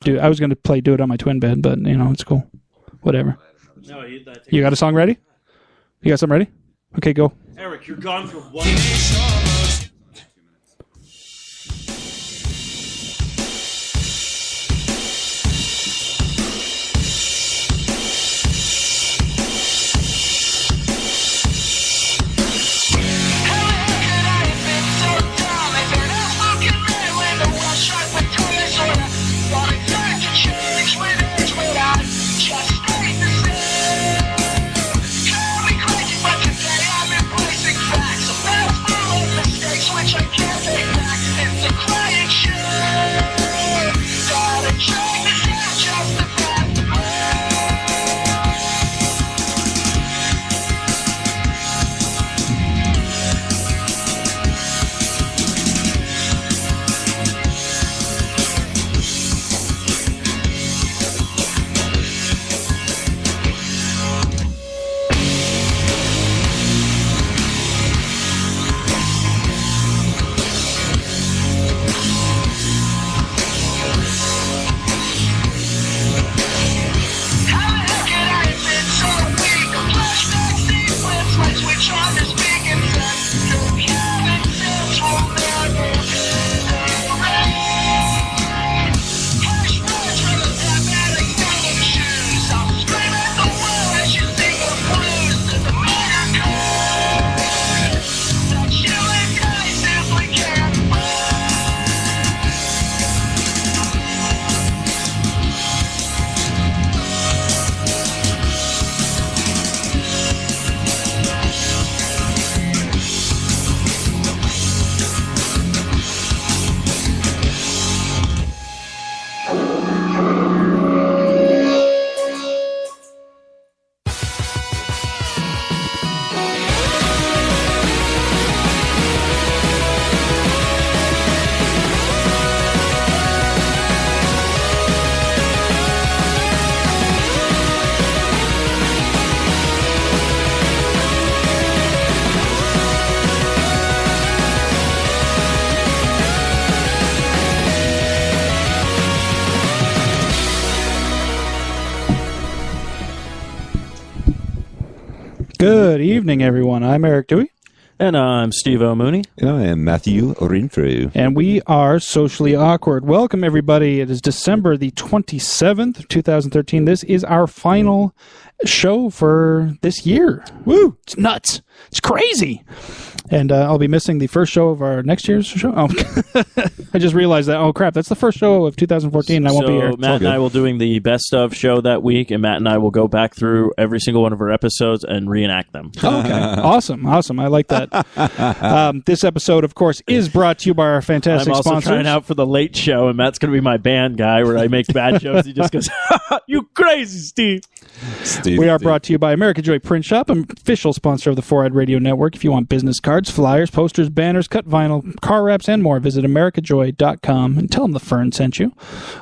I was going to play Do It on My Twin Bed, but, it's cool. Whatever. No, you got a song ready? You got something ready? Okay, go. Eric, you're gone for 1 Good evening, everyone. I'm Eric Dewey. And I'm Steve O'Mooney. And I am Matthew Renfrew. And we are Socially Awkward. Welcome, everybody. It is December the 27th, 2013. This is our final show for this year. Woo! It's nuts. It's crazy. And I'll be missing the first show of our next year's show. Oh, I just realized that. Oh, crap. That's the first show of 2014, and I won't be here. So Matt and I will doing the best of show that week, and Matt and I will go back through every single one of our episodes and reenact them. Oh, okay. Awesome. I like that. This episode, of course, is brought to you by our fantastic I'm also sponsors. trying out for the late show, and Matt's going to be my band guy where I make bad jokes. He just goes, you crazy, Steve. We are brought to you by American Joy Print Shop, an official sponsor of the 4-Eyed Radio Network. If you want business cards, flyers, posters, banners, cut vinyl, car wraps, and more, visit americajoy.com and tell them the Fern sent you.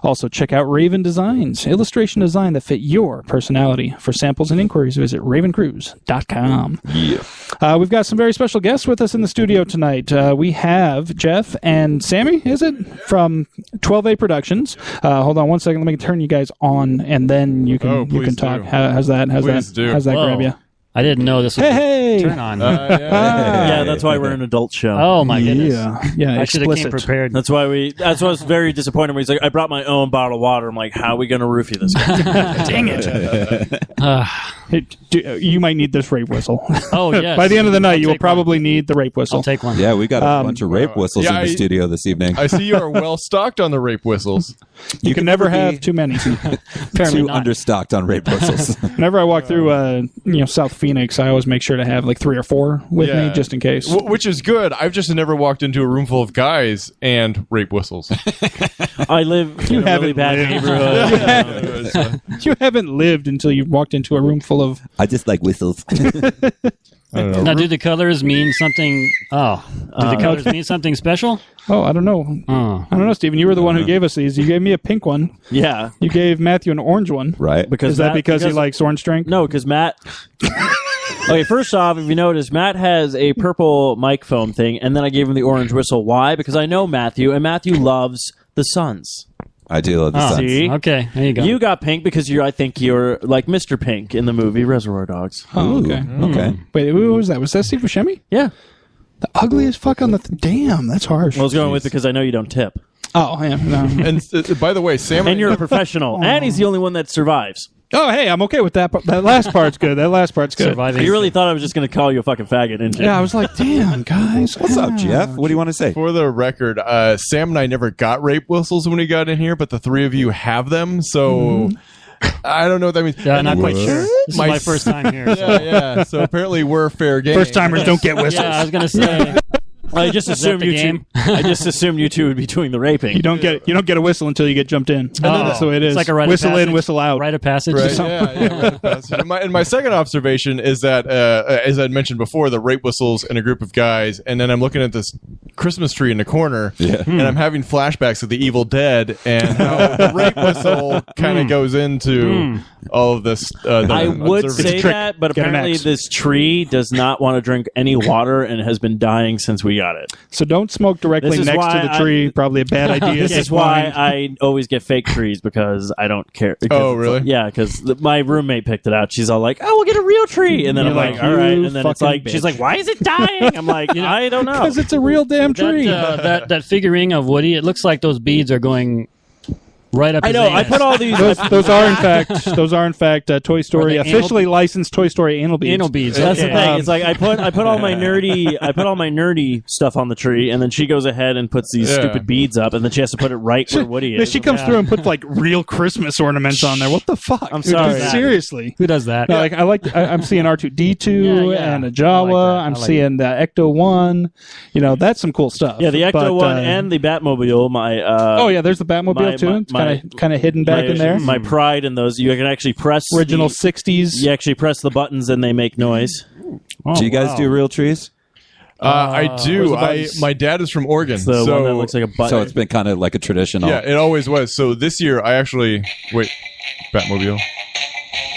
Also, check out Raven Designs, illustration design that fit your personality. For samples and inquiries, visit ravencruise.com. Yeah. We've got some very special guests with us in the studio tonight. We have Jeff and Sammy, is it? From 12A Productions. Hold on one second. Let me turn you guys on, and then you can talk. How's that? How's that grab you? I didn't know this was turn on. Yeah, that's why we're an adult show. Oh my goodness! Yeah. I should have came prepared. That's why I was very disappointed when he's like, I brought my own bottle of water. I'm like, how are we going to roofie this guy? Dang it! You might need this rape whistle. Oh yes. By the end of the night, you will probably need the rape whistle. I'll take one. Yeah, we got a bunch of rape whistles in the studio this evening. I see you are well stocked on the rape whistles. You can never have too many. Too understocked on rape whistles. Whenever I walk through, South Phoenix, I always make sure to have like 3 or 4 with me just in case. Which is good. I've just never walked into a room full of guys and rape whistles. I live in a really bad neighborhood. You haven't lived until you've walked into a room full of... I just like whistles. I don't know. Now, do the colors mean something? Oh, do the colors mean something special? Oh, I don't know. I don't know, Stephen. You were the one who gave us these. You gave me a pink one. Yeah. You gave Matthew an orange one. Right. Is that because he likes orange drink? No, because Matt... Okay, first off, if you notice, Matt has a purple microphone thing, and then I gave him the orange whistle. Why? Because I know Matthew, and Matthew loves the Suns. I do love the Suns. See? Okay, there you go. You got pink because I think you're like Mr. Pink in the movie Reservoir Dogs. Oh, okay. Okay. Wait, who was that? Was that Steve Buscemi? Yeah. The ugliest fuck on the... Damn, that's harsh. I was going with it because I know you don't tip. Oh, yeah. No. And by the way, Sam And you're a professional. And he's the only one that survives. Oh, hey, I'm okay with that. That last part's good. That last part's good. Surviving. You really thought I was just going to call you a fucking faggot, didn't you? Yeah, I was like, damn, guys. What's up, Jeff? What do you want to say? For the record, Sam and I never got rape whistles when we got in here, but the three of you have them, so I don't know what that means. Yeah, not quite sure. This is my first time here. So. Yeah. So apparently we're fair game. First timers don't get whistles. Yeah, I was gonna say. I just assumed the you game? two. I just assumed you two would be doing the raping. You don't get a whistle until you get jumped in. That's the way it is. It's like a rite of whistle passage. in, whistle out. Rite of passage. Right, rite of passage. And my second observation is that, as I'd mentioned before, the rape whistles in a group of guys, and then I'm looking at this Christmas tree in the corner, and I'm having flashbacks of the Evil Dead, and how the rape whistle kind of goes into all of this. I would say trick. that, but Get an apparently X. this tree does not want to drink any water and has been dying since we got it. So don't smoke directly This is next to why the tree. Probably a bad idea. This is why I always get fake trees because I don't care. Because Oh, it's really? like- yeah, because my roommate picked it out. She's all like, "Oh, we'll get a real tree," and then You're I'm like, like, "All right," "You and then it's fucking like, she's bitch. like, "Why is it dying?" I'm like, I don't know. Because it's a real damn tree. That figurine of Woody, it looks like those beads are going right up. I his know. I anus. put all these. those are in fact Toy Story Are they anal- officially licensed Toy Story anal beads. anal beads. That's okay. the thing. It's like I put all my nerdy stuff on the tree, and then she goes ahead and puts these stupid beads up, and then she has to put it right where Woody is. She comes through and puts like real Christmas ornaments on there. What the fuck? I'm Dude, sorry. seriously. Who does that? No, I'm seeing R2D2 Yeah. and a I Jawa. like that. I'm I like seeing the Ecto 1. That's some cool stuff. Yeah, the Ecto But, one and the Batmobile. there's the Batmobile too. It's kind of hidden back in there. My pride in those. You can actually press Original the, 60s. You actually press the buttons and they make noise. Oh, Do you guys wow. do real trees? I do. where's the My dad is from Oregon, It's the so one that looks like a button. So it's been kind of like a traditional. yeah, it always was. So this year, I actually Batmobile.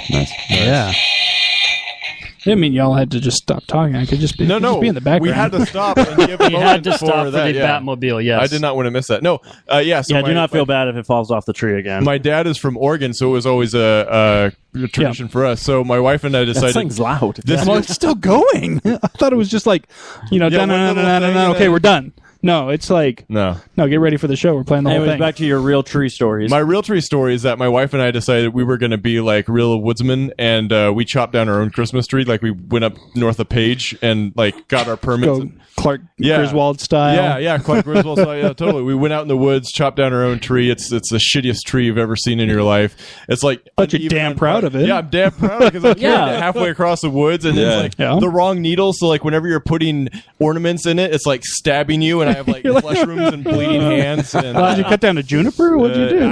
Nice. Yeah. I didn't mean y'all had to just stop talking. I could just be, No, be in the background. we had to stop and give a He had moment to stop for that, the yeah. Batmobile. Yes, I did not want to miss that. No, So yeah, do not feel bad if it falls off the tree again. My dad is from Oregon, so it was always a tradition for us. So my wife and I that decided thing's loud. this Well, year, it's still going. I thought it was just like, one little thing and okay, then- we're done. No, it's like, no. get ready for the show. We're playing the whole Anyways, thing. back to your real tree stories. My real tree story is that my wife and I decided we were going to be like real woodsmen, and we chopped down our own Christmas tree. Like we went up north of Page and like got our permits. Go Clark Yeah. Griswold style. Yeah, Clark Griswold style. Yeah, totally. We went out in the woods, chopped down our own tree. It's the shittiest tree you've ever seen in your life. It's like, But you're uneven damn and proud of it. Yeah, I'm damn proud because I carried Yeah. it halfway across the woods, and Yeah. it's like Yeah. the wrong needle. So like whenever you're putting ornaments in it, it's like stabbing you, and I have like flesh wounds and bleeding hands. And Did you cut down a juniper? What'd you do?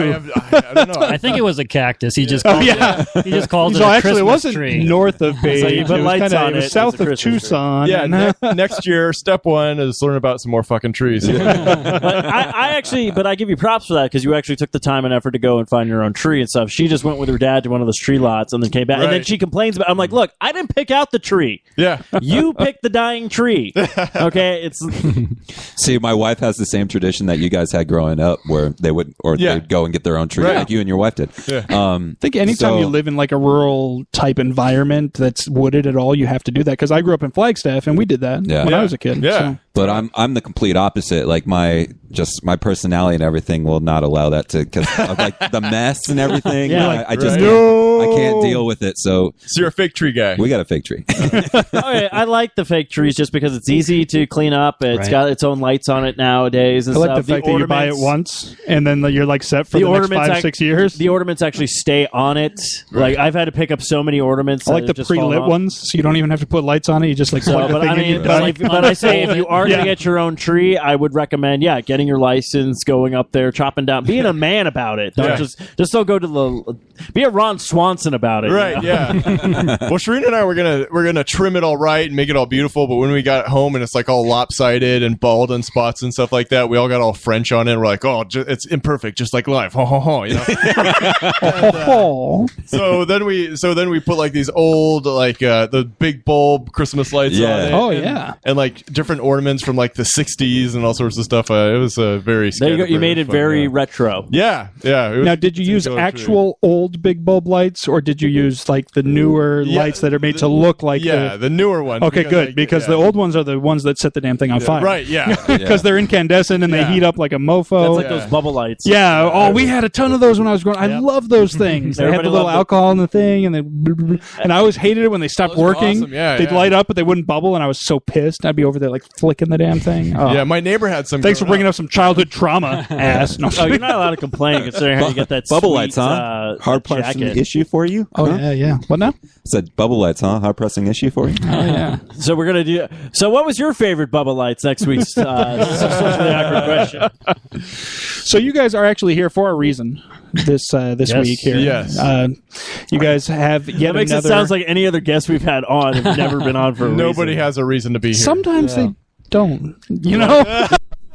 I don't know. I think it was a cactus. He just Oh, called yeah. He just called it So a actually, Christmas it wasn't tree. north of Page. you put it was lights kinda, on it was it, south it's a of Christmas tree. Tucson. Yeah, and, next year, step one is learn about some more fucking trees. but I give you props for that because you actually took the time and effort to go and find your own tree and stuff. She just went with her dad to one of those tree lots and then came back. And then Right. she complains about. I'm like, look, I didn't pick out the tree. Yeah. You picked the dying tree. Okay, it's See, my wife has the same tradition that you guys had growing up, where they would they'd go and get their own tree, Right. like you and your wife did. Yeah. I think anytime So- you live in like a rural type environment that's wooded at all, you have to do that. Because I grew up in Flagstaff and we did that Yeah. when I Yeah. was a kid. Yeah. So. But I'm the complete opposite. Like my personality and everything will not allow that to, because of like the mess and everything. Yeah. I just Right. can't, I can't deal with it. So So you're a fake tree guy. we got a fake tree. okay, I like the fake trees just because it's easy to clean up. It's Right. got its own lights on it nowadays. And I like stuff. the fact that you buy it ornaments- once and then you're like set for The the, next ornaments 5 act- 6 years. The ornaments actually stay on it. Like I've had to pick up so many ornaments. I like that the have just fallen pre-lit off. ones, so you don't even have to put lights on it. You just like So, plug the but thing I in. mean, You're done. but I say if you are going Yeah. to get your own tree, I would recommend, getting your license, going up there, chopping down, being a man about it. Don't Yeah. just don't go to the. Be a Ron Swanson about it. Right, you know? yeah. Well, Sharina and I were gonna trim it all right and make it all beautiful, but when we got home and it's like all lopsided and bald and spots and stuff like that, we all got all French on it. And we're like, oh, it's imperfect, just like life. Ho ho ho, you know. Oh. so then we put like these old the big bulb Christmas lights Yeah. on it. Oh, and, yeah. and like different ornaments cartoons from like the 60s and all sorts of stuff. It was very There you go. You made it fun, very yeah. retro. Yeah. It was Now, did you use going through. actual old big bulb lights, or did you use like the newer lights that are made to look like? the newer ones? Okay, good, because the old ones are the ones that set the damn thing on fire. Right. Yeah. Because they're incandescent and they heat up like a mofo. That's like those bubble lights. Yeah. Oh, we had a ton of those when I was growing. I love those things. They had Everybody the little loved it. alcohol in the thing, and I always hated it when they stopped Those were working. awesome. Yeah, They'd yeah. light up, but they wouldn't bubble, and I was so pissed. I'd be over there like flicking the damn thing. Oh. Yeah, my neighbor had some. Thanks for growing bringing up some childhood trauma, ass. No, Oh, you're not allowed to complain considering how you get that Bubble sweet, lights, huh? Hard pressing jacket. issue for you? Oh Huh? yeah. What now? Said bubble lights, huh? Hard pressing issue for you? Oh yeah. So we're gonna do. So what was your favorite bubble lights next week's? This is a socially awkward question. So you guys are actually here for a reason this Yes. week here. Yes. You guys have yet That makes another. it sounds like any other guest we've had on have never been on for a Nobody reason. has a reason to be here. Sometimes they don't. You know.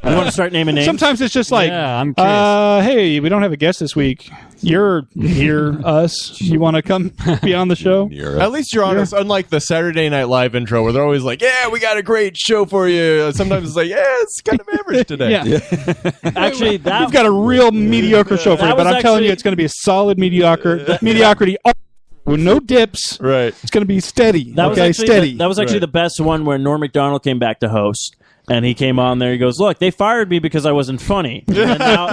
You want to start naming names? Sometimes it's just like, Yeah, I'm curious. hey, we don't have a guest this week. You're here, us. You want to come be on the show? At least you're honest, unlike the Saturday Night Live intro where they're always like, yeah, we got a great show for you. Sometimes it's like, yeah, it's kind of average today. Yeah. Actually, that We've got a real mediocre show for That you, but was I'm telling actually- you, it's going to be a solid mediocrity with no dips. Right. It's going to be steady. that was okay, actually steady. that was actually Right. the best one where Norm Macdonald came back to host. And he came on there. He goes, "Look, they fired me because I wasn't funny. And now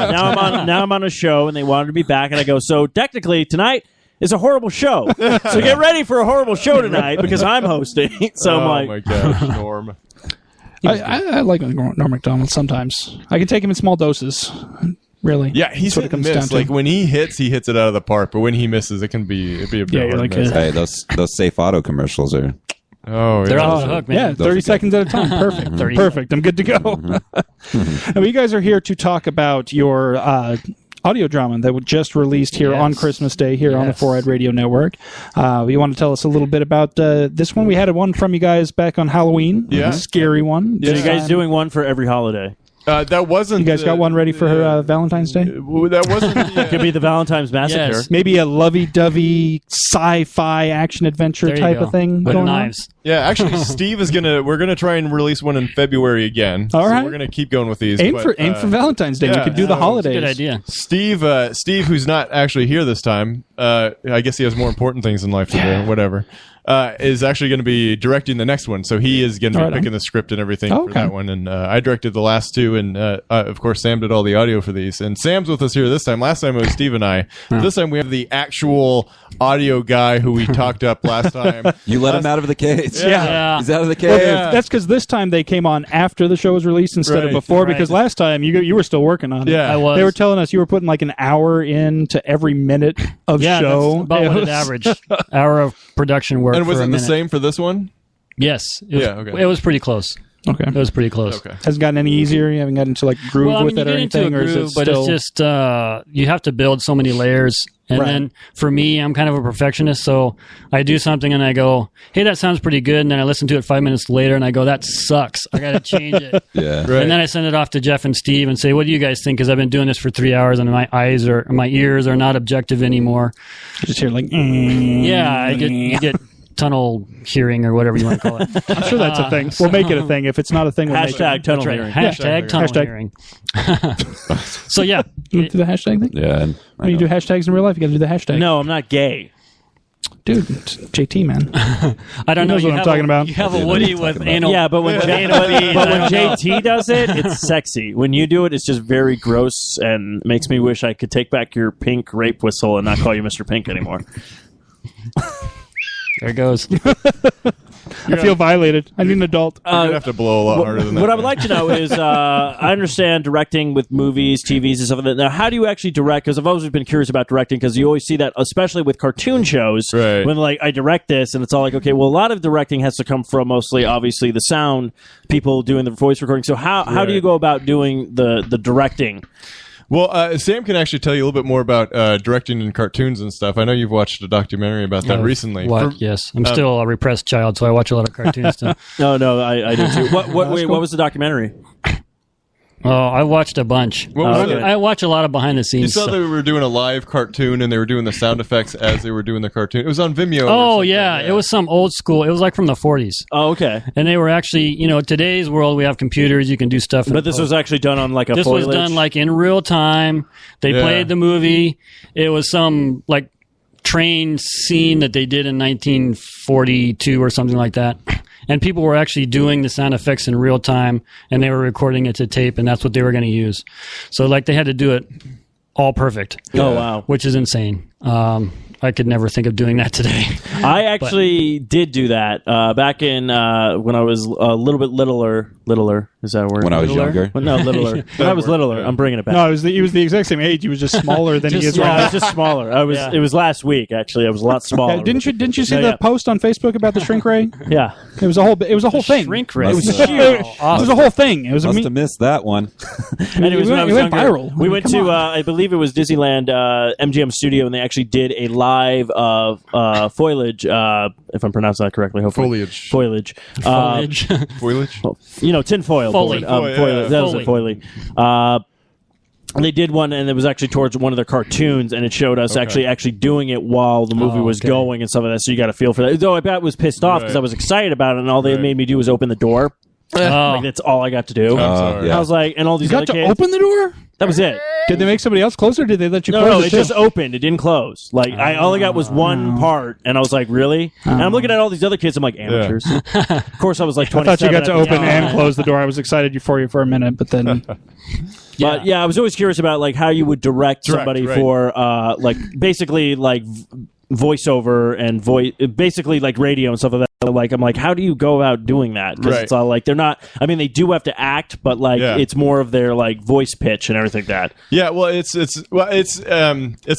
I'm on a show, and they wanted me back. And I go, so technically tonight is a horrible show. So get ready for a horrible show tonight because I'm hosting. So Oh I'm my like, gosh, Norm. I like Norm Macdonald sometimes. I can take him in small doses. Really. Yeah, he's That's what hit it and comes down miss. to. Like when he hits it out of the park. But when he misses, it can be a bit Yeah, hard you're like, miss. Hey, those Safe Auto commercials are... Oh, They're yeah. off the hook, man. Yeah, Those 30 are seconds at a time. Perfect. 30 Perfect. I'm good to go. Now, you guys are here to talk about your audio drama that was just released here on Christmas Day here on the Yes. 4-Eyed Radio Network. You want to tell us a little bit about this one? We had one from you guys back on Halloween. Yeah. A scary one. so you This guys time- doing one for every holiday? That wasn't. You guys got one ready for her Valentine's Day? That wasn't. The, Could be the Valentine's Massacre. Yes. Maybe a lovey-dovey sci-fi action-adventure There you type go. of thing With going knives. yeah, actually, Steve is we're gonna try and release one in February again. All right. So we're gonna keep going with these. on. but, Aim for Valentine's Day. We yeah, could do the so- holidays. Good idea. Steve, who's not actually here this time, I guess he has more important things in life to do. Whatever. Is actually going to be directing the next one, so he is going to be Right on. picking the script and everything Oh, for okay. that one. And I directed the last two, and of course Sam did all the audio for these. And Sam's with us here this time. Last time it was Steve and I. This time we have the actual audio guy who we talked up last time. You let him out of the cage. Yeah. He's out of the cage. Well, Yeah. that's because this time they came on after the show was released instead of Right. before. Right. Because last time you were still working on it. Yeah. I was. They were telling us you were putting like an hour into every minute of Yeah, show. that's about It what was- it averaged. Hour of production work And was for it a the minute. same for this one? Yes. It was, Yeah, okay. It was pretty close. Okay. It was pretty close. Okay. Hasn't gotten any easier. You haven't gotten into like groove Well, I with mean, it you or get into anything, a or is groove, it but still? it's just you have to build so many layers. And Right. then for me, I'm kind of a perfectionist, so I do something and I go, "Hey, that sounds pretty good," and then I listen to it 5 minutes later and I go, "That sucks. I got to change it." Yeah. Right. And then I send it off to Jeff and Steve and say, "What do you guys think? Because I've been doing this for 3 hours and my ears are not objective anymore." You just hear like. Yeah, I get tunnel hearing or whatever you want to call it. I'm sure that's a thing. We'll make it a thing. If it's not a thing, we'll make Hashtag it. tunnel That's right. hearing. Hashtag tunnel Hashtag. hearing. So yeah, You do the hashtag thing? Yeah. And When you do hashtags in real life, you got to do the hashtag. No, I'm not gay. Dude, it's JT, man. I don't know. knows You what I'm have talking about. You have a Yeah, Woody that's with talking about. anal. Yeah, but when JT does it, it's sexy. When you do it, it's just very gross and makes me wish I could take back your pink rape whistle and not call you Mr. Pink anymore. There it goes. I feel violated. I need an adult. You're gonna have to blow a lot harder than that. What I would like to know is, I understand directing with movies, TVs, and stuff like that. Now, how do you actually direct? Because I've always been curious about directing, because you always see that, especially with cartoon shows, Right. when like I direct this, and it's all like, okay, well, a lot of directing has to come from mostly, obviously, the sound people doing the voice recording. So how do Right. you go about doing the directing? Well, Sam can actually tell you a little bit more about directing in cartoons and stuff. I know you've watched a documentary about that recently. What? Yes, I'm still a repressed child, so I watch a lot of cartoons. Still. No, I do too. What was the documentary? Oh, I watched a bunch. What was it? I watch a lot of behind the You scenes. saw they were doing a live cartoon and they were doing the sound effects as they were doing the cartoon. It was on Vimeo. Oh yeah, it was some old school. It was like from the 40s, Oh, okay. and they were actually, today's world we have computers, you can do stuff. But this was actually done on like a this foliage? was done like in real time. They played the movie. It was some like train scene that they did in 1942 or something like that. And people were actually doing the sound effects in real time, and they were recording it to tape, and that's what they were going to use. So, like, they had to do it all perfect. Oh, wow. Which is insane. I could never think of doing that today. I actually did do that back in when I was a little bit littler. Is that a word? When I was younger. Well, no, littler. When I was littler. I'm bringing it back. No, he was the exact same age. He was just smaller than he is Yeah, right I now. was just smaller. It was last week actually. I was a lot smaller. Yeah, didn't you see No, the yeah. post on Facebook about the shrink ray? Yeah. It was a whole thing. Shrink ray. It was Must huge. have- It was a whole thing. It was Must have missed that one. Anyways, when I was it went younger, viral. we went Come to on. I believe it was Disneyland MGM Studio, and they actually did a live foliage. If I'm pronouncing that correctly, hopefully Foliage. foliage. Foliage? Tin foil. Foley. Foliage. That was a Foley. And they did one, and it was actually towards one of their cartoons, and it showed us actually doing it while the movie was going and stuff like that. So you got to feel for that. Though I was pissed off because I was excited about it, and all they made me do was open the door. Like that's all I got to do. sorry. Yeah. I was like, and all these You other got to kids. open the door? That was it. Did they make somebody else closer, or did they let you close No, it it too? just opened. It didn't close. Like I only got was one part, and I was like, really? And I'm looking at all these other kids. I'm like, amateurs. Of course, I was like 27. I thought you got to at the open time. and close the door. I was excited for you for a minute, but then But yeah, I was always curious about like how you would direct somebody right. for like basically like voiceover and basically like radio and stuff like that. Like I'm like, how do you go about doing that? Because Right. it's all like they're not. I mean, they do have to act, but like it's more of their like voice pitch and everything like that. Yeah, well, it's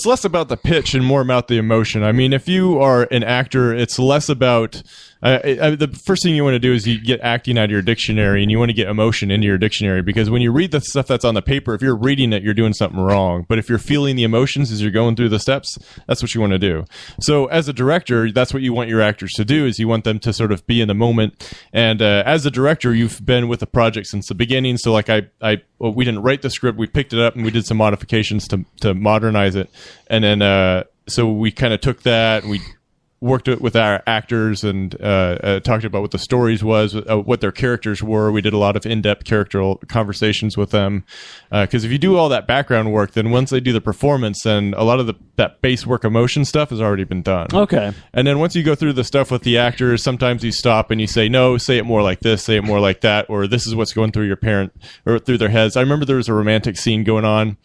less about the pitch and more about the emotion. I mean, if you are an actor, it's less about the first thing you want to do is you get acting out of your dictionary, and you want to get emotion into your dictionary, because when you read the stuff that's on the paper, if you're reading it, you're doing something wrong. But if you're feeling the emotions as you're going through the steps, that's what you want to do. So as a director, that's what you want your actors to do, is you want them to sort of be in the moment. And as a director, you've been with the project since the beginning. So like we didn't write the script, we picked it up and we did some modifications to modernize it. And then so we kind of took that and we worked it with our actors and talked about what the stories was, what their characters were. We did a lot of in-depth character conversations with them. Because if you do all that background work, then once they do the performance, then a lot of that base work emotion stuff has already been done. Okay. And then once you go through the stuff with the actors, sometimes you stop and you say, no, say it more like this, say it more like that, or this is what's going through your parent or through their heads. I remember there was a romantic scene going on,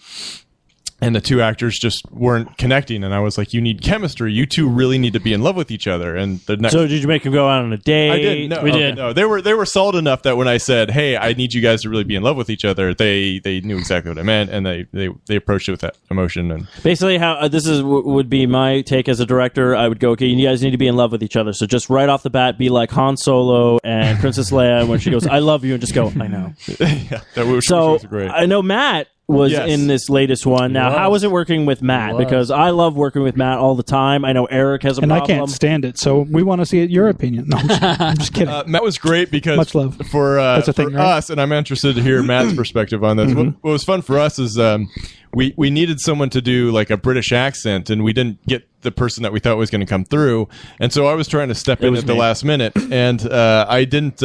and the two actors just weren't connecting, and I was like, you need chemistry. You two really need to be in love with each other. And the next So did you make them go out on a date? I didn't. No, We did. No, they were solid enough that when I said, "Hey, I need you guys to really be in love with each other," they knew exactly what I meant, and they approached it with that emotion. And Basically, how this is would be my take as a director. I would go, okay, you guys need to be in love with each other. So just right off the bat, be like Han Solo and Princess Leia when she goes, "I love you," and just go, "I know." yeah, that was So great. I know Matt was Yes. in this latest one. Now, how was it working with Matt? Because I love working with Matt all the time. I know Eric has a and problem. I can't stand it. So we want to see your opinion. No, I'm just kidding. Matt was great because Much love. for That's a for thing, right? us, and I'm interested to hear Matt's perspective on this. What was fun for us is we needed someone to do like a British accent, and we didn't get the person that we thought was going to come through, and so I was trying to step in was at the me. last minute, and I didn't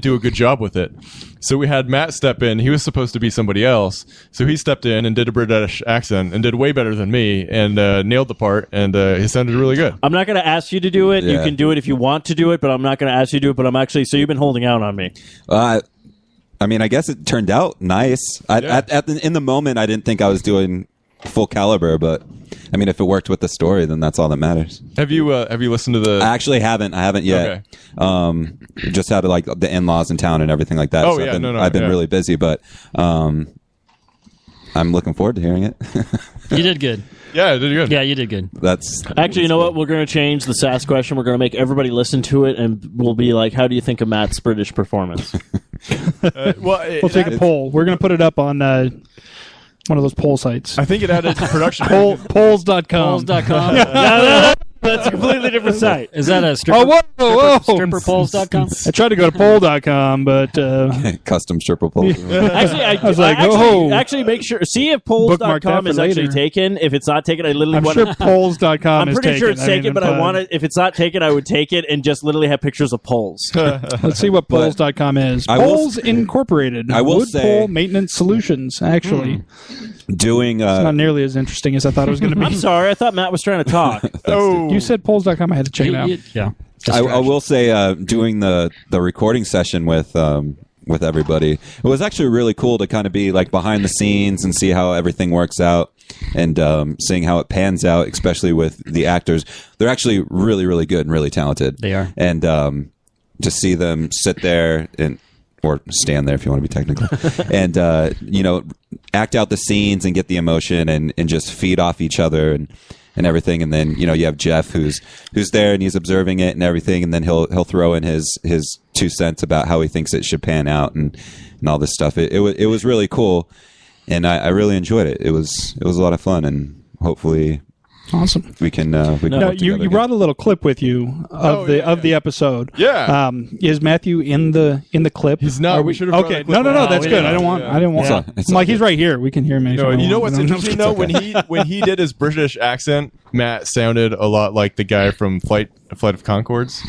do a good job with it. So we had Matt step in. He was supposed to be somebody else, so he stepped in and did a British accent and did way better than me, and nailed the part, and he sounded really good. I'm not going to ask you to do it. You Yeah. can do it if you want to do it, but I'm not going to ask you to do it. But I'm actually, so you've been holding out on me. I mean, I guess it turned out nice. In the moment, I didn't think I was doing full caliber, but I mean, if it worked with the story, then that's all that matters. Have you listened to the? I actually haven't. I haven't yet. Just had like the in-laws in town and everything like that. Oh, so yeah, I've been yeah. really busy, but I'm looking forward to hearing it. You did good. Yeah, did you good? Yeah, you did good. That's Actually, you know what? We're going to change the SAS question. We're going to make everybody listen to it, and we'll be like, "How do you think of Matt's British performance?" We'll take a poll. We're going to put it up on one of those poll sites. I think it added production. Polls.com. Polls.com. That's a completely different site. Is that a stripper? Stripperpoles.com? I tried to go to poll.com, but Custom stripper pole. Actually, I was like, actually make sure. See if Bookmark that polls.com for is actually later. taken. If it's not taken, I literally I'm want sure polls.com I'm is pretty taken. sure it's taken, but I fine. want it. If it's not taken, I would take it and just literally have pictures of polls. Let's see what polls.com is. I will- Polls Incorporated. I will Wood say- Pole Maintenance Solutions, actually. Doing It's not nearly as interesting as I thought it was going to be. I'm sorry, I thought Matt was trying to talk. You said polls.com. I had to check it out. Yeah. I will say doing the recording session with everybody, it was actually really cool to kind of be like behind the scenes and see how everything works out, and seeing how it pans out, especially with the actors. They're actually really, really good and really talented. They are. And to see them sit there or stand there if you want to be technical, and act out the scenes and get the emotion and just feed off each other and everything. And then you have Jeff who's there and he's observing it and everything, and then he'll throw in his 2 cents about how he thinks it should pan out and all this stuff. It was really cool, and I really enjoyed it. It was a lot of fun, and hopefully Awesome. we can No, work you together again. brought a little clip with you of the episode. Yeah. Is Matthew in the clip? He's not. Are we should have Okay. brought a clip No. out. That's we good. didn't. I didn't want. Yeah. It's I'm like all he's good. right here. We can hear him. No, you know what's interesting though? okay. When he did his British accent, Matt sounded a lot like the guy from Flight of Conchords.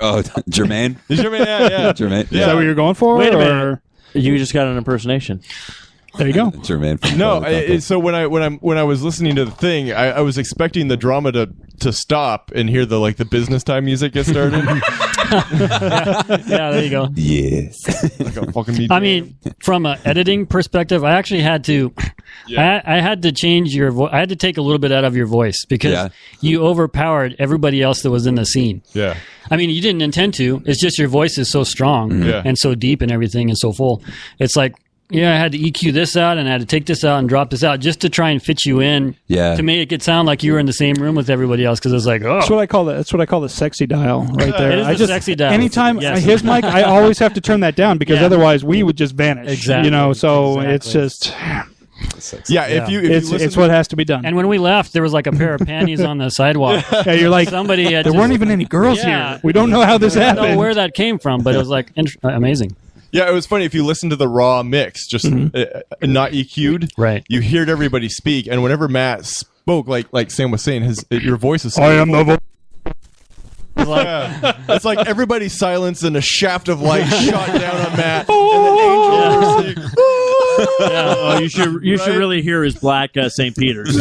Oh, Jermaine. Yeah. Jermaine. Is that what you're going for? Wait a or- minute. You just got an impersonation. There you go. Jermaine. from No, Florida Concord. so when I was listening to the thing, I was expecting the drama to stop and hear the business time music get started. Yeah, there you go. Yes. Like a fucking me I jam. mean, from an editing perspective, I actually had to. I had to change your voice. I had to take a little bit out of your voice because Yeah. you overpowered everybody else that was in the scene. yeah. I mean, you didn't intend to. It's just your voice is so strong Yeah. and so deep and everything and so full. It's like, yeah, I had to EQ this out and I had to take this out and drop this out just to try and fit you in. Yeah. To make it sound like you were in the same room with everybody else because it's like, oh. That's what I call the. That's what I call the sexy dial right there. It is I the sexy dial. Anytime Yes. his mic, I always have to turn that down because Yeah. otherwise we would just vanish. Exactly. So Exactly. it's just Yeah, if you it's listen what has to be done. And when we left, there was like a pair of panties on the sidewalk. Yeah, you're like Somebody had there just- weren't even any girls Yeah. here. We don't know how this I don't know happened. where that came from, but it was like amazing. Yeah, it was funny if you listen to the raw mix, just not EQ'd. Right. You heard everybody speak, and whenever Matt spoke, like Sam was saying, your voice is. I am the vo- It was like, It's like everybody's silence and a shaft of light shot down on Matt, and the angels were singing. Oh, you should really hear his black St. Peter's.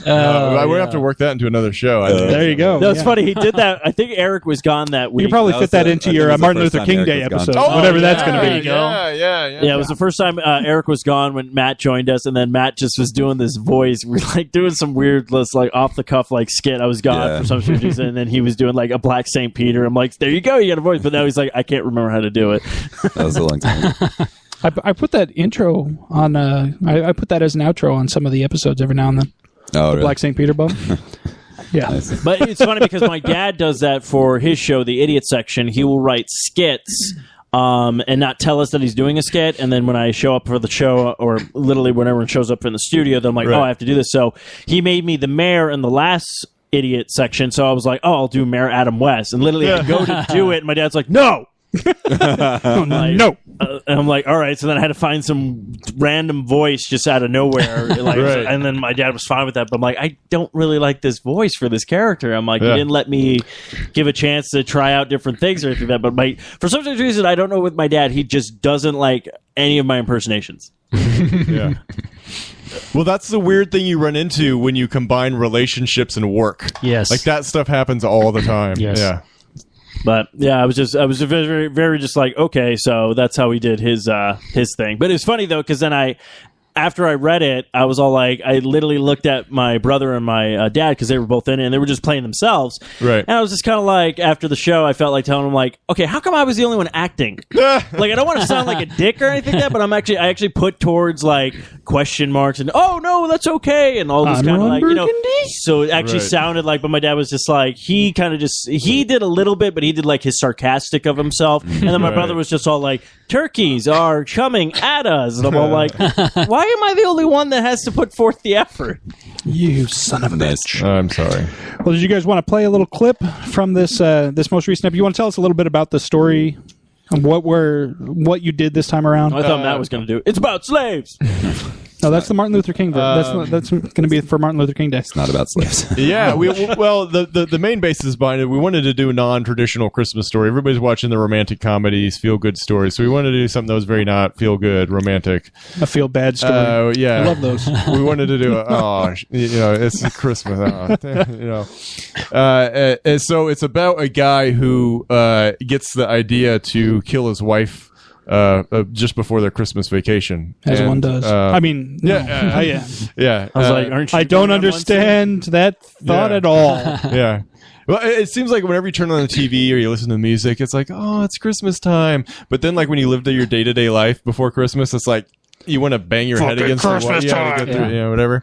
I would have to work that into another show. I think. There you go. That's Yeah. funny. He did that. I think Eric was gone that You week. could probably That fit was that the- into I think your it was the Martin first Luther time King Eric Day was gone. episode, Oh, whatever that's yeah, going to there be. you go. Yeah. Yeah, it was the first time Eric was gone when Matt joined us, and then Matt just was doing this voice. We were like doing some weird, off the cuff skit. I was gone Yeah. for some reason, and then he was doing like a black St. Peter. I'm like, there you go, you got a voice. But now he's like, I can't remember how to do it. That was a long time ago. I put that intro on. I put that as an outro on some of the episodes every now and then. Oh, really? Black St. Peter Bum. Yeah. But it's funny because my dad does that for his show, The Idiot Section. He will write skits and not tell us that he's doing a skit. And then when I show up for the show, or literally when everyone shows up in the studio, then I'm like, Right. oh, I have to do this. So he made me the mayor in the last Idiot Section. So I was like, oh, I'll do Mayor Adam West. And literally I go to do it, and my dad's like, no. I'm like, No. and I'm like, all right. So then I had to find some random voice just out of nowhere. Right. And then my dad was fine with that. But I'm like, I don't really like this voice for this character. I'm like, you Yeah. didn't let me give a chance to try out different things or anything like that. But for some reason, I don't know with my dad, he just doesn't like any of my impersonations. Yeah. Well, that's the weird thing you run into when you combine relationships and work. Yes. Like that stuff happens all the time. Yes. Yeah. But yeah, I was very, very, very just like, okay, so that's how he did his thing. But it was funny though, because then after I read it, I was all like, I literally looked at my brother and my dad because they were both in it and they were just playing themselves. Right. And I was just kind of like, after the show, I felt like telling them like, okay, how come I was the only one acting? Like, I don't want to sound like a dick or anything like that, but I actually put towards like question marks and, oh no, that's okay. And all this I'm kind of on like, Burgundy. so it actually Right. sounded like, but my dad was just like, he did a little bit, but he did like his sarcastic of himself. And then my Right. brother was just all like, turkeys are coming at us. And I'm all like, why am I the only one that has to put forth the effort? You son of a Nice. bitch. I'm sorry. Well, did you guys want to play a little clip from this this most recent episode? You want to tell us a little bit about the story and what you did this time around? I thought Matt was going to do it. It's about slaves. No, that's the Martin Luther King Day. That's going to be for Martin Luther King Day. It's not about slaves. Yeah, the main basis behind it, we wanted to do a non-traditional Christmas story. Everybody's watching the romantic comedies, feel-good stories, so we wanted to do something that was very not feel-good, romantic. A feel bad story. Yeah, I love those. We wanted to do it's Christmas. And so it's about a guy who gets the idea to kill his wife just before their Christmas vacation, As one does. I mean, yeah, yeah. I was like, aren't you I don't going on understand that thought Yeah. at all. Yeah. Well, it seems like whenever you turn on the TV or you listen to music, it's like, oh, it's Christmas time. But then, like when you live your day-to-day life before Christmas, it's like you want to bang your head against the wall, to get through, whatever.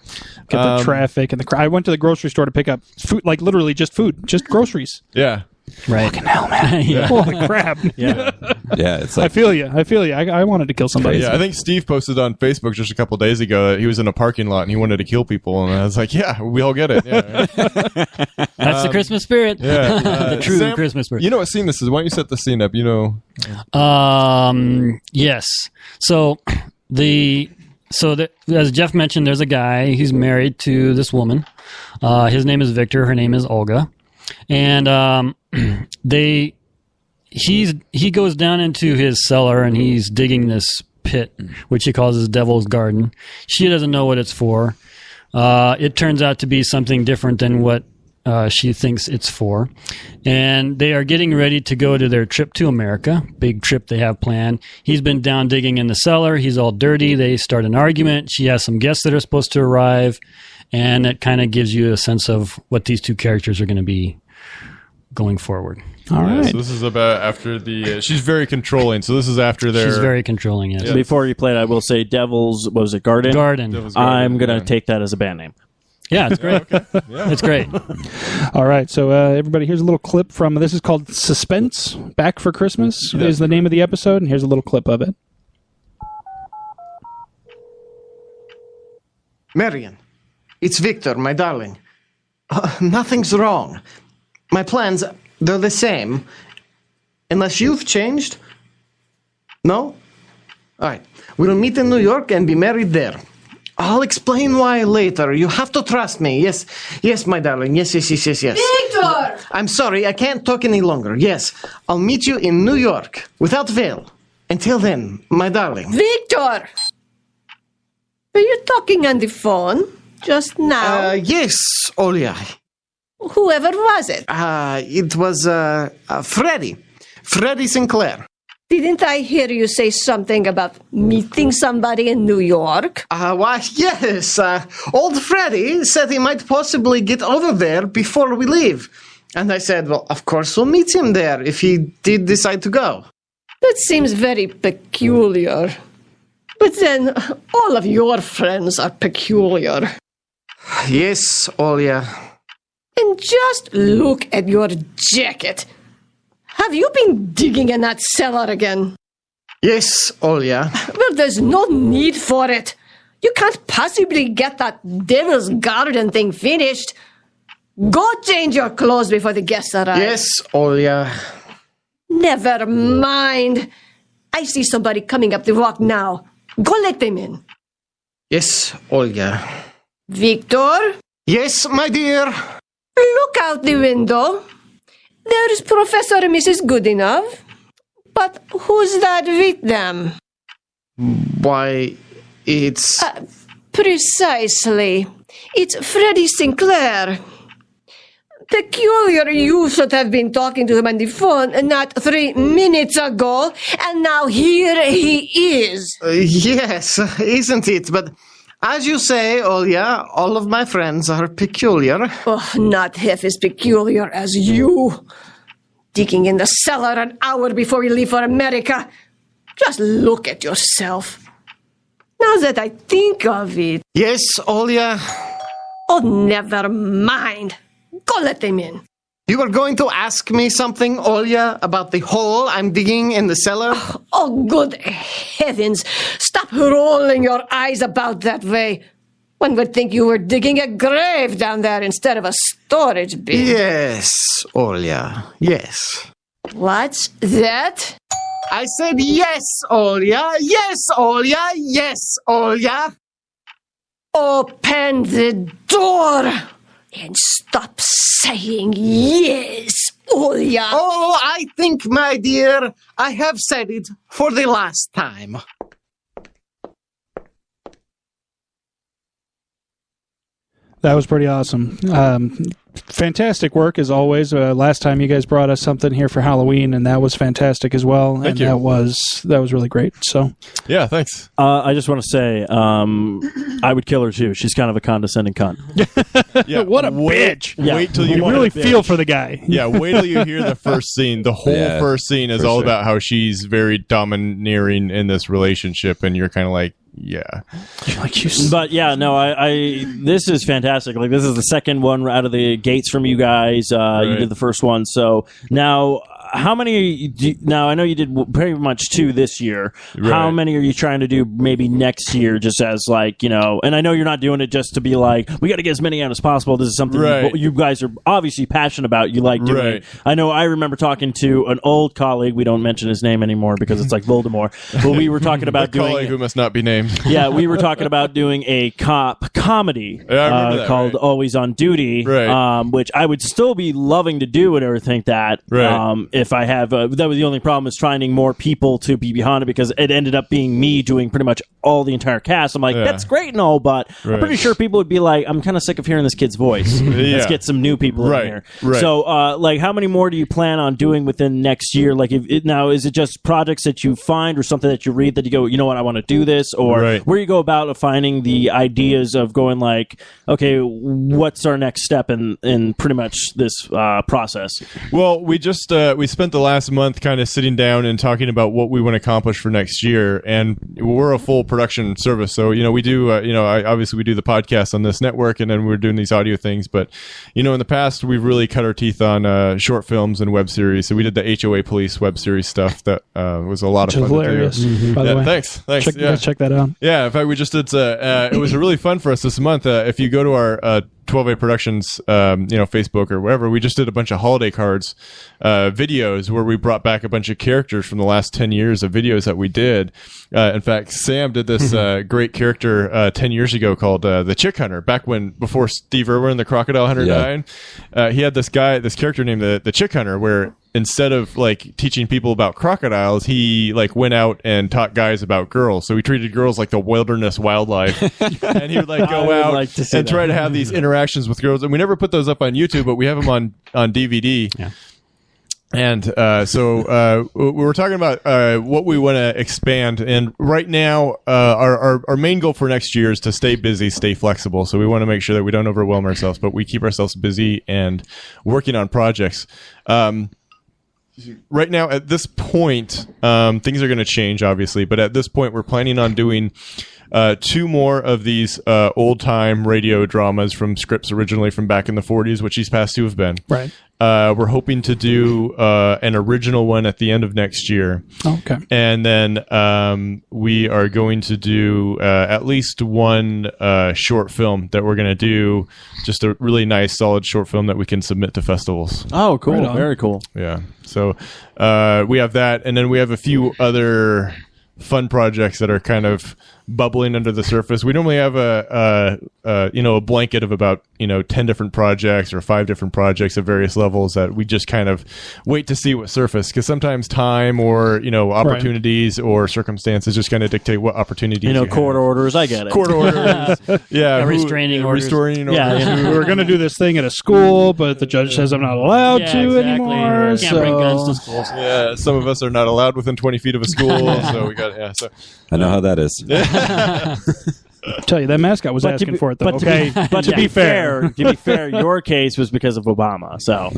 Get the traffic and the crowd. I went to the grocery store to pick up food, like literally just food, just groceries. Yeah. Right. Fucking hell, man. Yeah. Holy crap. Yeah. Yeah, it's I like feel you. I wanted to kill somebody. Yeah, I think Steve posted on Facebook just a couple days ago that he was in a parking lot and he wanted to kill people, and I was like, "Yeah, we all get it." Yeah, That's the Christmas spirit. yeah. The true Sam, Christmas spirit. You know what scene this is? Why don't you set the scene up? You know, Yes. So as Jeff mentioned, there's a guy. He's married to this woman. His name is Victor. Her name is Olga, and he goes down into his cellar and he's digging this pit, which he calls his devil's garden. She doesn't know what it's for. It turns out to be something different than what she thinks it's for. And they are getting ready to go to their trip to America, big trip they have planned. He's been down digging in the cellar. He's all dirty. They start an argument. She has some guests that are supposed to arrive. And it kind of gives you a sense of what these two characters are going to be going forward. All right. So this is about after the. She's very controlling. So this is after their. She's very controlling, yes. Yeah. Before you play it, I will say Devil's, what was it, Garden? Garden. Devil's Garden, I'm going to yeah. take that as a band name. Yeah, it's great. It's great. All right. So, everybody, here's a little clip from this is called Suspense. Back for Christmas is the name of the episode, and here's a little clip of it. Marion, it's Victor, my darling. Nothing's wrong. My plans, they're the same. Unless you've changed. No? All right. We'll meet in New York and be married there. I'll explain why later. You have to trust me. Yes. Yes, my darling. Yes. Victor! I'm sorry, I can't talk any longer. Yes. I'll meet you in New York without veil. Until then, my darling. Victor! Were you talking on the phone just now? Yes, Olya. Whoever was it? It was Freddie. Freddie Sinclair. Didn't I hear you say something about meeting somebody in New York? Why, yes. Old Freddie said he might possibly get over there before we leave. And I said, well, of course we'll meet him there if he did decide to go. That seems very peculiar. But then, all of your friends are peculiar. Yes, Olya. And just look at your jacket. Have you been digging in that cellar again? Yes, Olya. Well, there's no need for it. You can't possibly get that devil's garden thing finished. Go change your clothes before the guests arrive. Yes, Olya. Never mind. I see somebody coming up the walk now. Go let them in. Yes, Olya. Victor, Yes, my dear. look out the window. There's Professor and Mrs. Goodenough. But who's that with them? Why, it's... Precisely. It's Freddie Sinclair. Peculiar you should have been talking to him on the phone not 3 minutes ago, and now here he is. yes, isn't it? But as you say, Olya, all of my friends are peculiar. Oh, not half as peculiar as you. Digging in the cellar an hour before we leave for America. Just look at yourself. Now that I think of it. Yes, Olya. Oh, never mind. Go let them in. You were going to ask me something, Olya, about the hole I'm digging in the cellar? Oh, good heavens. Stop rolling your eyes about that way. One would think you were digging a grave down there instead of a storage bin. Yes, Olya, yes. What's that? I said yes, Olya, yes, Olya, yes, Olya. Open the door and stop saying yes, Olya. Oh, I think, my dear, I have said it for the last time. That was pretty awesome. Fantastic work as always. Last time you guys brought us something here for Halloween, and that was fantastic as well. Thank you. That was really great. So Yeah, thanks. I just want to say, I would kill her too. She's kind of a condescending cunt. Yeah, what a bitch! Yeah. Wait till you You really feel for the guy. Yeah, wait till you hear the first scene. The whole Yeah, first scene is for all sure. about how she's very domineering in this relationship, and you're kind of like, yeah. Like you. But yeah, no, I this is fantastic. Like this is the second one out of the gates from you guys. You Right. did the first one, so now. How many? Now I know you did pretty much 2 this year. Right. How many are you trying to do maybe next year? Just as like and I know you're not doing it just to be like we got to get as many out as possible. This is something Right. you guys are obviously passionate about. You like doing Right. it. I know. I remember talking to an old colleague. We don't mention his name anymore because it's like Voldemort. But we were talking A about colleague doing. who must not be named. Yeah, we were talking about doing a cop comedy Yeah, I remember that, called right. Always on Duty, Right. which I would still be loving to do and everything that Right. if I have. That was the only problem is finding more people to be behind it because it ended up being me doing pretty much all the entire cast. I'm like, Yeah. that's great and all, but I'm Right. pretty sure people would be like, I'm kind of sick of hearing this kid's voice. Let's get some new people Right. in here. Right. So, like, how many more do you plan on doing within next year? Like, now is it just projects that you find or something that you read that you go, you know what, I want to do this, or Right. where you go about finding the ideas of going like, okay, what's our next step in pretty much this process? Well, we just we spent the last month kind of sitting down and talking about what we want to accomplish for next year, and we're a full production service. So we do obviously we do the podcast on this network, and then we're doing these audio things. But in the past we've really cut our teeth on short films and web series. So we did the HOA Police web series stuff that was a lot of Which is fun hilarious, to do. by the way. Thanks. Check that out. Yeah, in fact, we just did. It was really fun for us this month. If you go to our 12A Productions, Facebook or wherever, we just did a bunch of holiday cards, videos where we brought back a bunch of characters from the last 10 years of videos that we did. In fact, Sam did this great character 10 years ago called the Chick Hunter. Back before Steve Irwin, the Crocodile Hunter, died, he had this character named the Chick Hunter, where instead of like teaching people about crocodiles, he like went out and taught guys about girls. So he treated girls like the wilderness wildlife, and he would like go out like to see and try to have these interactions with girls. And we never put those up on YouTube, but we have them on DVD. Yeah. And so we were talking about what we want to expand. And right now, our main goal for next year is to stay busy, stay flexible. So we want to make sure that we don't overwhelm ourselves, but we keep ourselves busy and working on projects. Right now, at this point, things are going to change, obviously. But at this point, we're planning on doing 2 more of these old-time radio dramas from scripts originally from back in the 40s, which these past 2 have been. Right. We're hoping to do an original one at the end of next year. Okay. And then we are going to do at least one short film that we're going to do, just a really nice, solid short film that we can submit to festivals. Oh, cool. Right on. Very cool. Yeah. So we have that. And then we have a few other fun projects that are kind of bubbling under the surface. We normally have a blanket of about 10 different projects or 5 different projects of various levels that we just kind of wait to see what surface, because sometimes time or opportunities or circumstances just kind of dictate what opportunities you Court have. orders. I get it. Court orders. Yeah, restraining orders. restraining orders. Yeah, We were going to do this thing at a school, but the judge says I'm not allowed Yeah, to exactly. anymore. Can't bring guns to schools. Yeah, some of us are not allowed within 20 feet of a school, so we got so. I know how that is. Tell you that mascot was asking for it though. But to be fair, to be fair, your case was because of Obama. So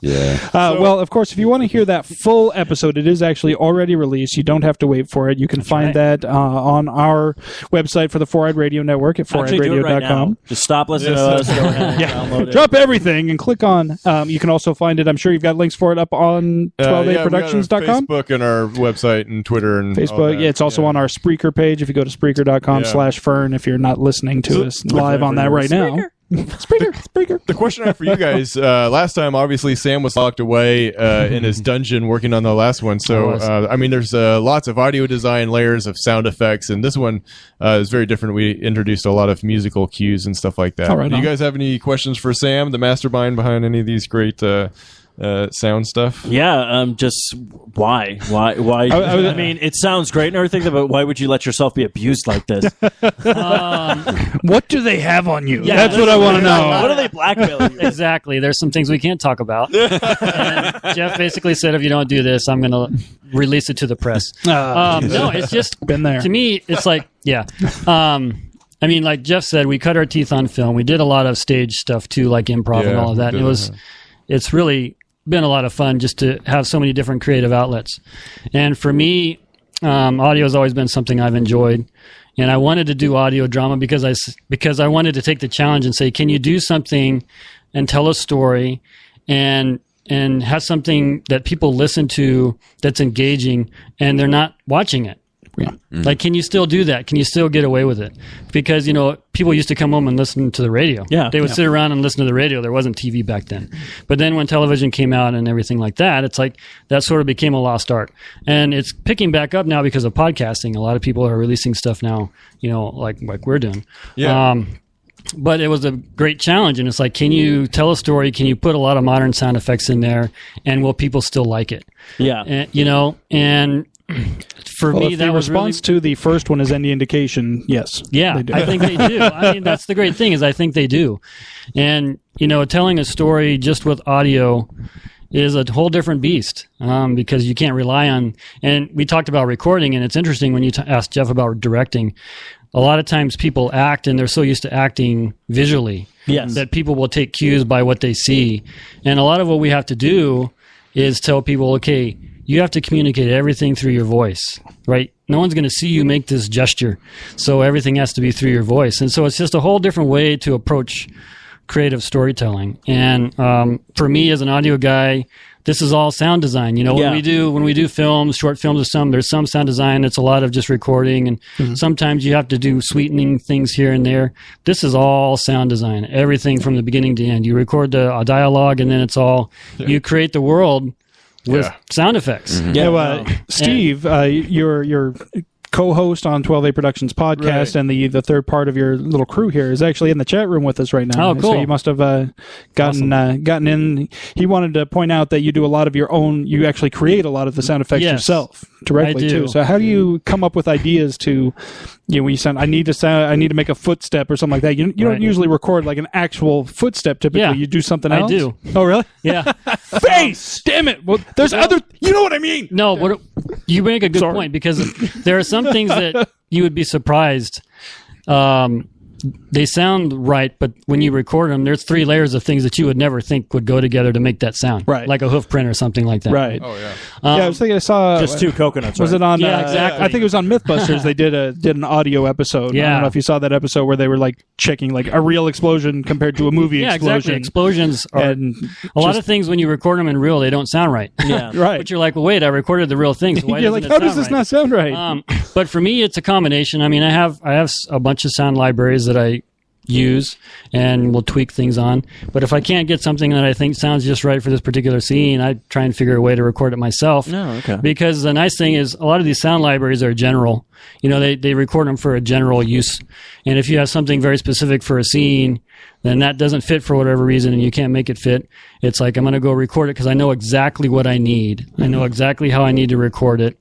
Yeah. Well, of course, if you want to hear that full episode, it is actually already released. You don't have to wait for it. You can find that on our website for the Four Eyed Radio Network at foureyedradio.com. Right, just stop listening to us. Go ahead and download it. Drop everything and click on. You can also find it. I'm sure you've got links for it up on 12aproductions.com. Facebook and our website and Twitter and all Facebook. that. Yeah, it's also on our Spreaker page. If you go to Spreaker.com/Fern, if you're not listening to us live on that right now. Spreaker. The question I have for you guys, last time, obviously, Sam was locked away in his dungeon working on the last one. So, I mean, there's lots of audio design layers of sound effects, and this one is very different. We introduced a lot of musical cues and stuff like that. All right, Do you guys have any questions for Sam, the mastermind behind any of these great sound stuff? Yeah, just why? I mean, it sounds great and everything, but why would you let yourself be abused like this? What do they have on you? That's what I want to know. What are they blackmailing you? Exactly. There's some things we can't talk about. And Jeff basically said, if you don't do this, I'm going to release it to the press. No, it's just Been there. To me, it's like, yeah. I mean, like Jeff said, we cut our teeth on film. We did a lot of stage stuff too, like improv and all of that. And it's really been a lot of fun just to have so many different creative outlets. And for me, audio has always been something I've enjoyed. And I wanted to do audio drama because I wanted to take the challenge and say, can you do something and tell a story and have something that people listen to that's engaging and they're not watching it? Yeah. Like, can you still do that? Can you still get away with it? Because, people used to come home and listen to the radio. Yeah. They would sit around and listen to the radio. There wasn't TV back then. But then when television came out and everything like that, it's like that sort of became a lost art. And it's picking back up now because of podcasting. A lot of people are releasing stuff now, like we're doing. Yeah. But it was a great challenge. And it's like, can you tell a story? Can you put a lot of modern sound effects in there? And will people still like it? Yeah. And for me, if that the was response to the first one is any indication, yes. Yeah, they do. I think they do. I mean, that's the great thing is I think they do. And, telling a story just with audio is a whole different beast because you can't rely on, and we talked about recording, and it's interesting when you asked Jeff about directing. A lot of times people act and they're so used to acting visually that people will take cues by what they see. And a lot of what we have to do is tell people, okay, you have to communicate everything through your voice, right? No one's going to see you make this gesture. So everything has to be through your voice. And so it's just a whole different way to approach creative storytelling. And for me as an audio guy, this is all sound design. When we do films, short films, there's some sound design. It's a lot of just recording, and sometimes you have to do sweetening things here and there. This is all sound design, everything from the beginning to end. You record a dialogue, and then it's all you create the world with sound effects. Steve, your co-host on 12A Productions podcast and the third part of your little crew here is actually in the chat room with us right now. Oh, cool. So you must have gotten in. He wanted to point out that you do a lot of your own. You actually create a lot of the sound effects yourself directly too. So how do you come up with ideas to? When you sound, I need to make a footstep or something like that. You don't usually record like an actual footstep. Typically, you do something else. I do. Oh, really? Yeah. Face. Damn it. Well, there's other. You know what I mean? No. You make a good point because there are some things that you would be surprised. They sound right, but when you record them, there's 3 layers of things that you would never think would go together to make that sound. Right. Like a hoof print or something like that. Right. Oh, yeah. I was thinking I saw Just 2 coconuts. Was it on? Yeah, exactly. I think it was on MythBusters. They did an audio episode. Yeah. I don't know if you saw that episode where they were like checking like a real explosion compared to a movie explosion. Exactly. Explosions are And a lot of things when you record them in real, they don't sound right. Yeah. Right. But you're like, well, wait, I recorded the real thing. So why You're doesn't like, how it does sound this not sound right? But for me, it's a combination. I mean, I have a bunch of sound libraries that I use and will tweak things on. But if I can't get something that I think sounds just right for this particular scene, I try and figure a way to record it myself. Oh, okay. Because the nice thing is a lot of these sound libraries are general. They record them for a general use. And if you have something very specific for a scene, then that doesn't fit for whatever reason and you can't make it fit. It's like, I'm going to go record it because I know exactly what I need. I know exactly how I need to record it.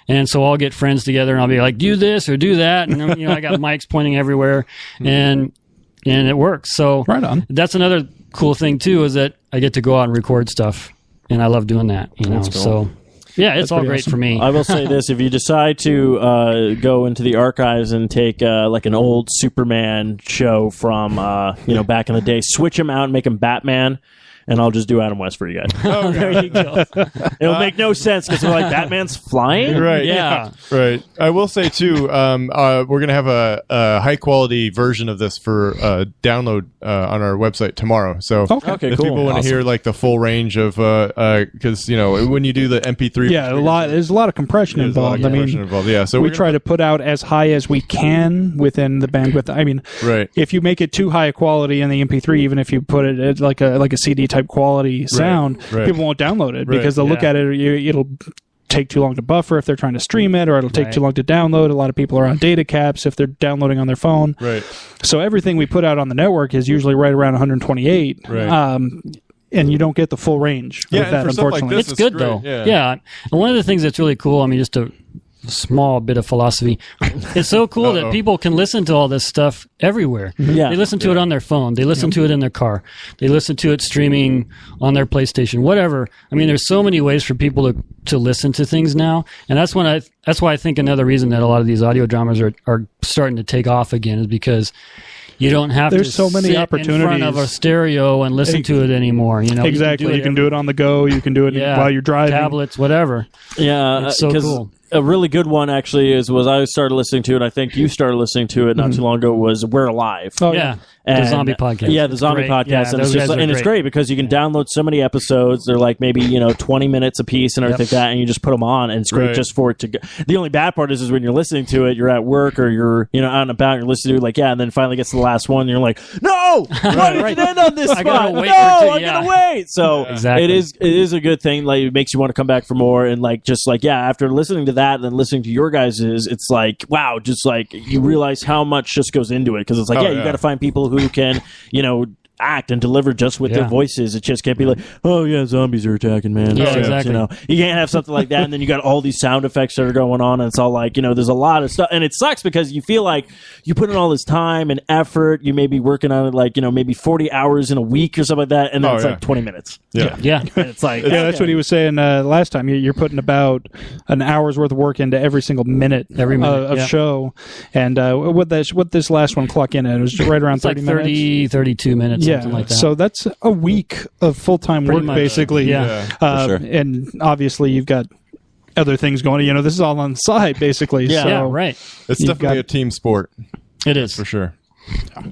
And so I'll get friends together and I'll be like, do this or do that. And I got mics pointing everywhere and it works. So Right on. that's another cool thing too, is that I get to go out and record stuff and I love doing that, So yeah, it's all pretty great awesome. for me. I will say this: if you decide to go into the archives and take like an old Superman show from back in the day, switch him out and make him Batman, and I'll just do Adam West for you guys. Oh, there you go. It'll make no sense because we're like, Batman's flying? Right. Yeah. Right. I will say too, we're going to have a high quality version of this for download on our website tomorrow. So Okay, if cool. people want to hear like the full range of, because when you do the MP3, there's a lot of compression there's a lot involved. of compression involved. Yeah. So we try to put out as high as we can within the bandwidth. I mean, Right. if you make it too high a quality in the MP3, even if you put it at like a CD type quality sound, Right. people won't download it Right. because they'll look at it. It'll take too long to buffer if they're trying to stream it, or it'll take too long to download. A lot of people are on data caps if they're downloading on their phone. Right. So everything we put out on the network is usually right around 128. Right. And you don't get the full range Yeah, of and that, for stuff like unfortunately. this, It's good great. though. Yeah. And one of the things that's really cool, I mean, just a small bit of philosophy. It's so cool that people can listen to all this stuff everywhere. Yeah. They listen to it on their phone. They listen to it in their car. They listen to it streaming on their PlayStation, whatever. I mean, there's so many ways for people to listen to things now. And that's why I think another reason that a lot of these audio dramas are starting to take off again is because you don't have There's to so many sit opportunities in front of a stereo and listen to it anymore. You know, Exactly. You can do it on the go. You can do it while you're driving. tablets, whatever. Yeah, It's so 'cause cool. A really good one actually was I started listening to it. I think you started listening to it not too long ago. Was We're Alive. Oh, Yeah. The And- zombie podcast. Yeah, the zombie Great. podcast, Yeah, and it's those just guys are and it's great because you can download so many episodes. They're like maybe 20 minutes a piece and everything like that, and you just put them on, and it's great Right. just for it to go. The only bad part is when you're listening to it, you're at work or you're out and about, and you're listening to it like and then finally gets to the last one, and you're like, no, why did you end on this I gotta spot? wait No, for it to- I gotta wait. So Exactly. it is a good thing. Like it makes you want to come back for more, and like just like after listening to that and then listening to your guys's, it's like wow, just like you realize how much just goes into it because it's like you got to find people who can act and deliver just with their voices. It just can't be like, oh yeah, zombies are attacking, man. Yeah, So, exactly. You can't have something like that, and then you got all these sound effects that are going on, and it's all like, there's a lot of stuff, and it sucks because you feel like you put in all this time and effort. You may be working on it like maybe 40 hours in a week or something like that, and then it's like 20 minutes. Yeah. Yeah. And it's like, That's what he was saying last time. You're putting about an hour's worth of work into every single minute, of show. And what this last one clock in at? It was right around It's 30 like 30, minutes. 32 minutes, something like that. So that's a week of full-time work, much. basically. Yeah. For sure. And obviously you've got other things going on. This is all on the side, basically. Yeah. So, Yeah, right. It's You've definitely got- a team sport It is. for sure.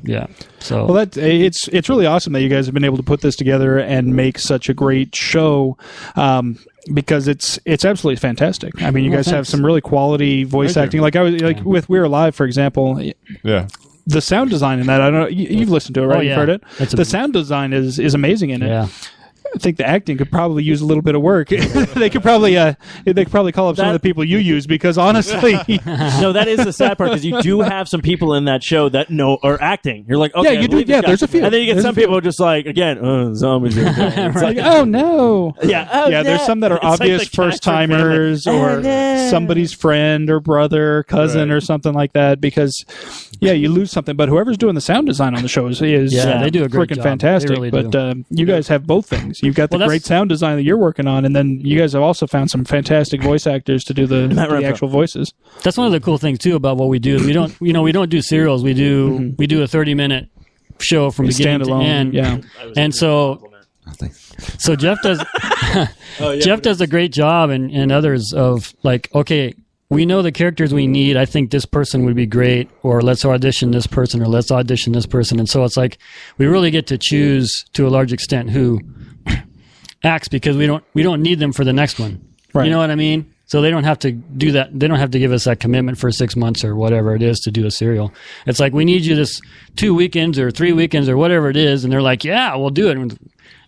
Yeah. So Well, it's really awesome that you guys have been able to put this together and make such a great show, because it's absolutely fantastic. I mean, you guys have some really quality voice Thank acting. you. Like I was with We're Alive, for example. Yeah. The sound design in that, I don't know. You've listened to it, right? Oh, You've yeah. heard it. It's The sound design is amazing in it. yeah. I think the acting could probably use a little bit of work. They could probably call up some of the people you use, because honestly, no, that is the sad part because you do have some people in that show that are acting. You're like, okay, Yeah, you I do. believe this Yeah, guy. there's a few. and then you get There's some a few. people just like again, zombies. Are it's like, oh no. yeah, There's some that are It's like obvious the first Kaiser family. timers or somebody's friend or brother or cousin Right. or something like that, because you lose something. But whoever's doing the sound design on the show is Yeah, they do a great freaking job. fantastic. They really but do. you guys have both things. You've got the Well, great that's- sound design that you're working on, and then you guys have also found some fantastic voice actors to do the actual voices. That's one of the cool things too about what we do. Is we don't do serials. We do a 30-minute show from beginning to Standalone, end. yeah. And so Jeff does Jeff does a great job, and others of like, okay, we know the characters we need. I think this person would be great, or let's audition this person, or let's audition this person. And so it's like we really get to choose to a large extent who acts, because we don't need them for the next one. Right. You know what I mean? So they don't have to do that. They don't have to give us that commitment for 6 months or whatever it is to do a serial. It's like, we need you this 2 weekends or 3 weekends or whatever it is. And they're like, yeah, we'll do it.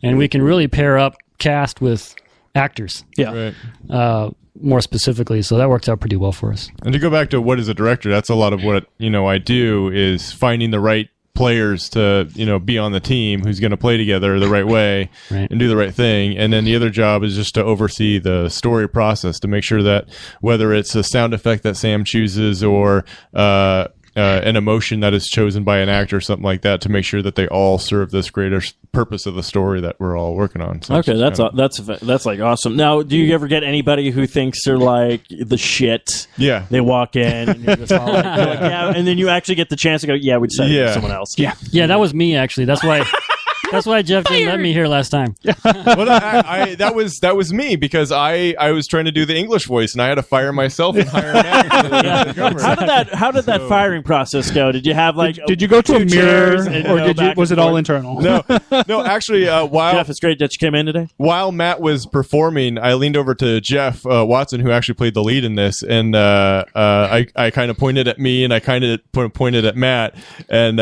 And we can really pair up cast with actors, Yeah. Right. more specifically. So that worked out pretty well for us. And to go back to what is a director, that's a lot of what I do, is finding the right players to be on the team who's going to play together the right way Right. and do the right thing. And then the other job is just to oversee the story process, to make sure that whether it's a sound effect that Sam chooses or an emotion that is chosen by an actor or something like that, to make sure that they all serve this greater purpose of the story that we're all working on. So Okay, that's like awesome. Now, do you ever get anybody who thinks they're like the shit? Yeah. They walk in and you're just all like, yeah, and then you actually get the chance to go, yeah, we decided to Yeah. do someone else. Yeah. Yeah, that was me actually. That's why That's why Jeff didn't let me here last time. Well, that was me because I was trying to do the English voice and I had to fire myself and hire Matt. How did that firing process go? Did you have like Did you go to a mirror, and or was it all internal? No, actually, while Jeff, it's great that you came in today. While Matt was performing, I leaned over to Jeff Watson, who actually played the lead in this, and I kind of pointed at me and I kind of pointed at Matt, and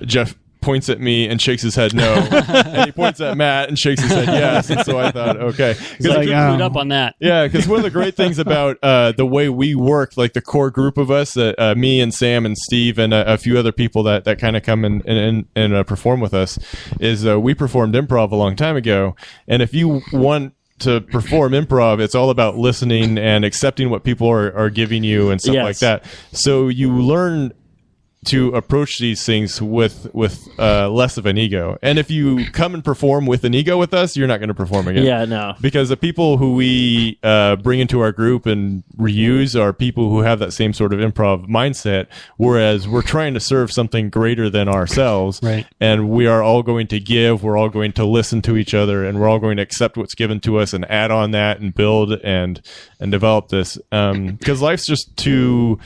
Jeff points at me and shakes his head no, and he points at Matt and shakes his head yes, and so I thought okay, Because I clued up on that. yeah, because one of the great things about the way we work, like the core group of us, me and Sam and Steve and a few other people that kind of come and perform with us, is we performed improv a long time ago, and if you want to perform improv, it's all about listening and accepting what people are giving you and stuff like that. So you learn to approach these things with less of an ego. And if you come and perform with an ego with us, you're not going to perform again. Yeah, no. Because the people who we bring into our group and reuse are people who have that same sort of improv mindset, whereas we're trying to serve something greater than ourselves. Right. And we are all going to give, we're all going to listen to each other, and we're all going to accept what's given to us and add on that and build and develop this. Because life's just too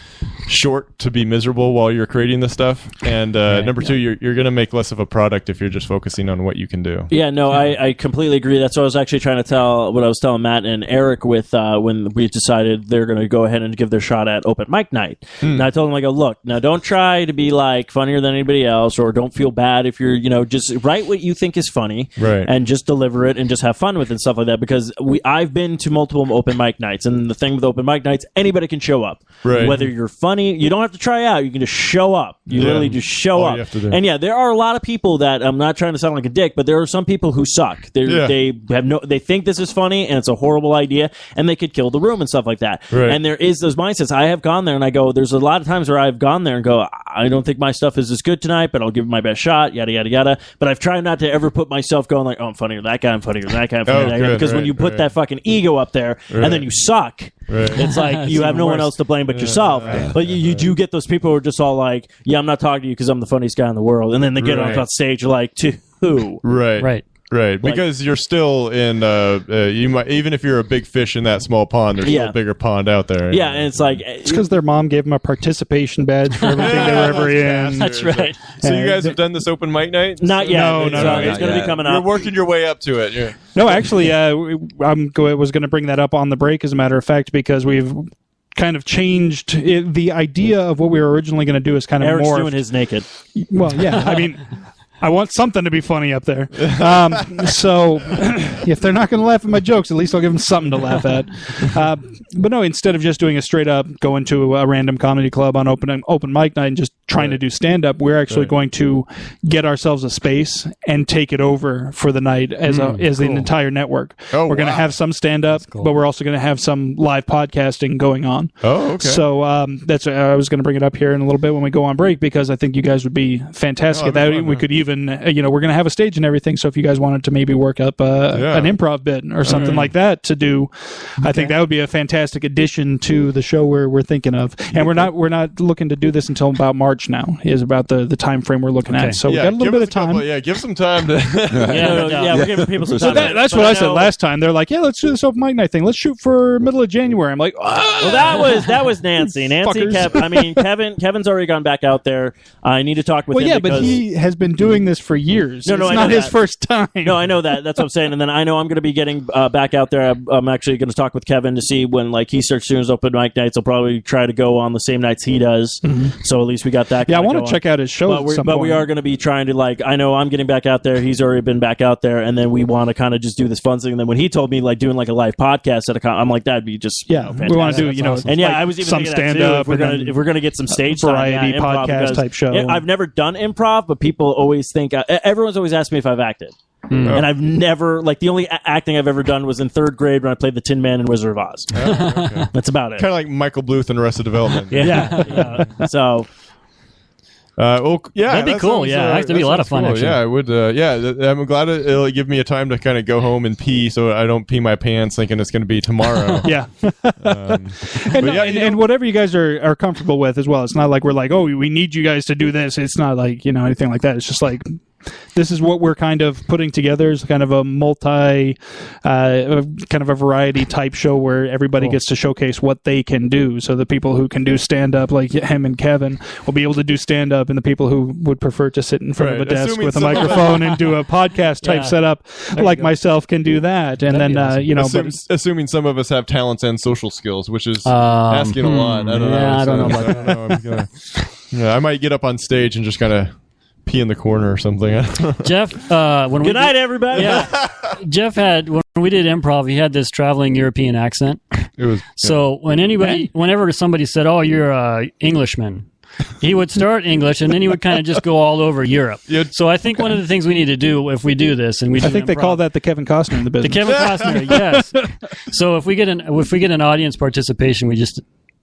short to be miserable while you're creating this stuff. And number two, you're going to make less of a product if you're just focusing on what you can do. Yeah, no, I completely agree. That's what I was actually trying to what I was telling Matt and Eric with when we decided they're going to go ahead and give their shot at open mic night. And I told them, I go, look, now don't try to be like funnier than anybody else, or don't feel bad if you're, just write what you think is funny, right, and just deliver it and just have fun with it and stuff like that. Because I've been to multiple open mic nights, and the thing with open mic nights, anybody can show up. Right. Whether you're funny, you don't have to try out. You can just show up. You literally just show All up. you have to do. And yeah, there are a lot of people that, I'm not trying to sound like a dick, but there are some people who suck. They think this is funny and it's a horrible idea, and they could kill the room and stuff like that. Right. And there is those mindsets. I have gone there and I go, there's a lot of times where I've gone there and go, I don't think my stuff is as good tonight, but I'll give it my best shot, yada, yada, yada. But I've tried not to ever put myself going like, oh, I'm funnier than that guy, I'm funnier than that guy, I'm funnier than that guy. Because when you put that fucking ego up there and then you suck, it's like you have no one else to blame but yourself. But you do get those people who are just all like, yeah, I'm not talking to you because I'm the funniest guy in the world. And then they get on stage, you're like, to who? Right. Because you're still in, you might, even if you're a big fish in that small pond, there's still a bigger pond out there. Yeah, and it's like, it's because their mom gave them a participation badge for everything they were ever in. That's right. So you guys have done this open mic night? Not yet. No, It's going to be coming up. You're working your way up to it. Yeah. No, actually, I was going to bring that up on the break, as a matter of fact, because we've kind of changed the idea of what we were originally going to do is kind of Eric's more doing his naked. Well, yeah, I mean, I want something to be funny up there. So if they're not going to laugh at my jokes, at least I'll give them something to laugh at. But no, instead of just doing a straight up going to a random comedy club on open mic night and just trying to do stand up, we're actually going to get ourselves a space and take it over for the night as an entire network. Oh, we're going to have some stand up, but we're also going to have some live podcasting going on. Oh, okay. So that's I was going to bring it up here in a little bit when we go on break, because I think you guys would be fantastic at that. We could even, we're going to have a stage and everything. So if you guys wanted to maybe work up an improv bit or something like that to do, I think that would be a fantastic addition to the show we're thinking of. And we're not looking to do this until about March now, is about the time frame we're looking at. So we got a little bit of time. Give some time to. We're giving people some time. That's what I said last time. They're like, yeah, let's do this open mic night thing. Let's shoot for middle of January. I'm like, well, that was Nancy. Nancy kept. I mean, Kevin's already gone back out there. I need to talk with him. Well, yeah, but he has been doing this for years. No, it's I not know his that. first time. No, I know that. That's what I'm saying. And then I know I'm going to be getting back out there. I'm actually going to talk with Kevin to see when he starts doing his open mic nights. I'll probably try to go on the same nights he does. Mm-hmm. So at least we got that. Yeah, I want to check out his show. But we are going to be trying to I know I'm getting back out there. He's already been back out there, and then we want to kind of just do this fun thing. And then when he told me doing a live podcast at I'm like, that'd be just fantastic. We want to do awesome. And I was even some thinking stand that up. If we're gonna get some stage variety time, podcast type show. I've never done improv, but people always think everyone's always asked me if I've acted. And I've never, the only acting I've ever done was in third grade when I played the Tin Man in Wizard of Oz. Oh, okay. That's about it. Kind of like Michael Bluth in Arrested Development. Yeah. So. That'd be cool. That'd be a lot of fun. Cool. Actually, yeah, I would. I'm glad it'll give me a time to kind of go home and pee, so I don't pee my pants thinking it's going to be tomorrow. Yeah, and whatever you guys are comfortable with as well. It's not like we're like, oh, we need you guys to do this. It's not like anything like that. It's just like, this is what we're kind of putting together is kind of a kind of a variety type show where everybody gets to showcase what they can do. So the people who can do stand up, like him and Kevin, will be able to do stand up, and the people who would prefer to sit in front of a desk with a microphone and do a podcast type setup, like myself, can do that. And then assuming some of us have talents and social skills, which is asking a lot. I don't know. I don't know about that. I might get up on stage and just kind of pee in the corner or something. Jeff, good night, everybody. Yeah, Jeff had, when we did improv, he had this traveling European accent. It was so whenever somebody said, "Oh, you're a Englishman," he would start English and then he would kind of just go all over Europe. So I think one of the things we need to do if we do this, and we do I think they call that the Kevin Costner in the business. The Kevin Costner, yes. So if we get an audience participation, we just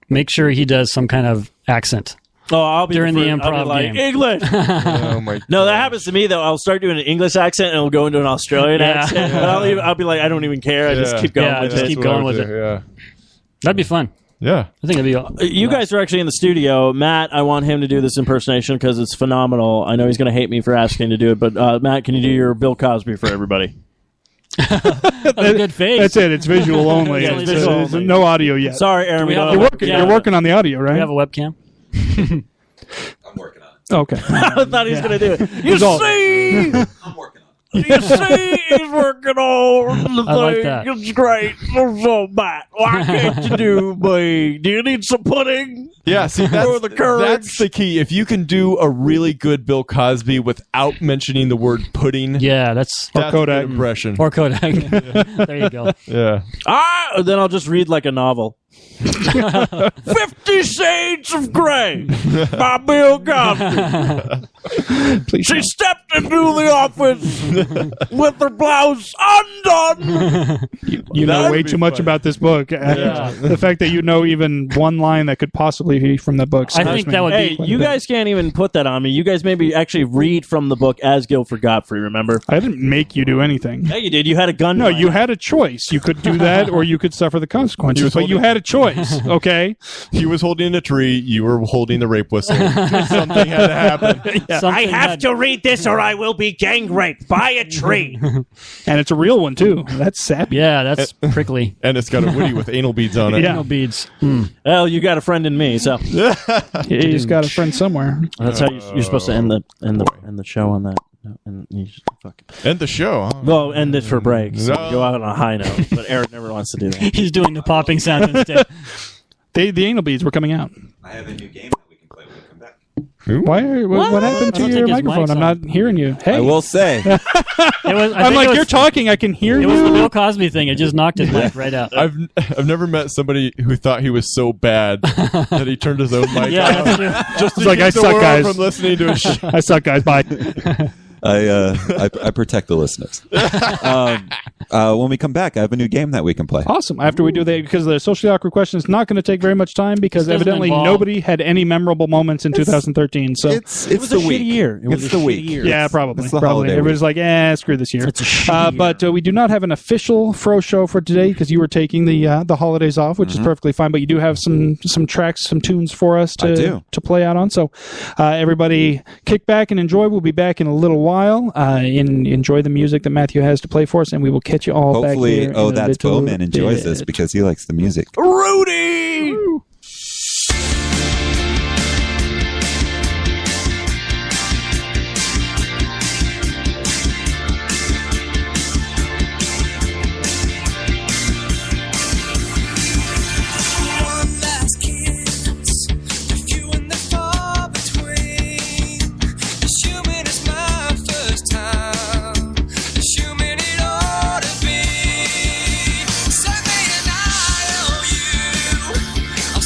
make sure he does some kind of accent. Oh, I'll be during the improv like, game. English. Oh my! No, that happens to me though. I'll start doing an English accent and it'll go into an Australian accent. But I'll be like, I don't even care. I just keep going with it. Keep going with it. Yeah, that'd be fun. Yeah, I think it'd be. You guys are actually in the studio. Matt, I want him to do this impersonation because it's phenomenal. I know he's going to hate me for asking to do it, but Matt, can you do your Bill Cosby for everybody? That's a good face. That's it. It's visual only. Yeah, It's visual only. no audio yet. Sorry, Aaron. You're working on the audio, right? Do we have a webcam? I'm working on it. Okay. I thought he was going to do it. You It's all- see? I'm working on it. You see, he's working on the I like thing. that. It's great. So Matt, why can't you do me? Do you need some pudding? Yeah, see, For the courage. that's the key. If you can do a really good Bill Cosby without mentioning the word pudding, Yeah, that's that's Kodak. a good impression. or Kodak. There you go. Yeah. Then I'll just read like a novel. 50 Shades of Grey by Bill Cosby. Please She don't. stepped into the office with her blouse undone. You know That way would be too much fun. about this book. The fact that you know even one line that could possibly be from the book. I think that would Hey, be. you guys can't even put that on me. You guys maybe actually read from the book as Guilford Godfrey, remember? I didn't make you do anything. Yeah, you did. You had a gun. No, you had a choice. You could do that, or you could suffer the consequences. But you had a choice. Okay. He was holding a tree. You were holding the rape whistle. Something had to happen. Something had- read this or I will be gang raped by a tree. And it's a real one too. That's sappy. Yeah, that's prickly. And it's got a Woody with anal beads on it. Yeah. No beads. Well, you got a friend in me, so He's got a friend somewhere. that's how you're supposed to end the show on that. And you just fucking End the show. Huh? well, end it for breaks. So No. go out on a high note. But Eric never wants to do that. He's doing the popping sound instead. The anal beads were coming out. I have a new game that we can play when we come back. What happened I to don't your think his microphone? mic's I'm not hearing you. Hey, I will say, It was, I I'm think like, it was, you're talking. I can hear It you. was the Bill Cosby thing. It just knocked his mic right out. I've never met somebody who thought he was so bad that he turned his own mic Yeah, off. that's true. Just to It's like, keep I the suck, world guys. from listening to his show. I suck, guys. Bye. I protect the listeners. When we come back, I have a new game that we can play. Awesome. After we do that, because the socially awkward question is not going to take very much time because This doesn't evidently involve- nobody had any memorable moments in 2013. So It's was the a week. shitty year. It was It's a the shitty week. year. yeah, probably. It's the Probably. holiday Everybody's like, screw this year. It's a shitty But we do not have an official Fro show for today because you were taking the holidays off, which is perfectly fine. But you do have some tracks, some tunes for us I do. to play out on. So everybody kick back and enjoy. We'll be back in a little while. Enjoy the music that Matthew has to play for us, and we will catch you all back Hopefully, here. in oh, a that's little Bowman enjoys bit. this because he likes the music. Rudy! One last kiss, few and far between. Assuming it's my first time, assuming it ought to be. Send me an IOU. I'll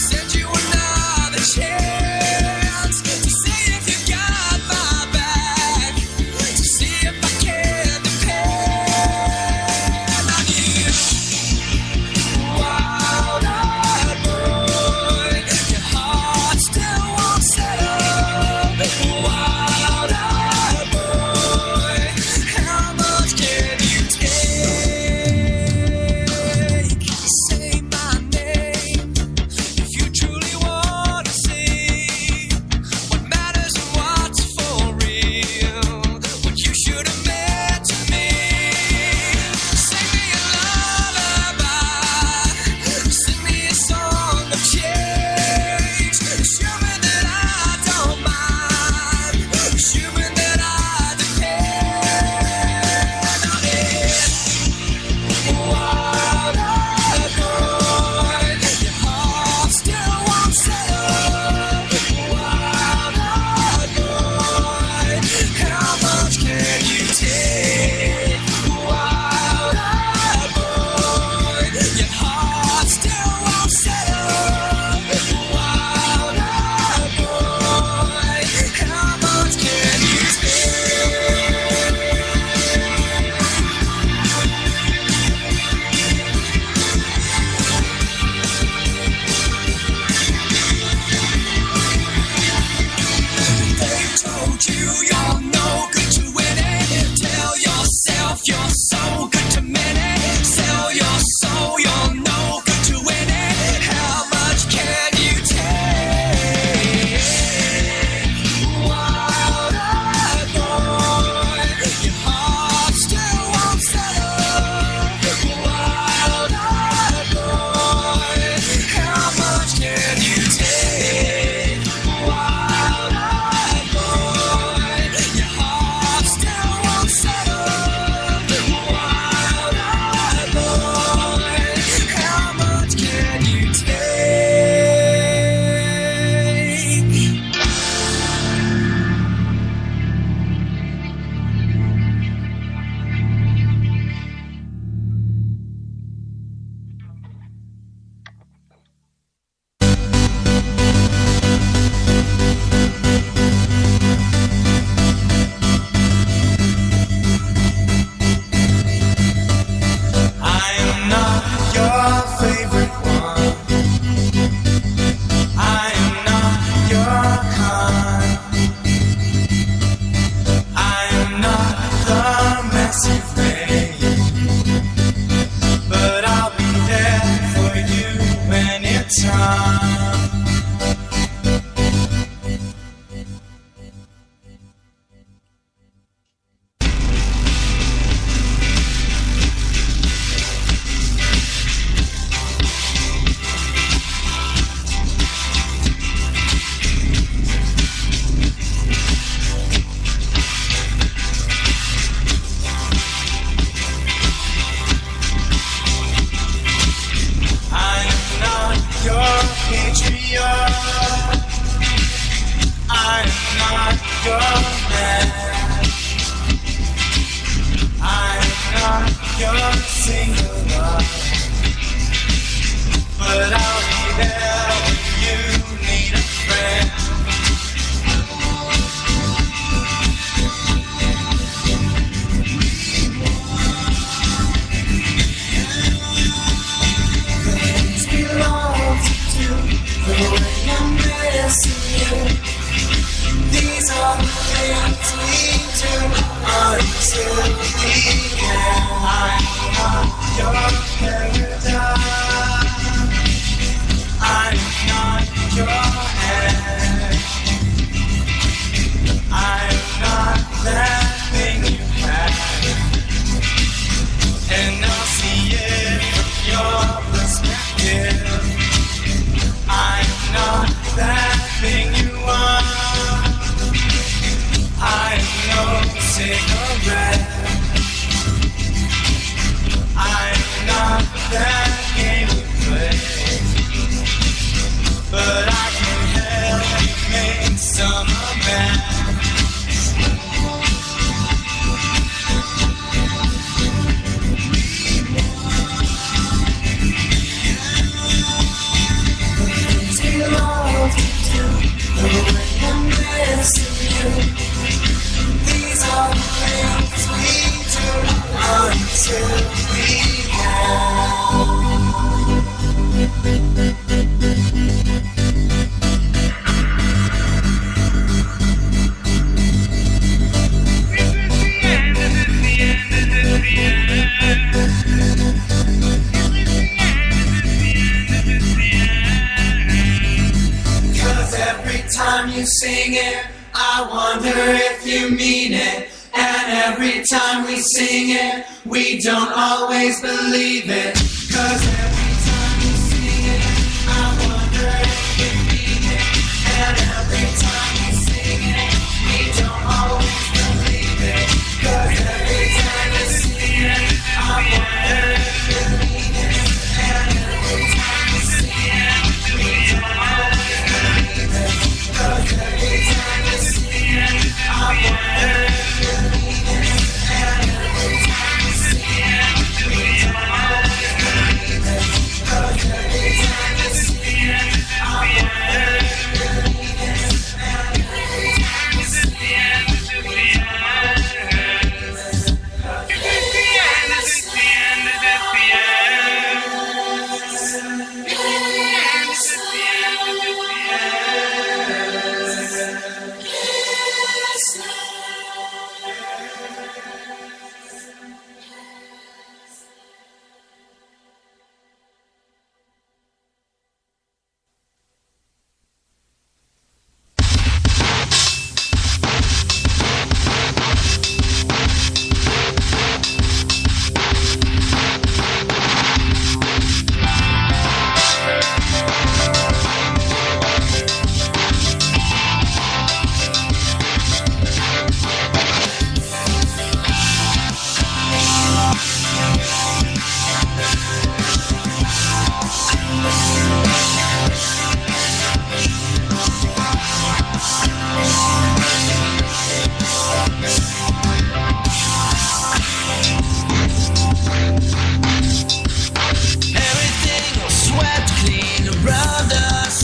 cigarette. I'm not that game you play, but I can help you make some amends. These are the things we do until we every time you sing it, I wonder if you mean it. And every time we sing it, we don't always believe it. 'Cause every time you sing it, I wonder if you mean it. And every time we sing it, we don't always believe it. 'Cause every time you sing it, I wonder if you mean it. And every time you sing it, we don't always believe it. 'Cause every time you sing it, I wonder if you mean it. And every time you sing it, we don't always believe it. 'Cause every time you sing it, I wonder if you mean it. And every time you sing it, we don't always believe it. 'Cause every time you sing it, everything was swept clean around us,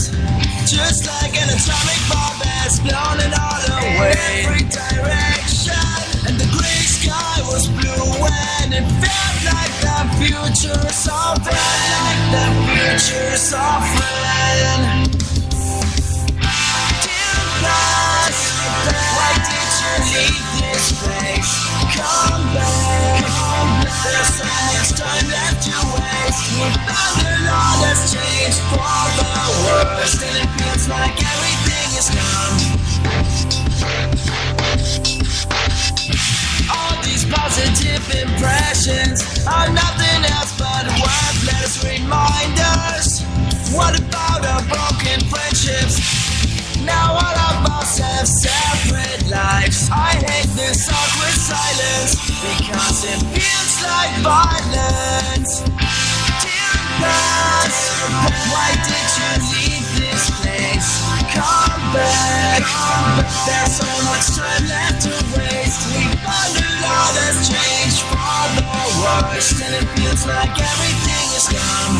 just like an atomic bomb that's blown it all away. Every direction, and the gray sky was blue, and it felt like the future saw friend, like the future saw friend. Dear past, why did you leave this place? Come back, there's so much time left to waste. We found a lot has changed for the worst, and it feels like everything is gone. All these positive impressions are nothing else but worthless reminders. What about our broken friendships? Now all of us have separate lives. I hate this awkward silence because it feels like violence. Dear past, why did you leave this place? Come back, there's so much time left to waste. We found a lot has changed for the worst, and it feels like everything is gone.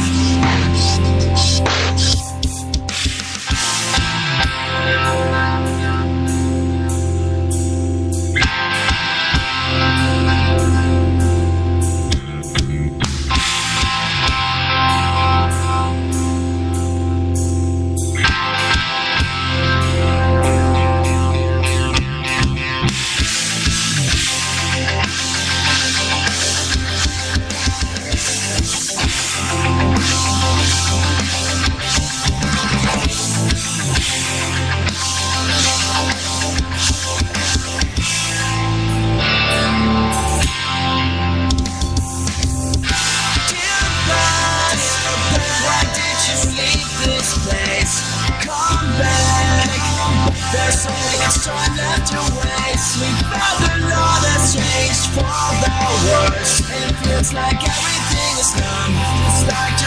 looks like everything is done. It's like,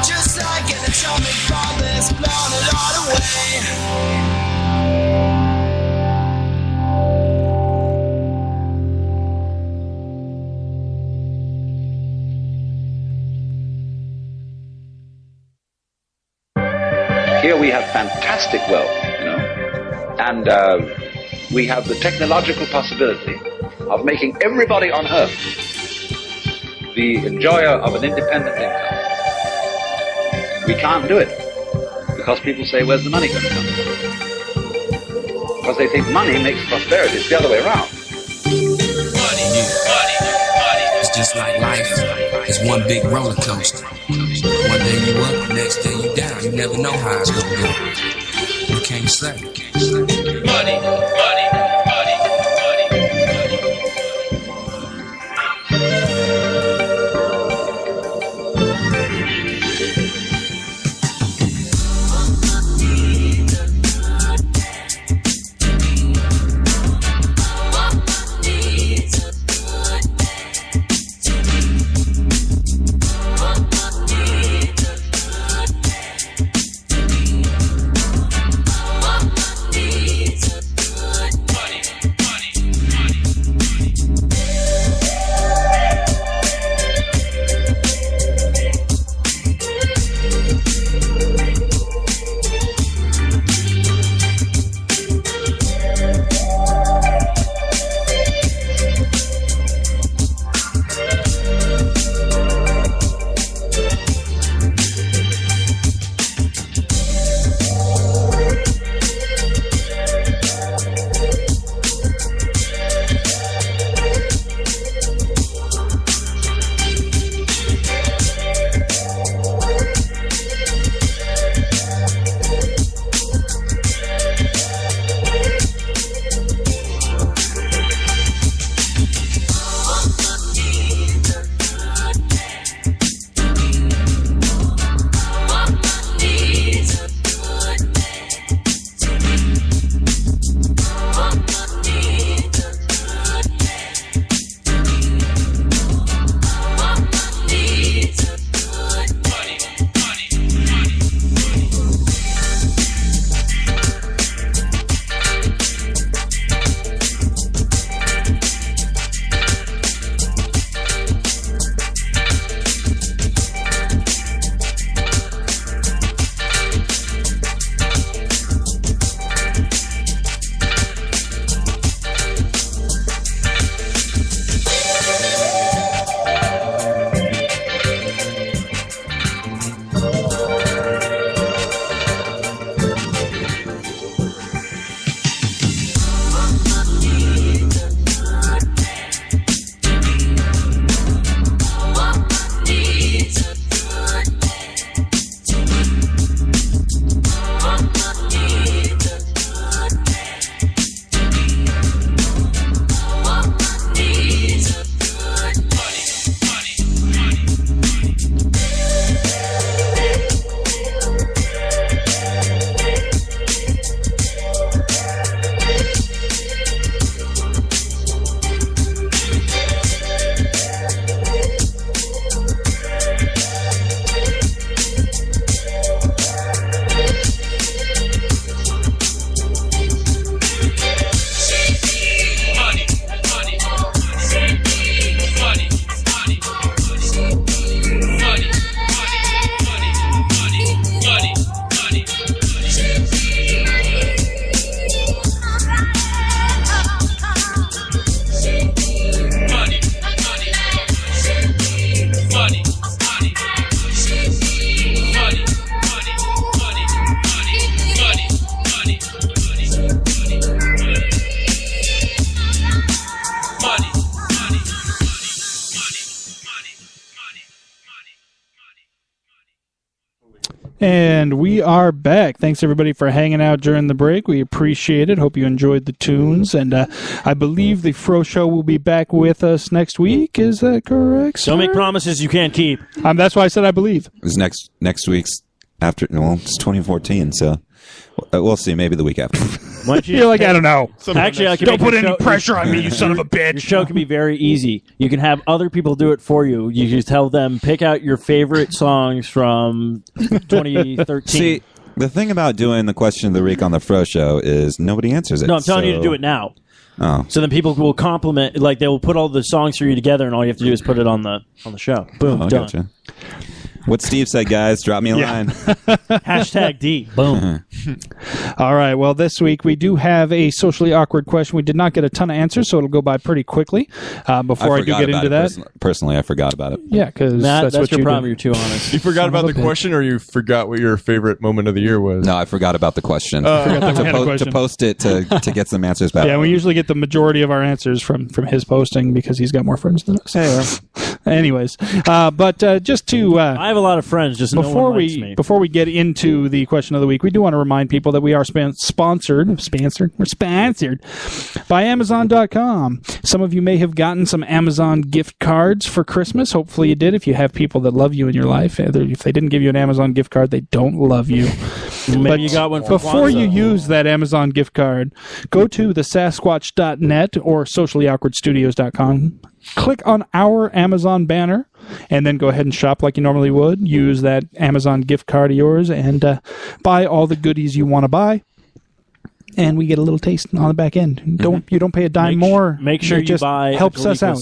just like an atomic bomb that's blown it all away. Here we have fantastic wealth, you know, and we have the technological possibility of making everybody on Earth the enjoyer of an independent income. We can't do it because people say, where's the money going to come from? Because they think money makes prosperity. It's the other way around. Money. It's just like life. It's one big roller coaster. One day you up, the next day you down. You never know how it's gonna go. You can't say. Money. And we are back. Thanks, everybody, for hanging out during the break. We appreciate it. Hope you enjoyed the tunes. And I believe the Fro Show will be back with us next week. Is that correct, sir? Don't make promises you can't keep. That's why I said I believe. It's next week's after. Well, it's 2014, so We'll see. Maybe the week after. Why don't you You're like, I don't know. Actually, I can Don't make put your any show- pressure on me, you son of a bitch. Your show can be very easy. You can have other people do it for you. You just tell them, pick out your favorite songs from 2013. See, the thing about doing the question of the week on the Fro Show is nobody answers it. No, I'm telling you to do it now. Oh. So then people will compliment, like they will put all the songs for you together, and all you have to do is put it on the show. Boom, Oh, done. gotcha. What Steve said, guys. Drop me a line. Hashtag D. Boom. All right. Well, this week we do have a socially awkward question. We did not get a ton of answers, so it'll go by pretty quickly. Before I do forgot get about into it that, personally, I forgot about it. yeah, because Matt, that's what your you problem. do. You're too honest. You forgot about of the a bitch. question, or you forgot what your favorite moment of the year was? No, I forgot about the question. that we had a to question. post it to get some answers back. Yeah, we usually get the majority of our answers from his posting because he's got more friends than us. Anyways, but just to I have a lot of friends, just no one likes me. before we get into the question of the week, we do want to remind people that we are sponsored by Amazon.com. Some of you may have gotten some Amazon gift cards for Christmas. Hopefully you did. If you have people that love you in your life, if they didn't give you an Amazon gift card, they don't love you. Maybe But you got one for before you Kwanzaa. use that Amazon gift card, go to thesasquatch.net or sociallyawkwardstudios.com. Click on our Amazon banner, and then go ahead and shop like you normally would. Use that Amazon gift card of yours and buy all the goodies you want to buy. And we get a little taste on the back end. You don't pay a dime more. Make sure It you just buy helps us out.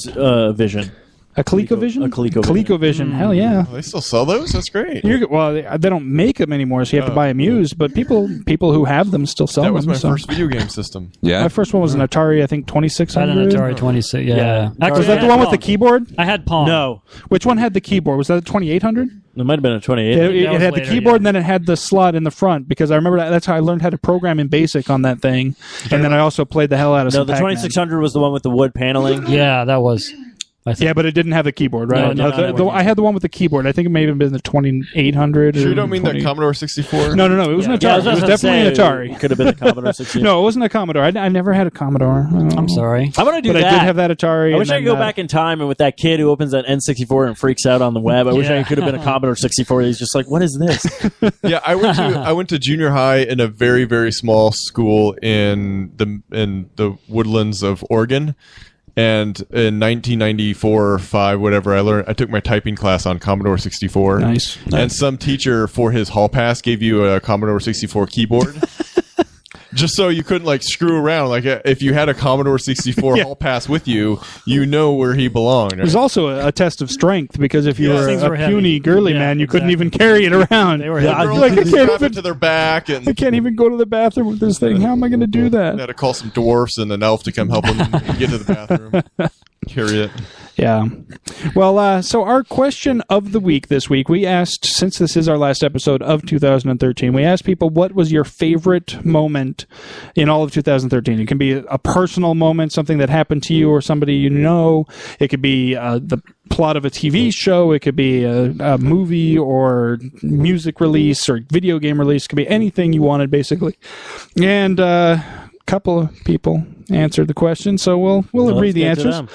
Vision. A ColecoVision? A ColecoVision. ColecoVision. Hell yeah. They still sell those? That's great. Well, they don't make them anymore, so you have to buy them used. But people who have them still sell That them. was my so. first video game system. Yeah. My first one was an Atari, I think, I had 2600. an Atari 26. Yeah. Actually, Was that I the had one with the Pong. keyboard? I had Pong. No, Which one had the keyboard? Was that the 2800? it might have been a 28. It that was had the later, keyboard yeah. and then it had the slot in the front because I remember that's how I learned how to program in BASIC on that thing. And then I also played the hell out of No, some the Pac-Man. 2600 was the one with the wood paneling. Yeah, that was. I think. Yeah, but it didn't have the keyboard, right? No, it did not have the I had the one with the keyboard. I think it may have been the 2800. Sure, or you don't mean the 20 Commodore 64? No. It was an Atari. Yeah, I it was about to definitely an say, Atari. It could have been the Commodore 64. No, it wasn't a Commodore. I never had a Commodore. I'm sorry. I want to do But that. I did have that Atari. I wish and I could then, go back in time and with that kid who opens that N64 and freaks out on the web. I wish I could have been a Commodore 64. He's just like, what is this? Yeah, I went to junior high in a very, very small school in the woodlands of Oregon. And in 1994 or 5, whatever, I took my typing class on Commodore 64. Nice. And some teacher for his hall pass gave you a Commodore 64 keyboard. Just so you couldn't like screw around. Like if you had a Commodore 64 hall pass with you, you know where he belonged. It was also a test of strength because if you were Things a were heavy. puny, girly Yeah, man, you couldn't exactly. even carry it around. They were The heavy. girls Like, I would can't strap even- it to their back, I and can't even go to the bathroom with this thing. How am I going to do they that? had to call some dwarfs and an elf to come help them get to the bathroom, carry it. Yeah. Well, so our question of the week this week, we asked, since this is our last episode of 2013, we asked people what was your favorite moment in all of 2013. It can be a personal moment, something that happened to you or somebody you know. It could be the plot of a TV show. It could be a movie or music release or video game release. It could be anything you wanted, basically. And couple of people answered the question, so we'll read the get to answers. them.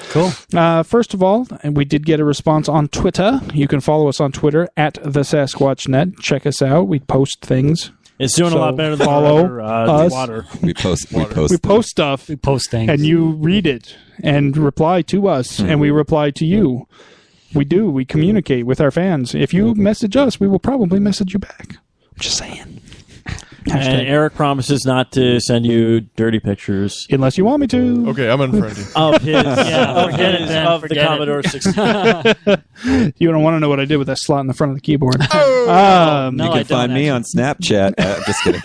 Cool. First of all, and we did get a response on Twitter. You can follow us on Twitter at the SasquatchNet. Check us out. We post things. It's doing a So lot better than follow our us. water. We post. We post stuff, We post things. and you read it and reply to us, and we reply to you. We do. We communicate with our fans. If you message us, we will probably message you back. I'm just saying. And Eric promises not to send you dirty pictures Unless you want me to. Okay, I'm unfriending you. of his, forget it then, of the forget it. Commodore 64. You don't want to know what I did with that slot in the front of the keyboard. No, You I can don't find me on Snapchat. Just kidding.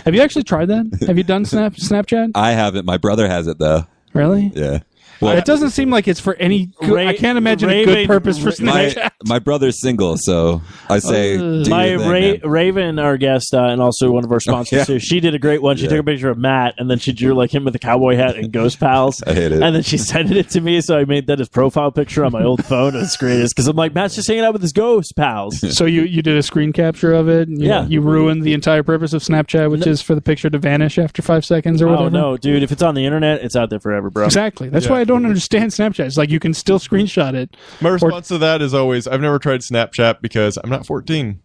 Have you actually tried that? Have you done Snapchat? I haven't. My brother has it though. Really? Yeah. Well, It doesn't seem like it's for any good, I can't imagine a Raven- good purpose for Snapchat. my brother's single, so I say, do your My thing, man. Raven, our guest, and also one of our sponsors, yeah. too, she did a great one. She Yeah. took a picture of Matt, and then she drew like him with a cowboy hat and Ghost Pals. I hate it. And then she sent it to me, so I made that his profile picture on my old phone. And it's great, because I'm like, Matt's just hanging out with his Ghost Pals. So you did a screen capture of it? And Yeah. You ruined the entire purpose of Snapchat, which is for the picture to vanish after 5 seconds or whatever? Oh no, dude! If it's on the internet, it's out there forever, bro. Exactly. That's Yeah. why I don't understand Snapchat. It's like you can still screenshot it. My response to that is always, I've never tried Snapchat because I'm not 14.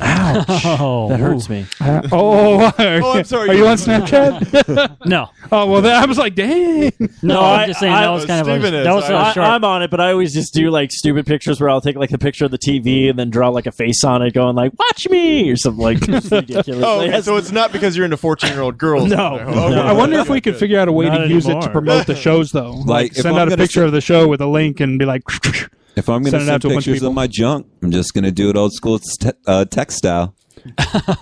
Oh, That hurts me. I'm sorry. Are you on Snapchat? No, Oh, well, I was like, dang. no, I'm just saying that was kind of Steven a, is. that was a short. I'm on it, but I always just do like stupid pictures where I'll take like the picture of the TV and then draw like a face on it, going like "Watch me" or something like ridiculous. Oh, Like, okay, so it's not because you're into 14-year-old girls. No. Okay. No. I wonder if we could figure out a way Not to use it to anymore. promote the shows, though. Like, if send I'm out a gonna picture of the show with a link and be like, If I'm going Send to it out send to a bunch of pictures people. of my junk, I'm just going to do it old school text style.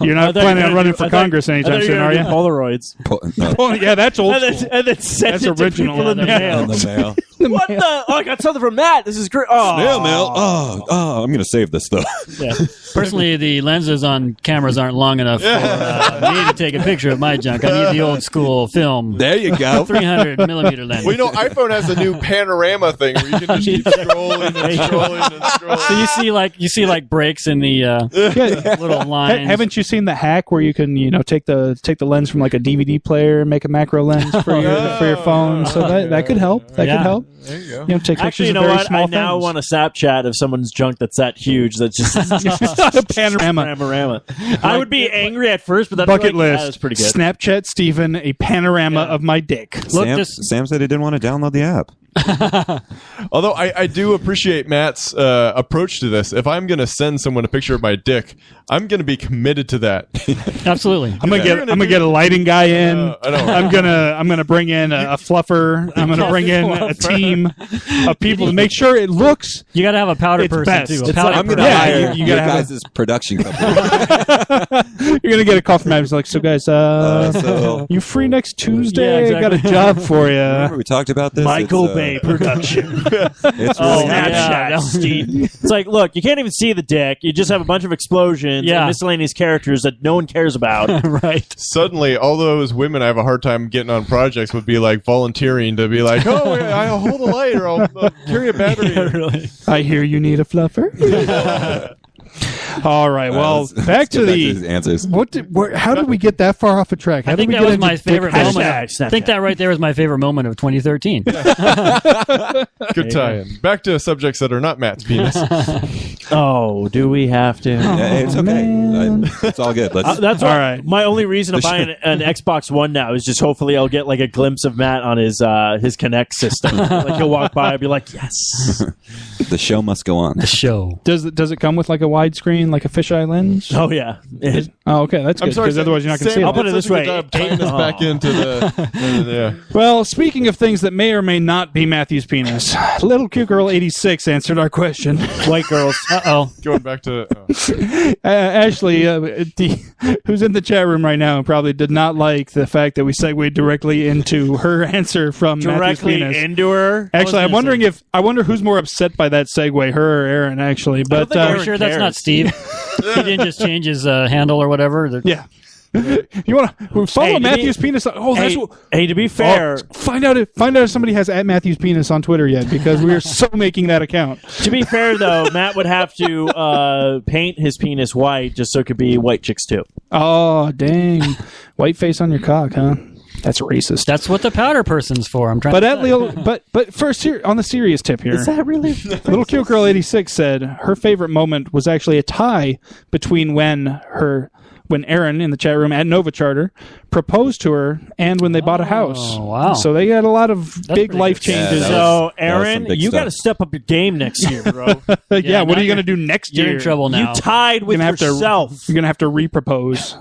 you're not planning on running for Congress anytime soon, are you? Polaroids. No, Oh, yeah, that's old And school. then send That's it to original. people in the Yeah, mail. in the mail. What the? Oh, I got something from Matt. This is great. Oh, Snail mail. Oh, I'm going to save this though. Yeah. Personally, the lenses on cameras aren't long enough for me to take a picture of my junk. I need the old school film. There you go. 300 millimeter lens. Well, iPhone has a new panorama thing where you can just keep scrolling and scrolling and scrolling. So you see like breaks in the Yeah. little lines. Haven't you seen the hack where you can, take the lens from like a DVD player and make a macro lens for your phone? So that could help. That Yeah. could help. There you go. Take pictures Actually, you of know very what? small I now things. want a Snapchat of someone's junk that's that huge. That's just a panorama. panorama. I would be angry at first, but that's Bucket like, list. That's pretty good. Snapchat Steven, a panorama of my dick. Look, Sam, this Sam said he didn't want to download the app. Although I do appreciate Matt's approach to this. If I'm going to send someone a picture of my dick, I'm going to be committed to that. absolutely. I'm gonna get a lighting guy in. I know. I'm gonna bring in a fluffer. I'm gonna bring in a team of people to make sure it looks. You got to have a powder It's person best. too. A It's powder like- I'm going to Yeah, hire you your gotta have guys' production company. You're gonna get a call from Adams like, so guys, So you free next Tuesday? Yeah, I got a exactly. job for you. remember we talked about this? Michael It's, Bay production. It's Oh, really yeah. Snapchat, that was- Steve. It's like, look, you can't even see the dick. You just have a bunch of explosions Yeah. and miscellaneous characters that no one cares about. right. Suddenly, all those women I have a hard time getting on projects would be like volunteering to be like, "Oh, I'll hold a light or I'll carry a battery." I hear you need a fluffer. All right. Well, back to these the. answers. How did we get that far off a track? How I think did we that get was into my favorite dick- moment. Hashtag I think that right there was my favorite moment of 2013. Good tie-in. Back to subjects that are not Matt's penis. Oh, do we have to? Yeah, it's okay. It's all good. Let's. That's All all right. right. My only reason of buying an Xbox One now is just hopefully I'll get like a glimpse of Matt on his Kinect system. Like he'll walk by and be like, "Yes." the show must go on. The show. Does it come with like a widescreen, like a fisheye lens? Oh yeah. Oh, okay, that's good. I'm sorry, Because otherwise you're not going to Sam, see I'll put it. it this such a way. good job tying us back into the. Yeah. Well, speaking of things that may or may not be Matthew's penis, Little Cute Girl 86 answered our question. White girls. Uh-oh. Going back to. Ashley, who's in the chat room right now, probably did not like the fact that we segued directly into her answer from Directly Matthew's penis. into her. Actually, I'm gonna wondering I wonder who's more upset by that segue, her or Aaron. Actually, but think Are Aaron you sure that's cares. not Steve? He didn't just change his handle or whatever? yeah. You want to follow Hey, to Matthew's be- penis? Oh, that's Hey, what. hey, to be fair, Find out if somebody has at Matthew's penis on Twitter yet, because we are so making that account. to be fair though, Matt would have to paint his penis white just so it could be white chicks too. Oh, dang! White face on your cock, huh? That's racist. That's what the powder person's for. I'm trying But to at Leo, but first here on the serious tip here, really? Little Cute Girl 86 said her favorite moment was actually a tie between when Aaron in the chat room at Nova Charter proposed to her and when they bought a house. wow. So they had a lot of big pretty life good. Yeah, changes. that So, was Aaron, some big you stuff. got to step up your game next year, bro. Yeah, what now are you going to you're- do next You're year? in trouble now. You tied with You're gonna have yourself. You're going to have to repropose.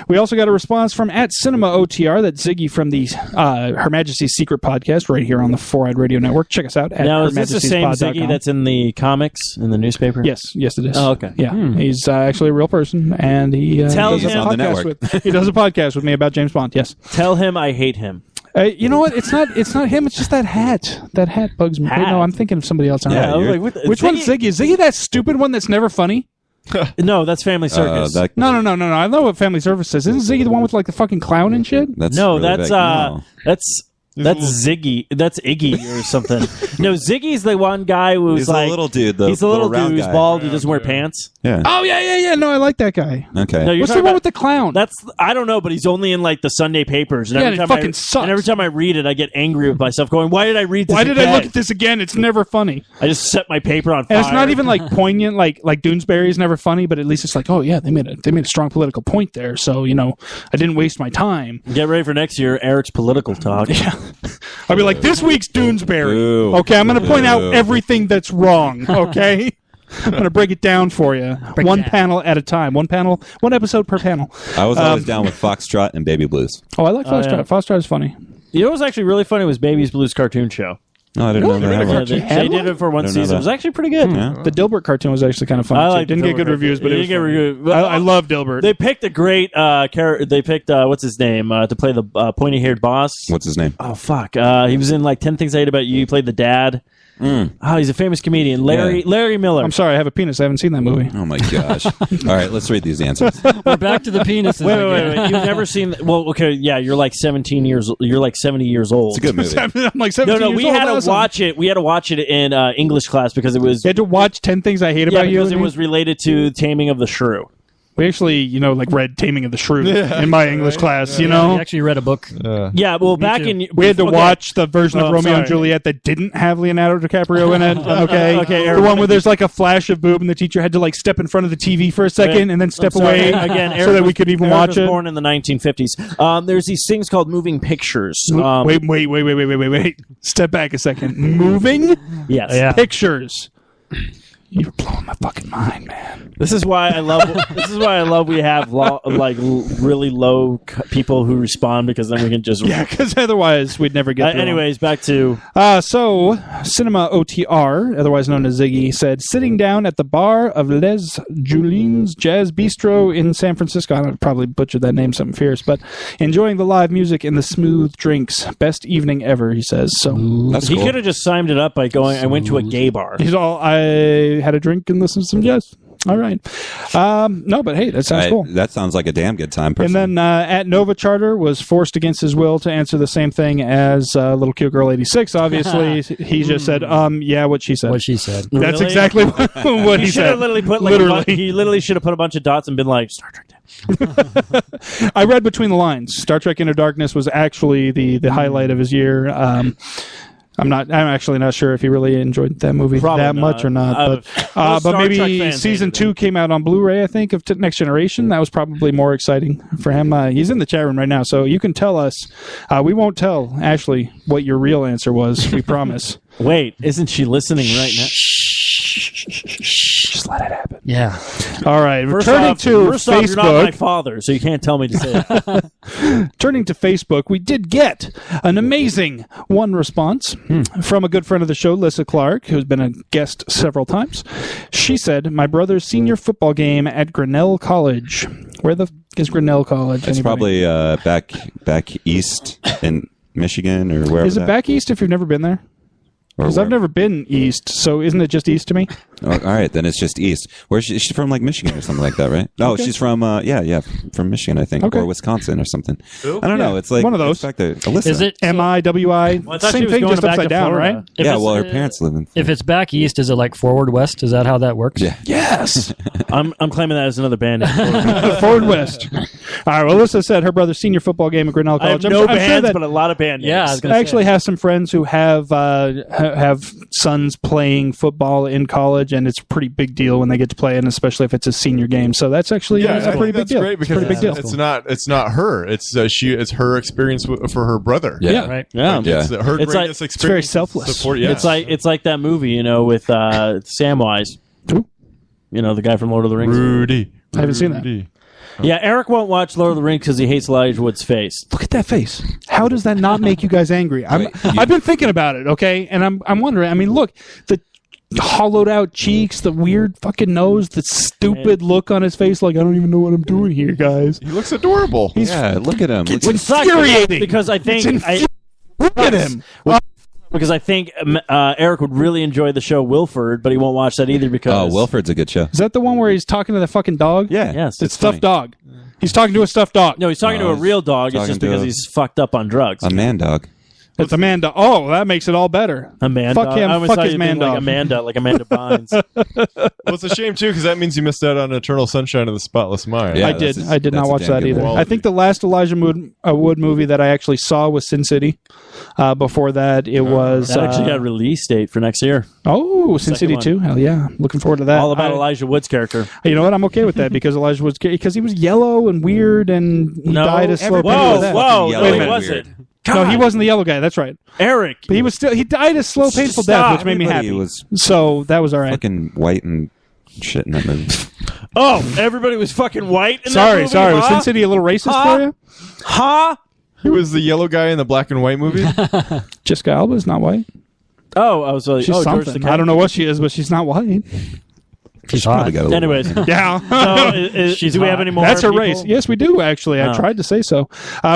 We also got a response from at Cinema OTR, that Ziggy from the Her Majesty's Secret podcast right here on the Four Eyed Radio Network. Check us out at Now, is this the same hermajestyspod.com. Ziggy that's in the comics, in the newspaper? Yes, it is. Oh, okay. Yeah, he's actually a real person, and he Tell does a him- On the podcast network. with. He does a podcast with me about James Bond. Yes. Tell him I hate him. You know what? It's not him. It's just that hat. That hat bugs me. Wait, Hat? no, I'm thinking of somebody else. Yeah, I was you're- like, what the- Which one's Ziggy? Is Ziggy that stupid one that's never funny? No, that's Family Circus. No. I know what Family Service is. Isn't Ziggy the one with like the fucking clown and shit? That's no, really that's big. No. that's That's Ziggy. That's Iggy or something. No, Ziggy's the one guy who's He's like the little dude. He's the little round dude who's guy. bald. Who doesn't wear pants. Yeah. Oh yeah. No, I like that guy. Okay. No, you're What's the talking one about- with the clown? That's I don't know, but he's only in like the Sunday papers. And Yeah, every and it time fucking sucks. And every time I read it, I get angry with myself, going, "Why did I read this? Why did again? I look at this again? It's never funny. I just set my paper on fire." And it's not even like poignant, like Doonesbury is never funny, but at least it's like, oh yeah, they made a strong political point there. So I didn't waste my time. Get ready for next year, Eric's political talk. Yeah, I'll be like, this week's Doonesbury. Ooh. Okay, I'm going to point out Ooh. everything that's wrong. Okay, I'm going to break it down for you, one panel at a time. One episode per panel. I was always down with Foxtrot and Baby Blues. Oh, I like Foxtrot. yeah. Foxtrot is funny. You know what was actually really funny was Baby's Blues cartoon show. No, I didn't know Really? that. Really? one. Cartoon? They did it for one I didn't know season. It that. was actually pretty good. Yeah. The Dilbert cartoon was actually kind of funny. I too. like Didn't get good reviews, but it was funny. reviews. I love Dilbert. They picked a great character. They picked what's his name to play the pointy-haired boss. What's his name? Oh fuck! He was in like 10 Things I Hate About You. He played the dad. Oh, he's a famous comedian, Larry Miller. I'm sorry, I have a penis. I haven't seen that movie. Oh my gosh! All right, let's read these answers. We're back to the penises. Wait. You've never seen? Well, okay, yeah. You're like 17 years. You're like 70 years old. It's a good movie. I'm like 17 No, years we old. had to Awesome. watch it. We had to watch it in English class because it was You had to watch 10 Things I Hate About You. because it was related to Taming of the Shrew. We actually, read Taming of the Shrew in my English class, We actually read a book. Yeah, well, back too. in We had to okay. watch the version of Oh, Romeo sorry. and Juliet that didn't have Leonardo DiCaprio in it. Okay, Okay, the one where there's like a flash of boob, and the teacher had to like step in front of the TV for a second and then step I'm sorry. away again, so Eric that we was- could even Eric watch was it. Born in the 1950s. There's these things called moving pictures. Wait! Step back a second. Moving Yes. Yeah. pictures. You're blowing my fucking mind, man. This is why I love. This is why I love. We have really low people who respond because then we can just. Yeah, because otherwise we'd never get. through them. anyways, back to So, Cinema OTR, otherwise known as Ziggy, said, sitting down at the bar of Les Julines Jazz Bistro in San Francisco. I probably butchered that name, something fierce, but enjoying the live music and the smooth drinks. Best evening ever, he says. So, That's he cool. could have just summed it up by going. I went to a gay bar. he's all, I had a drink and listened to some jazz. All right. No, but hey, that sounds cool. That sounds like a damn good time. And Personally. then at Nova Charter was forced against his will to answer the same thing as Little Cute Girl 86. Obviously, he just said, yeah, what she said. What she said. That's Really? exactly what he He should said. have literally put he literally should have put a bunch of dots and been like Star Trek. I read between the lines. Star Trek Into Darkness was actually the highlight of his year. I'm actually not sure if he really enjoyed that movie Probably that not. much or not. Most But Star Trek maybe fans season hated 2 came out on Blu-ray, I think, of Next Generation. That was probably more exciting for him. He's in the chat room right now, so you can tell us. We won't tell Ashley what your real answer was. We promise. Wait, isn't she listening right now? Just let it happen. Yeah. All right. First Returning off, to you're not my Facebook. father, so you can't tell me to say it. Turning to Facebook, we did get an amazing one response from a good friend of the show, Lissa Clark, who's been a guest several times. She said, my brother's senior football game at Grinnell College. Where the f- is Grinnell College? It's Anybody? probably back east in Michigan or wherever. Is it back east if you've never been there? Because I've never been east, so isn't it just east to me? Oh, all right, then it's just east. Where's she? She's from like Michigan or something like that, right? No, Okay. she's from from Michigan, I think, Okay. or Wisconsin or something. I don't know. It's like one of those. it's back there. Alyssa. Is it MIWI. Well, I thought she Same was thing, going just back upside to down, Florida. right? If Yeah, it's, well, her parents live in. If it's back east, is it like forward west? Is that how that works? Yeah. Yes. I'm claiming that as another band. Forward West. All right, well, Alyssa said her brother's senior football game at Grinnell I have College. no I'm sure bands, that but a lot of band names. Yeah, I was gonna I say. actually have some friends who have sons playing football in college, and it's a pretty big deal when they get to play, and especially if it's a senior game. So that's actually Yeah, it's I a think pretty big that's deal. great It's a because pretty big deal. it's not her. It's it's her experience for her brother. Yeah. Right. Yeah. Like, Yeah. It's her It's greatest like- experience. it's very selfless. Support, yeah. It's like that movie, with Samwise. Who? The guy from Lord of the Rings. Rudy. I haven't seen that. Rudy. Yeah, Eric won't watch Lord of the Rings because he hates Elijah Wood's face. Look at that face. How does that not make you guys angry? I've been thinking about it, okay, and I'm wondering. I mean, look, the hollowed out cheeks, the weird fucking nose, the stupid look on his face, like I don't even know what I'm doing here, guys. He looks adorable. Yeah, look at him. It's Look- infuriating. Because I think Look at him. because I think Eric would really enjoy the show Wilford, but he won't watch that either because oh, Wilford's a good show. Is that the one where he's talking to the fucking dog? Yeah. Yes, It's stuffed dog. He's talking to a stuffed dog. No, he's talking to a he's real dog. It's talking just to because a- he's fucked up on drugs. A man dog. It's Amanda. Oh, that makes it all better. Amanda. Fuck him. I always Fuck thought his you'd be man like dog. Amanda Bynes. Well, it's a shame too because that means you missed out on Eternal Sunshine of the Spotless Mind. Yeah, I did. that's I did not a watch damn that good either. one. I think the last Elijah Wood movie that I actually saw was Sin City. Before that, it was That actually got a release date for next year. Sin City one. 2. Hell yeah, looking forward to that. All about Elijah Wood's character. You know what? I'm okay with that because Elijah Wood's because he was yellow and weird and he died a slow Whoa, death. whoa, Yellow wait, and was weird. it? No, he wasn't the yellow guy. That's right. Eric. But he died a slow, painful death, which made me happy. Everybody was So that was all right. fucking white and shit in that movie. Oh, everybody was fucking white in that Sorry. movie? Was Sin City a little racist for you? Huh? He was the yellow guy in the black and white movie. Jessica Alba's not white. Oh, I was like, She's George something. Takei. I don't know what she is, but she's not white. She's Probably hot. got a little- Anyways, Yeah. so do we have any more? That's a people? race. Yes, we do, actually. I Oh. tried to say so.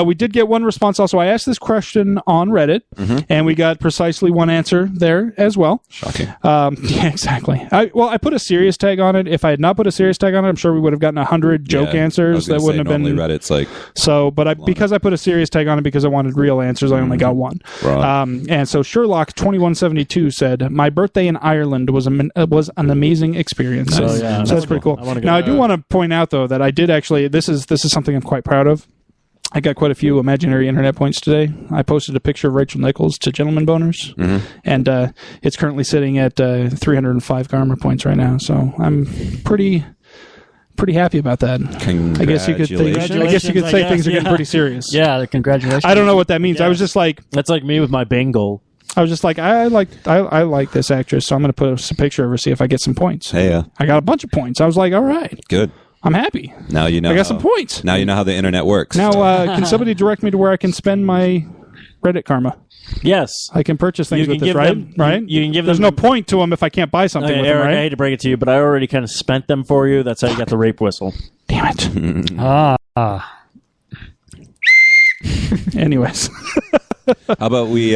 We did get one response also. I asked this question on Reddit, and we got precisely one answer there as well. Shocking. Yeah, exactly. I put a serious tag on it. If I had not put a serious tag on it, I'm sure we would have gotten 100 joke Yeah, I answers was gonna that wouldn't say, have been. normally Reddit's like So, but because I put a serious tag on it because I wanted real answers, I only got one. Right. And so Sherlock2172 said, "My birthday in Ireland was an amazing experience." Nice. Oh, yeah. So that's pretty cool. I wanna go Now, I there. do want to point out though that I did actually. This is something I'm quite proud of. I got quite a few imaginary internet points today. I posted a picture of Rachel Nichols to Gentleman Boners, and it's currently sitting at 305 Karma points right now. So I'm pretty happy about that. I guess you could say things are getting pretty serious. Yeah, congratulations. I don't know what that means. I was just like, That's like me with my Bengal. I like this actress, so I'm going to post a picture of her, see if I get some points. Hey, I got a bunch of points. I was like, all right, good. I'm happy. Now you know. I got some points. Now you know how the internet works. Now, can somebody direct me to where I can spend my Reddit karma? Yes. I can purchase things You with can this, give right? them- right? you can give There's them- no point to them if I can't buy something Okay, with them, Eric, I right? hate to break it to you, but I already kind of spent them for you. That's how you got the rape whistle. Damn it. Ah. Anyways. How about we?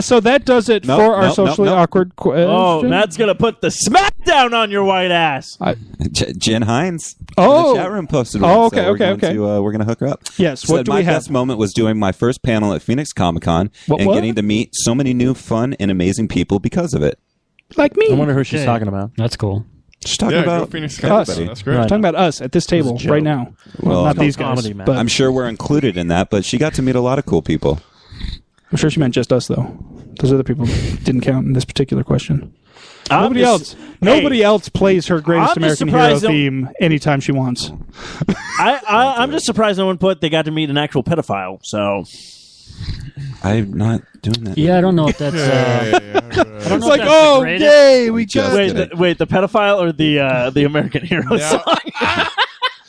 So that does it Nope, for our nope, socially nope. awkward question. Oh, Matt's going to put the smackdown on your white ass. Jen Hines. Oh. in the chat room posted. Oh, one, okay, so we're okay, going okay. To, we're gonna hook her up. Yes, Said, what do my we have? best moment was doing my first panel at Phoenix Comic Con What? and getting to meet so many new, fun, and amazing people because of it. Like me. I wonder who she's Okay. talking about. That's cool. Just talking Yeah, go about Phoenix us. Comic Con. That's great. Right. Talking about us at this table joke. right now. Well, not no these guys. comedy, man. But I'm sure we're included in that, but she got to meet a lot of cool people. I'm sure she meant just us, though. Those other people didn't count in this particular question. Nobody else plays her greatest I'm just American hero surprised that- theme anytime she wants. I'm just surprised no one put they got to meet an actual pedophile. So I'm not doing that. Yeah, I don't know if that's. I don't It's know if like, that's oh, the greatest. yay, we Just got. kidding. wait, the pedophile or the American hero Yeah. song?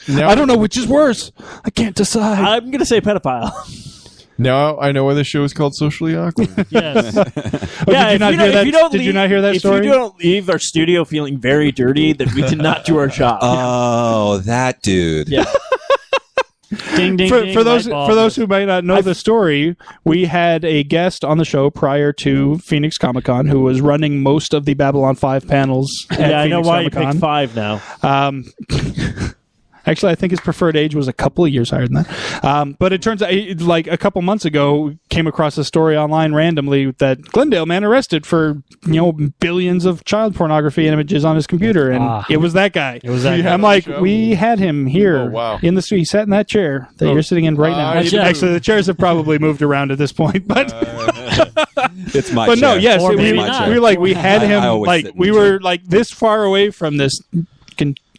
Now, I don't know which is worse. I can't decide. I'm gonna say pedophile. now I know why the show is called Socially Awkward. Yes. Oh, Yeah, did you not hear that? Did you leave- not hear that story? If you don't leave our studio feeling very dirty, then we did not do our job. Oh, that dude. yeah. Ding, ding, for, ding, for those light bulb. for those who may not know the story, we had a guest on the show prior to Phoenix Comic Con who was running most of the Babylon 5 panels. At Yeah, I know Phoenix why you Comic-Con. picked 5 now. Actually, I think his preferred age was a couple of years higher than that. But it turns out, like a couple months ago, came across a story online randomly that Glendale man arrested for billions of child pornography images on his computer, and it was that guy. It was that You guy. had I'm him on like, the show? we had him here Oh, wow. in the studio. He sat in that chair that you're sitting in right now. you do. Actually, the chairs have probably moved around at this point, but. It's my But no, chair. yes, Or we, maybe we not. were like we had I him always like sit in we the were chair. like this far away from this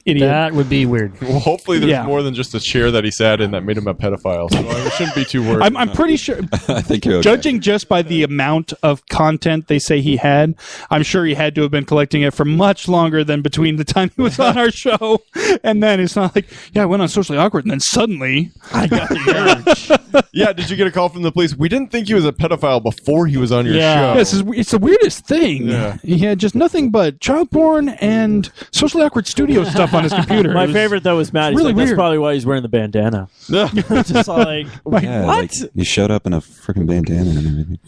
idiot. That would be weird. Well, hopefully there's Yeah. more than just a chair that he sat in that made him a pedophile. So I shouldn't be too worried. I'm pretty sure, I think you're okay. judging just by the amount of content they say he had, I'm sure he had to have been collecting it for much longer than between the time he was on our show and then. It's not like, yeah, I went on Socially Awkward and then suddenly I got the urge. Yeah, did you get a call from the police? We didn't think he was a pedophile before he was on your Yeah. show. Yes, it's the weirdest thing. Yeah. He had just nothing but child porn and Socially Awkward studio stuff on his computer. My It was- favorite though was Matt. He's really like, that's weird. probably why he's wearing the bandana. Just like, Yeah, what? like, you showed up in a freaking bandana and everything.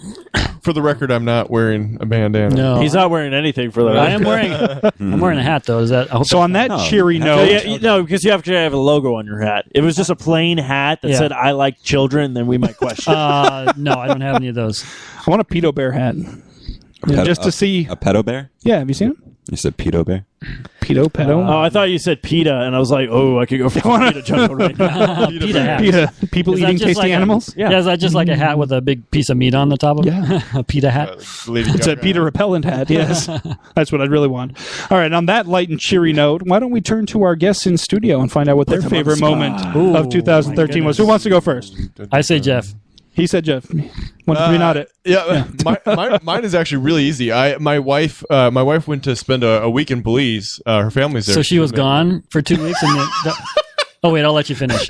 For the record, I'm not wearing a bandana. No, He's not wearing anything for that. I am wearing. I'm wearing a hat though. Is that? I hope So on that cheery note, No, because you have to have a logo on your hat. If it was just a plain hat that Yeah. said "I like children," then we might question. no, I don't have any of those. I want a pedo bear hat. Yeah, just to see. A pedo bear? Yeah, have you seen him? You said pedo bear? Pedo? Oh, I thought you said PETA, and I was like, oh, I could go for PETA jungle right now. PETA hat. PETA. People Is that eating just tasty like animals? Yeah, is that just like a hat with a big piece of meat on the top of it? Yeah. A PETA hat. Lady It's a Gaga. PETA repellent hat, yes. That's what I'd really want. All right, on that light and cheery note, why don't we turn to our guests in studio and find out what their favorite moment Ooh, of 2013 was? Who wants to go first? I say Jeff. He said Jeff. One for me, not it. Yeah, mine is actually really easy. My wife went to spend a week in Belize. Her family's there. So she was gone for 2 weeks, and then. Oh wait, I'll let you finish.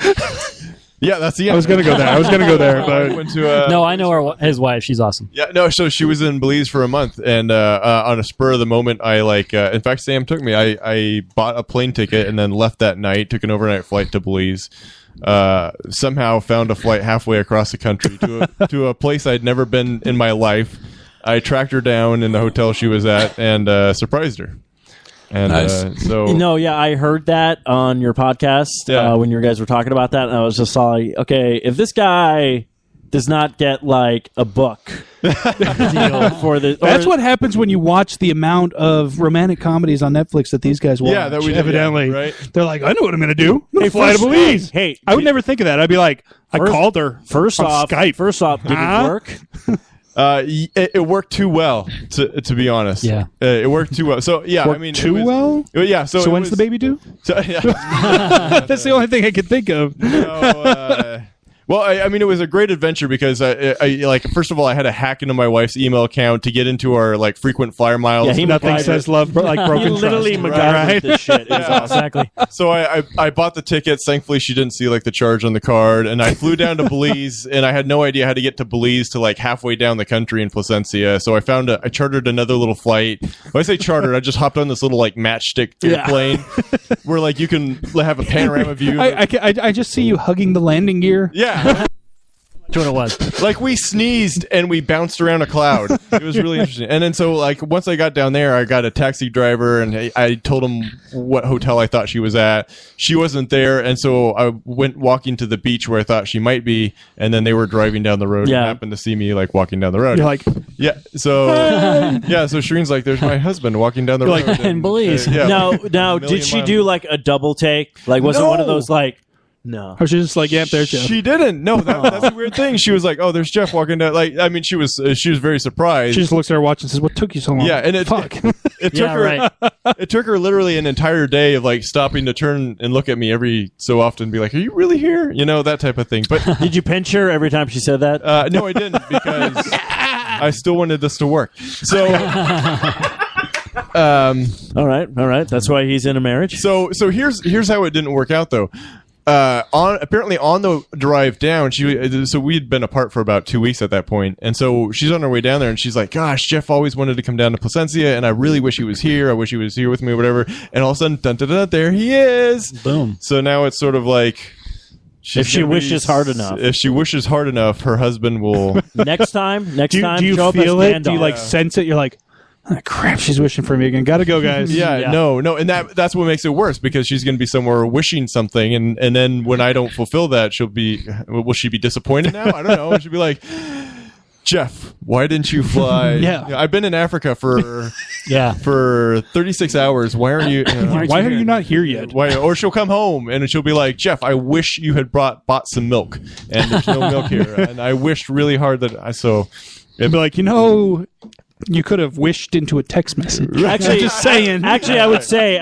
Yeah, that's the end. I was going to go there. But Went to, No, I know his wife. She's awesome. Yeah, no. So she was in Belize for a month, and on a spur of the moment, I in fact, Sam took me. I bought a plane ticket and then left that night. Took an overnight flight to Belize. Somehow found a flight halfway across the country to a place I'd never been in my life. I tracked her down in the hotel she was at and surprised her. And Nice. so I heard that on your podcast when you guys were talking about that, and I was just like, okay, if this guy does not get like a book deal for this, that's what happens when you watch the amount of romantic comedies on Netflix that these guys watch. Yeah, that we did, evidently. yeah, right? They're like, I know what I'm going to do. I'm going Hey, to fly to first- Belize. hey, I would never think of that. I'd be like, I called her First on off, Skype. did it work? it worked too well to be honest. Yeah. It worked too well. So yeah, I mean, too it was, well? Yeah. So, So it when's was- the baby due? So, yeah. That's the only thing I could think of. Well, I mean, it was a great adventure because I like first of all, I had to hack into my wife's email account to get into our like frequent flyer miles. Yeah, he Nothing MacGyvered. says love like broken He literally trust. MacGyvered this shit. It was awesome. Exactly. So I bought the tickets. Thankfully, she didn't see like the charge on the card, and I flew down to Belize, and I had no idea how to get to Belize to like halfway down the country in Placencia. So I chartered another little flight. When I say chartered, I just hopped on this little like matchstick airplane where like you can have a panorama view. I just see you hugging the landing gear. Yeah. That's what it was. Like we sneezed and we bounced around a cloud. It was really interesting. And then so like once I got down there, I got a taxi driver and I told him what hotel I thought she was at. She wasn't there, and so I went walking to the beach where I thought she might be, and then they were driving down the road and happened to see me like walking down the road. You're like, yeah. So so Shireen's like, "There's my husband walking down the road." like, in Belize. Now, million did she miles. do like a double take? Like, was it one of those like? No. I was just like, yeah, there's Jeff. She didn't. No, that's a weird thing. She was like, "Oh, there's Jeff walking down." Like, I mean, she was very surprised. She just looks at her watch and says, "What took you so long?" Yeah, and it took Yeah, her right. it took her literally an entire day of like stopping to turn and look at me every so often and be like, "Are you really here?" You know, that type of thing. But Did you pinch her every time she said that? no, I didn't because I still wanted this to work. So All right. That's why he's in a marriage. So here's how it didn't work out though. Apparently on the drive down, so we had been apart for about 2 weeks at that point, and so she's on her way down there, and she's like, "Gosh, Jeff always wanted to come down to Placencia, and I really wish he was here. I wish he was here with me, whatever." And all of a sudden, dun, dun, dun, there he is. Boom. So now it's sort of like, If she wishes hard enough. If she wishes hard enough, her husband will. Next time, Do you show up feel as it? Do you Gandalf. like sense it? You're like, oh, crap, she's wishing for me again. Gotta go, guys. Yeah, no, and that's what makes it worse because she's going to be somewhere wishing something, and then when I don't fulfill that, will she be disappointed now? I don't know. She'll be like, "Jeff, why didn't you fly? Yeah. I've been in Africa for Yeah. for 36 hours. Why aren't you? Why are you not here yet? Why?" Or she'll come home and she'll be like, "Jeff, I wish you had bought some milk, and there's no milk here, and I wished really hard that I so." It'd be like, you could have wished into a text message. Actually, I'm just saying. Actually, I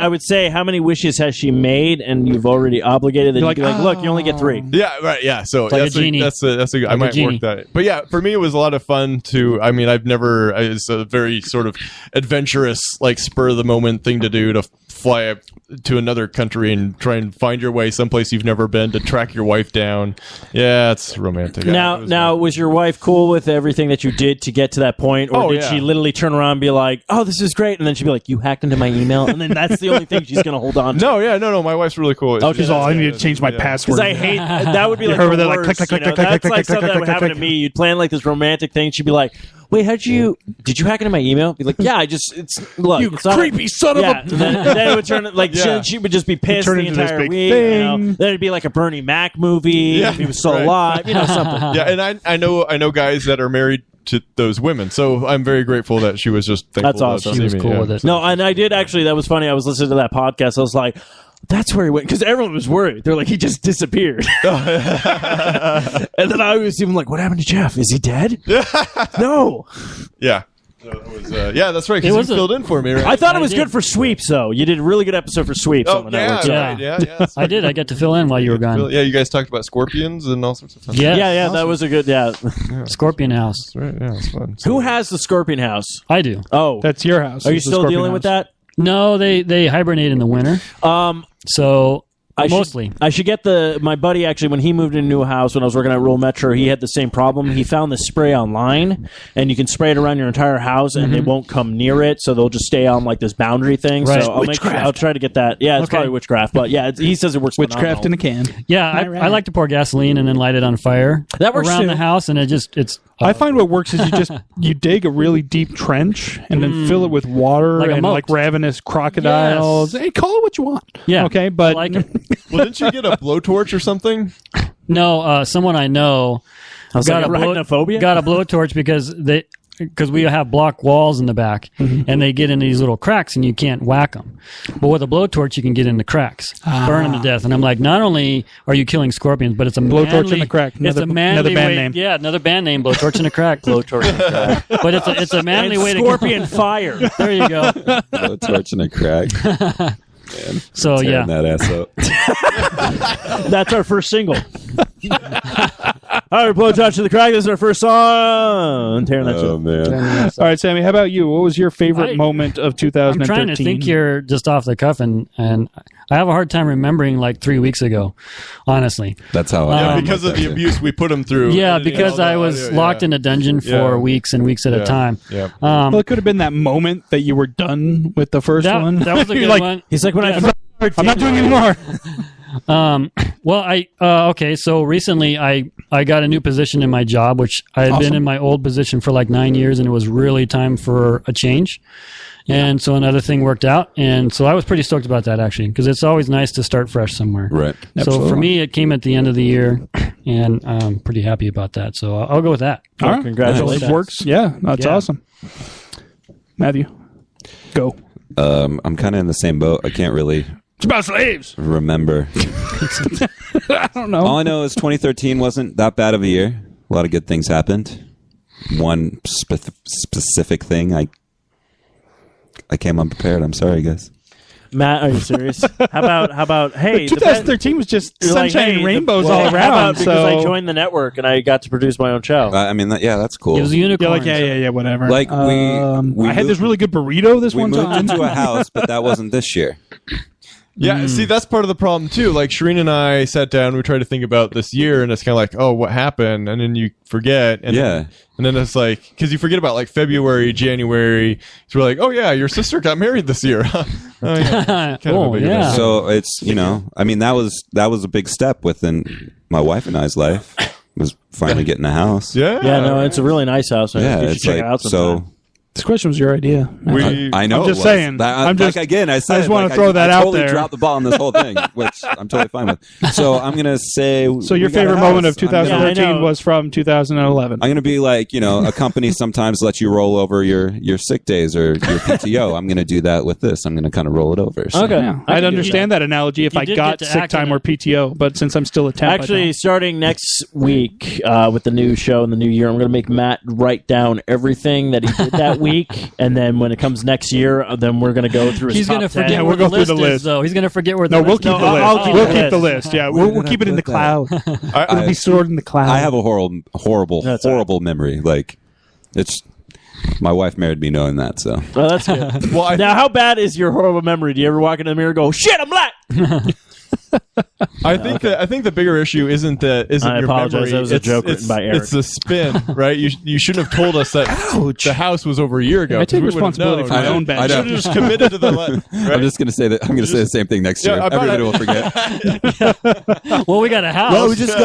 would say, how many wishes has she made, and you've already obligated. Then You're you'd be like, like, look, you only get 3. Yeah, right. Yeah, so like a genie. that's a I might genie. work that. But yeah, for me, it was a lot of fun to. I mean, it's a very sort of adventurous, like spur of the moment thing to do to fly to another country and try and find your way someplace you've never been to track your wife down. Yeah, it's romantic. Yeah, it was fun. Was your wife cool with everything that you did to get to that point, or Oh, did yeah. she literally turn around and be like, "Oh, this is great," and then she'd be like, "You hacked into my email," and then that's the only thing she's gonna hold on to? No. My wife's really cool. Oh, She's all, I need to change my password. Because I hate that would be like heard the with it, like, worst. click, click, You know, click, click, that's click, like click, something click, that would click, happen click. to me. You'd plan like this romantic thing. She'd be like, wait, did you hack into my email? Be like, yeah, look, You it's not creepy son of a... and then it would turn like she would just be pissed turn the into this entire big week. thing. Then it'd be like a Bernie Mac movie. Yeah, If he was still right. alive, something. Yeah, and I know guys that are married to those women, so I'm very grateful that she was just thankful. That's awesome. To She was see me, cool yeah. with it. No, and I did actually. That was funny. I was listening to that podcast. I was like, that's where he went, because everyone was worried. They're like, he just disappeared. And then I was even like, what happened to Jeff? Is he dead? No. Yeah. So it was, yeah, that's right. It Because was you a- filled in for me, right? I thought it was did. good for sweeps, though. You did a really good episode for sweeps Oh, on the yeah, network. Yeah. right. Yeah. I did. I got to fill in while you were gone. Yeah, you guys talked about scorpions and all sorts of stuff. Yeah. That was a good. Yeah. Scorpion House. That's right. Yeah, it's fun. Who has the Scorpion House? I do. Oh, That's your house. are you It's the still Scorpion dealing with house. that? No, they hibernate in the winter. So mostly. I should get my buddy, actually, when he moved into a new house, when I was working at Rural Metro, he had the same problem. He found this spray online, and you can spray it around your entire house, and they won't come near it, so they'll just stay on like this boundary thing. Right. So I'll try to get that. Yeah, it's Okay. probably witchcraft, but yeah, he says it works. Witchcraft in phenomenal. a can. Yeah, I like to pour gasoline and then light it on fire. That works around too. the house, and it's. I find what works is you dig a really deep trench and then fill it with water Like a and moat. like ravenous crocodiles. Yes. Hey, call it what you want. Yeah. Okay, but I like it. Well, didn't you get a blowtorch or something? No, someone I know was like, arachnophobia? got a blowtorch because we have block walls in the back, and they get in these little cracks, and you can't whack them. But with a blowtorch, you can get in the cracks, burn them to death. And I'm like, not only are you killing scorpions, but it's a Blowtorch manly, in the Crack. It's a manly Another band way, name. Yeah, another band name, blowtorch in the crack. Blowtorch in the crack. But it's a manly And way to Scorpion Fire. There you go. No torch and a crack. Man, So tearing yeah, that ass up. That's our first single. All right, Blowtorch to the Crack. This is our first song. Tearing that Oh shit. man. all right, Sammy, how about you? What was your favorite I- moment of I'm 2013? trying to think here just off the cuff, and I have a hard time remembering like 3 weeks ago, honestly. That's how I Yeah, am because with of that, the too. abuse we put him through. Yeah, editing because all the I was audio, locked in a dungeon for Yeah. weeks and weeks at a time. Yeah. Well, it could have been that moment that you were done with the first That, one. that was a You're good like, one. He's like, when Yeah. I'm not doing it anymore. Well, okay. So recently, I got a new position in my job, which I had been in my old position for like 9 years, and it was really time for a change. And so another thing worked out, and so I was pretty stoked about that actually, because it's always nice to start fresh somewhere. Right. So for me, it came at the end of the year, and I'm pretty happy about that. So I'll go with that. All right, congratulations. It works. Yeah, that's Yeah. awesome. Matthew, go. I'm kind of in the same boat. I can't really It's about slaves. remember. I don't know. All I know is 2013 wasn't that bad of a year. A lot of good things happened. One specific thing, I came unprepared. I'm sorry, guys. Matt, are you serious? How about hey, 2013 was just You're like, sunshine hey, and rainbows well, all how around. about because I so joined the network and I got to produce my own show. I mean, that's cool. It was a you're unicorn. like, yeah, whatever. Like, we I had moved- this really good burrito this we one moved time. into a house, but that wasn't this year. Yeah, see, that's part of the problem too. Like Shireen and I sat down, we tried to think about this year, and it's kind of like, oh, what happened? And then you forget, and then it's like, because you forget about like February, January. So we're like, oh yeah, your sister got married this year. Oh, yeah. Kind of a Oh, big yeah. event. So it's I mean that was a big step within my wife and I's life. Was finally getting a house. Yeah, Yeah, no, it's a really nice house. Yeah, you should it's check like it out sometime. so. This question was your idea. I know. I'm just it was. saying. That, I'm just- again. I said. I just wanna like, throw that I out totally there. dropped the ball on this whole thing, which I'm totally fine with. So I'm gonna say. So your we got a favorite moment of house. I'm gonna- 2013 Yeah, I know. was from 2011. I'm gonna be like, a company sometimes lets you roll over your sick days or your PTO. I'm gonna do that with this. I'm gonna kind of roll it over. So. Okay. Yeah, I'd understand that analogy if You I did got get to sick act time in or it. PTO, but since I'm still a temp, I Actually, don't. starting next week with the new show in the new year, I'm going to make Matt write down everything that he did that week, and then when it comes next year, then we're going to go through his He's top going to 10. forget Yeah, where we'll the go through list the is, list. though. He's going to forget where the No, list we'll keep No, the I'll list. keep We'll the keep the list. list. Yeah, we'll keep it in the cloud. It'll be stored in the cloud. I have a horrible That's all right. memory. Like, it's my wife married me knowing that. So Oh, that's good. Well, Now, how bad is your horrible memory? Do you ever walk into the mirror and go, shit, I'm black? I think the bigger issue isn't I your apologize. memory. That was a joke written by Eric. It's the spin, right? You shouldn't have told us that the house was over a year ago. I take 'cause we would've responsibility known, for my right? own bad I know. Should have just committed to the. Right? I'm just going to say that. I'm going to say the same thing next year. I bet Everybody will forget. Well, we got a house. Well, we just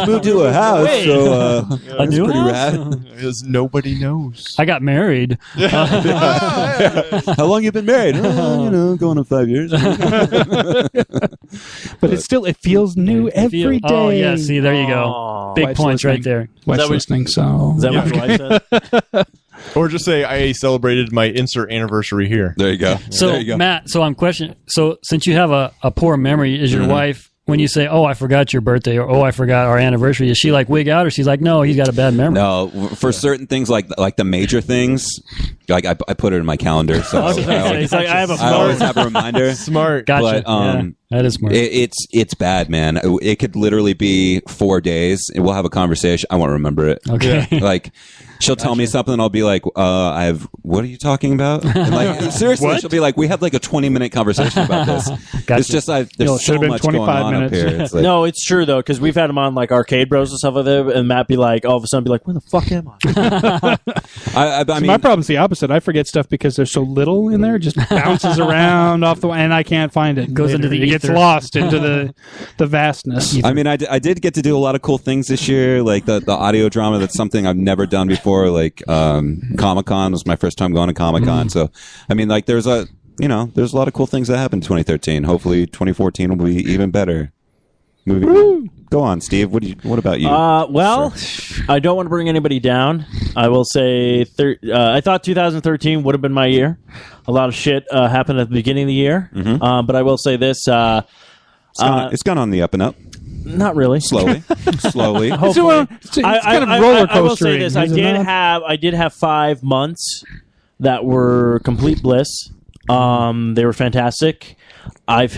moved to a house, Wait. so a new pretty house? rad. Because nobody knows. I got married. How long you been married? Going on 5 years. But it feels new every day. Oh, yeah. See, there you go. Aw. Big Wife's points right listening. there. Wife's that what- listening, so Is that what your wife said? Or just say I celebrated my insert anniversary here. There you go. So, there you go. Matt, so I'm questioning. So, since you have a poor memory, is your wife, when you say, "Oh, I forgot your birthday," or "Oh, I forgot our anniversary," is she like wig out, or she's like, "No, he's got a bad memory"? No, for certain things like the major things, like I put it in my calendar, so It's like, I have a I always phone. have a reminder. Smart. Gotcha. But, Yeah, that is smart. It's bad, man. It could literally be 4 days, and we'll have a conversation. I won't remember it. Okay. Like she'll tell me something, and I'll be like, what are you talking about? And like seriously, she'll be like, we had like a 20-minute conversation about this. Gotcha. It's just there's It so should've been much going 25 on minutes. up here. It's like, No, it's true though, because we've had him on like Arcade Bros and stuff like that, and Matt be like, all of a sudden, be like, "Where the fuck am I?" I So mean, my problem's the opposite. I forget stuff because there's so little in there. It just bounces around off the, and I can't find it. Goes into the It gets ether. lost into the vastness. I mean, I did get to do a lot of cool things this year, like the audio drama. That's something I've never done before. Like Comic-Con was my first time going to Comic-Con. So, I mean, like there's a lot of cool things that happened in 2013. Hopefully 2014 will be even better. Go on, Steve. What about you? Well, I don't want to bring anybody down. I will say I thought 2013 would have been my year. A lot of shit happened at the beginning of the year. But I will say this. It's gone on the up and up. Not really. Slowly. It's kind of roller coaster. I will say this. I did have 5 months that were complete bliss. They were fantastic. I've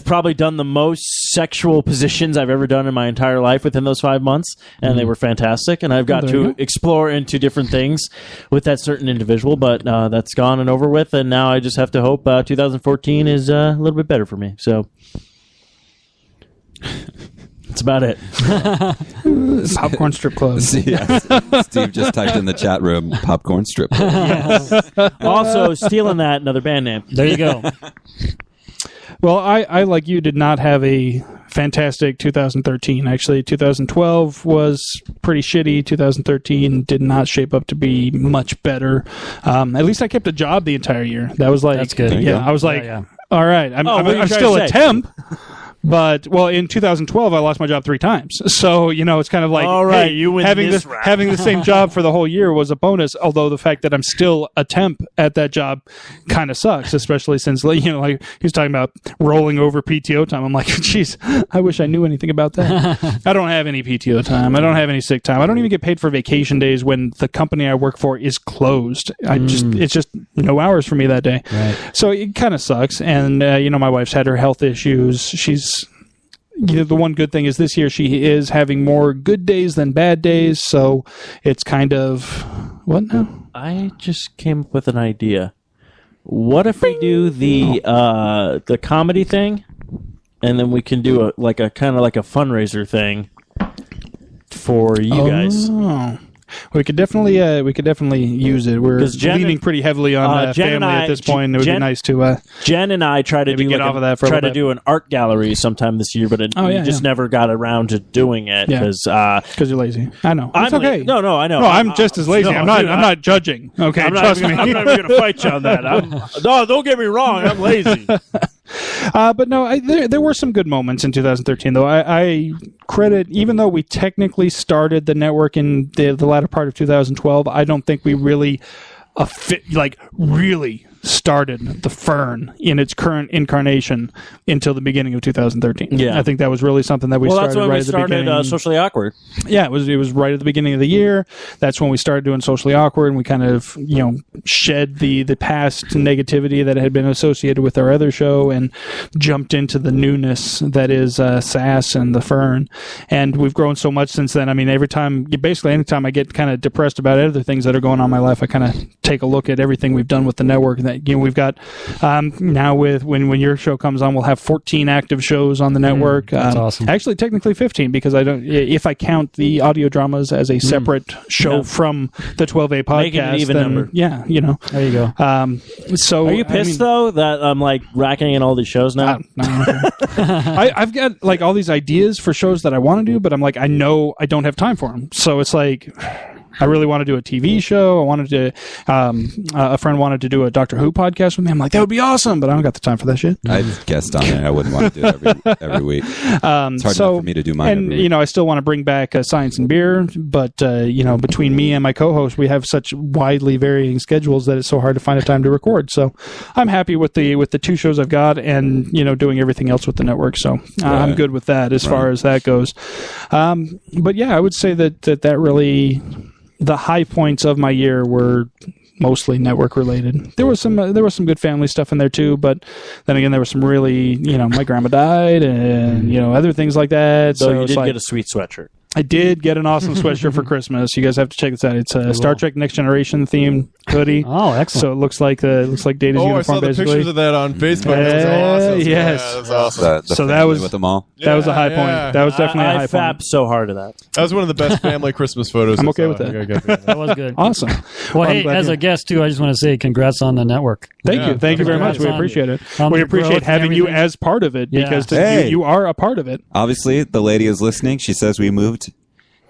probably done the most sexual positions I've ever done in my entire life within those 5 months, and they were fantastic. And I've got to explore into different things with that certain individual, but that's gone and over with. And now I just have to hope 2014 is a little bit better for me. So that's about it. Popcorn strip club. Steve just typed in the chat room, popcorn strip. Also, stealing that, another band name. There you go. Well, I like you did not have a fantastic 2013. Actually, 2012 was pretty shitty. 2013 did not shape up to be much better. At least I kept a job the entire year. That was like, That's good. Yeah, I was like, all right, I'm what are you trying still to a say? temp. But in 2012, I lost my job 3 times. So it's kind of like, all right, hey, you win having this round. having the same job for the whole year was a bonus. Although the fact that I'm still a temp at that job kind of sucks, especially since like he was talking about rolling over PTO time. I'm like, geez, I wish I knew anything about that. I don't have any PTO time. I don't have any sick time. I don't even get paid for vacation days when the company I work for is closed. It's just no hours for me that day. Right. So it kind of sucks. And my wife's had her health issues. She's the one good thing is this year she is having more good days than bad days, so it's kind of what now? I just came up with an idea. What if we do the comedy thing, and then we can do a kind of like a fundraiser thing for you guys? We could definitely use it. We're 'Cause Jen leaning and- pretty heavily on Jen and family I- at this point. It would be Jen- nice to Jen and I try to maybe do get off of that for a try little to bit. do an art gallery sometime this year, but we just never got around to doing it Yeah. because because you're lazy. I know. It's okay. No, I know. No, I'm just as lazy. no, I'm not. dude, I'm not judging. Okay, I'm trust not, me. I'm not even going to fight you on that. No, don't get me wrong. I'm lazy. But no, there were some good moments in 2013, though. I credit, even though we technically started the network in the latter part of 2012, I don't think we really really started the Fern in its current incarnation until the beginning of 2013. Yeah. I think that was really something that we Well, that's started when right we at the started beginning. Socially Awkward. Yeah, it was right at the beginning of the year. That's when we started doing Socially Awkward, and we kind of shed the past negativity that had been associated with our other show and jumped into the newness that is SAS and the Fern. And we've grown so much since then. I mean, anytime I get kind of depressed about other things that are going on in my life, I kind of take a look at everything we've done with the network. That we've got now with when your show comes on, we'll have 14 active shows on the network. That's awesome. Actually, technically 15 because I don't. If I count the audio dramas as a separate show from the 12A podcast, Making an even then number. yeah, There you go. So Are you pissed though that I'm like racking in all these shows now? I've got like all these ideas for shows that I want to do, but I'm like, I know I don't have time for them. So it's like, I really want to do a TV show. I wanted to, a friend wanted to do a Doctor Who podcast with me. I'm like, that would be awesome, but I don't got the time for that shit. I've guessed on there. I wouldn't want to do it every week. It's hard enough for me to do mine. And, every week. I still want to bring back Science and Beer, but, between me and my co-host, we have such widely varying schedules that it's so hard to find a time to record. So I'm happy with the 2 shows I've got and, doing everything else with the network. So I'm good with that as far as that goes. But yeah, I would say that really... The high points of my year were mostly network related. There was some good family stuff in there too, but then again, there was some really, my grandma died and other things like that. So you it's did get a sweet sweatshirt. I did get an awesome sweatshirt for Christmas. You guys have to check this out. It's a Star Trek Next Generation themed hoodie. Oh, excellent! So it looks like Data's uniform. I saw the basically. pictures of that on Facebook. That was awesome. Yes. Yeah, that was awesome. The So that family was- with them all. That was a high Yeah. point. That was definitely a high I point. fapped so hard at that. That was one of the best family Christmas photos. I'm I okay saw. with that. I gotta get that. That was good. Awesome. Well, I'm hey, glad as you- a guest too, I just want to say congrats on the network. Thank Yeah. you. Thank you very much. We Congrats on appreciate it. on We the appreciate growth and having you everything. as part of it Yeah. because Hey. you are a part of it. Obviously, the lady is listening. She says we moved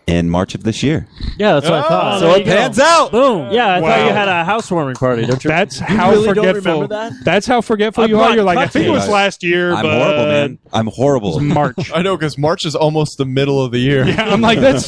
in March of this year. Yeah, that's what I thought. Oh, So there it you go. pans out. Boom. Yeah, I thought Wow. you had a housewarming party. Don't you? That's You how really don't forgetful. remember that? That's how forgetful I you are. brought You're like, I think it was cocktails. last year, I'm but horrible, man. I'm horrible. March. I know because March is almost the middle of the year. I'm like, that's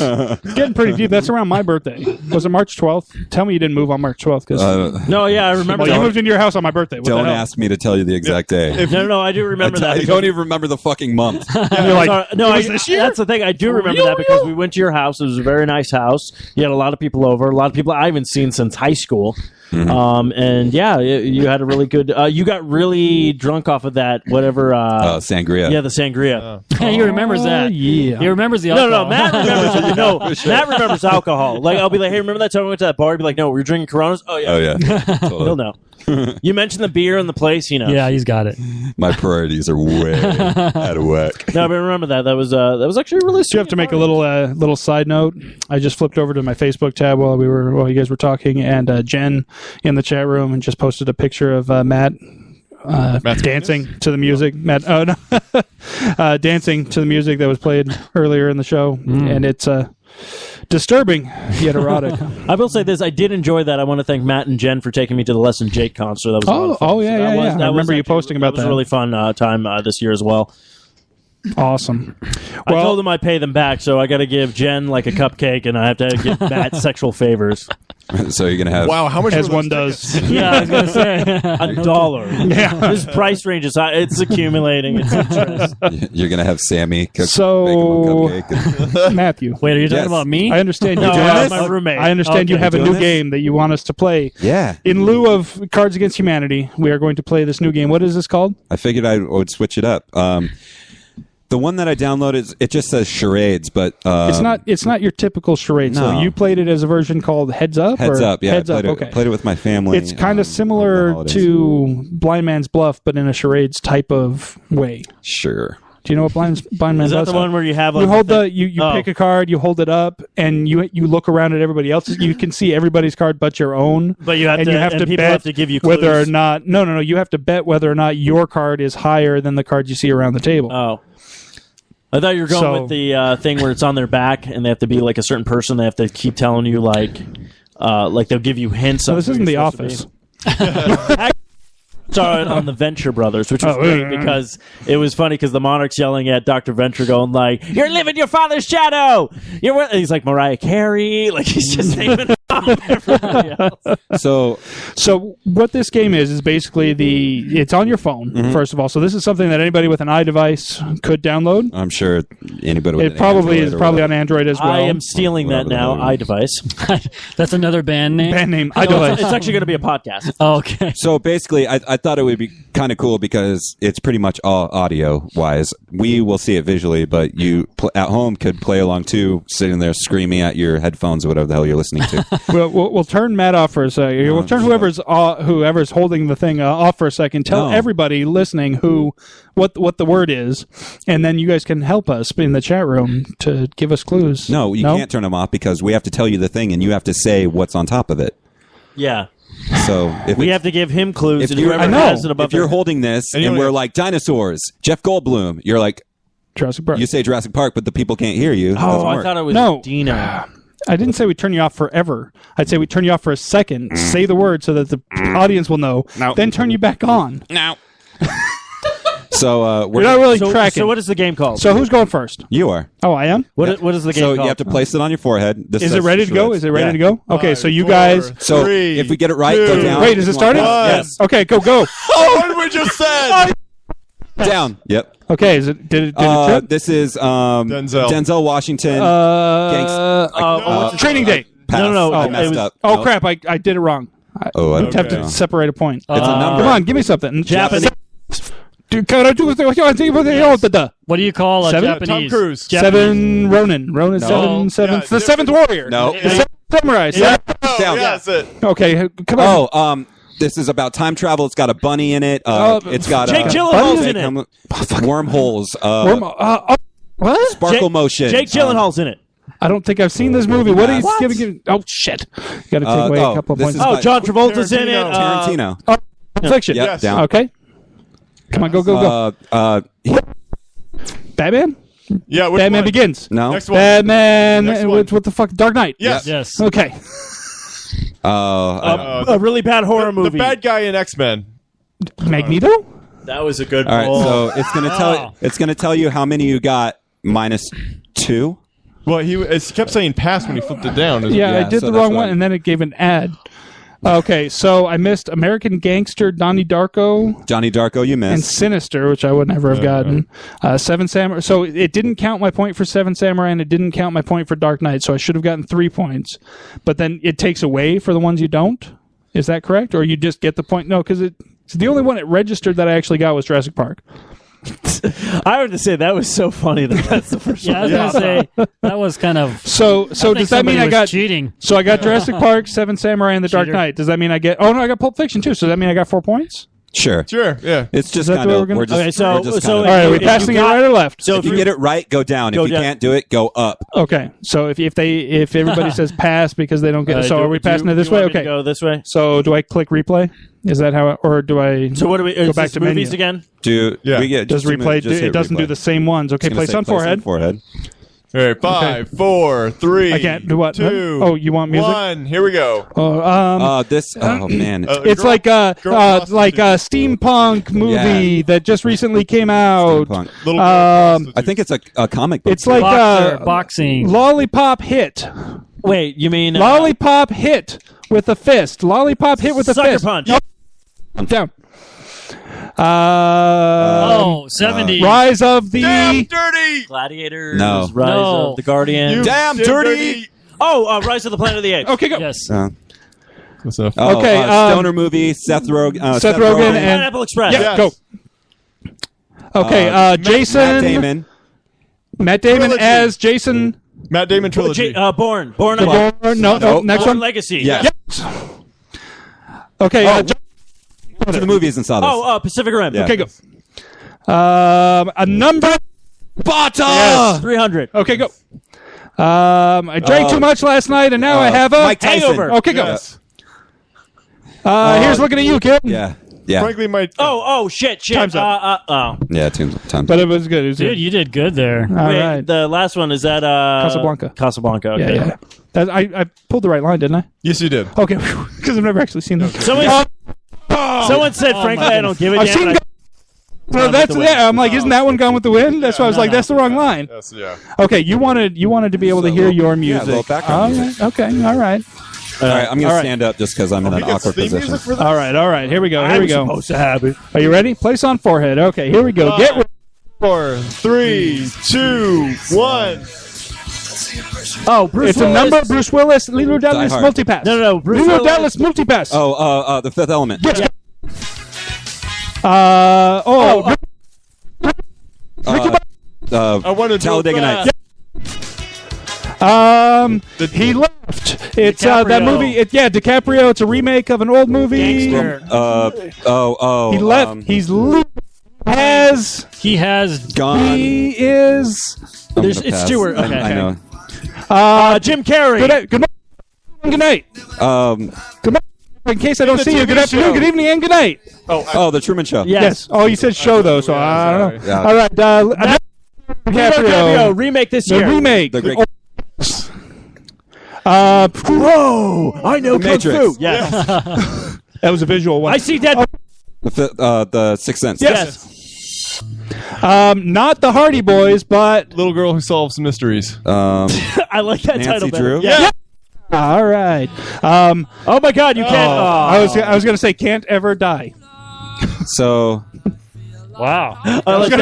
getting pretty deep. That's around my birthday. Was it March 12th? Tell me you didn't move on March 12th. Because No, yeah, I remember you that. moved into your house on my birthday. What the Don't hell? ask me to tell you the exact day. No, I do remember that. I because- don't even remember the fucking month. You're like, no, it was this year? That's the thing. I do remember that because we went to your house. It was a very nice house. You had a lot of people over. A lot of people I haven't seen since high school. And yeah, you had a really good. You got really drunk off of that whatever. Sangria. Yeah, the sangria. He remembers that. yeah. He remembers the No, alcohol. Matt remembers. Matt remembers alcohol. Like I'll be like, hey, remember that time we went to that bar? He'd be like, no, we were drinking Coronas. Oh yeah, Oh yeah. Totally. he'll know. You mentioned the beer and the place, Yeah, he's got it. My priorities are way out of whack. No, but remember that. That was actually really. Do you have to make a little side note? I just flipped over to my Facebook tab while you guys were talking, and Jen in the chat room and just posted a picture of Matt dancing to the music. Matt, dancing to the music that was played earlier in the show, and it's disturbing yet erotic. I will say this: I did enjoy that. I want to thank Matt and Jen for taking me to the Less Than Jake concert. That was a lot of fun. yeah. I remember you posting about that. that. Was a really fun time this year as well. Awesome. I told them I'd pay them back, so I got to give Jen like a cupcake, and I have to give Matt sexual favors. So you're gonna have Wow, how much as were one those does. Yeah, I was gonna say $1. Yeah, this price range is high. It's accumulating. It's interest. you're gonna have Sammy cook So- bake him a cupcake. And, Matthew, Wait, are you talking Yes. about me? I understand you No, doing that's this? my roommate. I understand you Okay. have a Doing new this? game that you want us to play. yeah, In lieu of Cards Against Humanity, we are going to play this new game. What is this called? I figured I would switch it up. The one that I downloaded, it just says charades, but It's not your typical charade. So No. you played it as a version called Heads Up? Heads or? Up. Yeah, Heads I played Up. it, Okay. played it with my family. It's kind of over the similar holidays. to Blind Man's Bluff, but in a charades type of way. Sure. Do you know what Blind Man's Is that Bluff the one where you have like you hold the you Oh. pick a card, you hold it up, and you look around at everybody else's. You can see everybody's card but your own. But you have and to, you have and to people bet have to give you whether or clues. not. No. You have to bet whether or not your card is higher than the cards you see around the table. Oh. I thought you were going So- with the thing where it's on their back and they have to be like a certain person. They have to keep telling you like they'll give you hints. So on this who isn't The you're supposed Office. to be. Saw it on the Venture Brothers, which was Oh, great yeah. because it was funny because the Monarch's yelling at Dr. Venture, going like, "You're living your father's shadow." And he's like Mariah Carey, like he's just naming everybody else. So what this game is basically it's on your phone, Mm-hmm. first of all. So this is something that anybody with an iDevice could download. I'm sure anybody with It an probably Android is or probably on whatever. Android as well. I am stealing that Whatever the now. hell you- iDevice. That's another band name. Band name No, iDevice. it's actually going to be a podcast. Oh, okay. So basically, I thought it would be kind kind of cool because it's pretty much all audio wise. We will see it visually, but you at home could play along too, sitting there screaming at your headphones or whatever the hell you're listening to. We'll turn Matt off for a second. We'll turn whoever's holding the thing off for a second. Tell everybody listening what the word is, and then you guys can help us in the chat room to give us clues. No, you can't turn them off because we have to tell you the thing, and you have to say what's on top of it. Yeah. So if we have to give him clues, if and you're, whoever has it above if you're holding this and we're like dinosaurs, Jeff Goldblum, you're like Jurassic Park. You say Jurassic Park, but the people can't hear you. Oh, I thought it was Dino. I didn't say we turn you off forever. I'd say we turn you off for a second, say the word so that the audience will know, then turn you back on. No. So we're not really tracking. So what is the game called? So who's going first? You are. Oh, I am? What is the game called? So you have to place it on your forehead. Is it ready to go? Is it ready to go? Okay, so you guys... So if we get it right, go down. Wait, is it starting? Yes. Okay, go. Oh, what did we just said? Down. Yep. Okay, did it trip? This is Denzel Washington. Training Day. Pass. No. I messed up. Oh, Nope. crap, I did it wrong. I have to separate a point. It's a number. Come on, give me something. Japanese. What do you call a Seven? Japanese? Tom Cruise. Seven Ronin. Seven. It's the seventh warrior. No. The seventh samurai. Down. Yeah, that's it. Okay, come on. This is about time travel. It's got a bunny in it. It's got Jake Gyllenhaal's in it. Wormholes. What? Sparkle motion. Jake Gyllenhaal's in it. I don't think I've seen this movie. What are you giving? Oh, shit. Got to take away a couple of this points. is by John Travolta's in it. Tarantino. Fiction. Yep, down. Okay. Come on, go. Batman? Yeah, which Batman one? Begins. No. Next one. Batman. Next one. What the fuck? Dark Knight. Yes. Yes. Okay. A really bad horror movie. The bad guy in X-Men. Magneto? That was a good All right, roll. so it's gonna tell you how many you got -2. Well, it kept saying pass when he flipped it down. Yeah, I Yeah, did so the that's wrong why- one, and then it gave an ad. Okay, so I missed American Gangster, Donnie Darko, Johnny Darko, you and missed. Sinister, which I would never have gotten. Seven Samurai. So it didn't count my point for Seven Samurai, and it didn't count my point for Dark Knight. So I should have gotten 3 points. But then it takes away for the ones you don't. Is that correct, or you just get the point? No, because it's the only one it registered that I actually got was Jurassic Park. I have to say that was so funny that's the first Yeah, I one. was gonna say that was kind of. So does that mean I got cheating? So I got Jurassic Park, Seven Samurai, and The Dark Cheater. Knight. Does that mean I get? Oh no, I got Pulp Fiction too. So does that mean I got 4 points? Sure. Yeah. It's just that kind the way of. we're gonna- We're just. Okay, so- we're just so kinda- All right, are we if passing it you got- right or left? So if you get it right, go down. Go If you down. can't do it, go up. Okay, so if everybody says pass because they don't get, so are we passing it this do you way? want me to Okay. go this way. So do I click replay? Is that how? Or do I? So what do we go is back this to movies menu? again? Yeah. We get Does just replay? just it hit doesn't do replay. the same ones. Okay, It's gonna place say on forehead. forehead. All right, 5, 4, 3. I can't do what? 2. Oh, you want music? 1. Here we go. Oh, Oh man. it's like a steampunk movie that just recently came out. Steampunk. Little I think it's a comic book. It's like boxing. Lollipop hit. Wait, you mean Lollipop hit with a fist. Lollipop hit with a Sucker fist. Punch? Down. 70. Rise of the. Damn dirty. Gladiators? No. Rise No. of the Guardian? You Damn dirty. Oh, Rise of the Planet of the Apes. Okay, go. Yes. So, Okay, stoner movie. Seth Rogen. Seth Rogen and Pineapple Express. yeah, Yes. go. Okay, Jason. Matt Damon. Matt Damon Trilogy. as Jason. Matt Damon trilogy. Born. No, next Born one. Legacy. Yeah. Yes. Okay. Went to the movies and saw this. Pacific Rim. Yeah. Okay, go. A number. Bata. Yes. 300. Okay, go. I drank too much last night, and now I have a Mike Tyson. hangover. Okay, go. Yes. Here's looking at you, kid. Yeah. Frankly, my Shit. Time's up. Yeah. Time. But it was good. It was Dude, good. you did good there. All Wait, right. the last one is that Casablanca. Casablanca. Okay. Yeah. I pulled the right line, didn't I? yes, you did. Okay, because I've never actually seen them. Someone said, frankly, I don't give a I've damn. seen. and Well, that's yeah. I'm like, isn't that one Gone with the Wind? That's why I was like, that's the wrong line. Yes, yeah. Okay, you wanted to be able to hear your music. little background All music. right, okay, all right. All right. I'm gonna stand up just because I'm in an He gets awkward theme position. music for this? All right. Here we go. I was supposed to have it. Are you ready? Place on forehead. Okay, here we go. Get ready. 4, 3, 2, 1. Oh, Bruce It's Willis. a number. Bruce Willis. Leroy Dallas Hard. multipass. No. Bruce Leroy Willis. Dallas multipass. Oh, The Fifth Element. Yes. I want to Talladega Nights. He left. It's that movie. DiCaprio. It's a remake of an old movie. Gangster. He left. He has Gone. He is. I'm There's- gonna it's pass. Stewart. Okay. I know. Jim Carrey. Good night. Good night. In case I don't see you, good afternoon, good evening, and good night. Oh, the Truman Show. Yes. Oh, you said show though, so I don't know. Yeah. All right, DiCaprio. Remake this The year. remake. The Great. Whoa! I know The Kung Matrix. Fu. Yes. That was a visual one. I see dead. The Sixth Sense. Yes. Not the Hardy Boys, but Little Girl Who Solves Mysteries. I like that title Nancy better. Drew. Yeah. all right. Oh my God! You can't. I was going to say can't ever die. So wow. I was going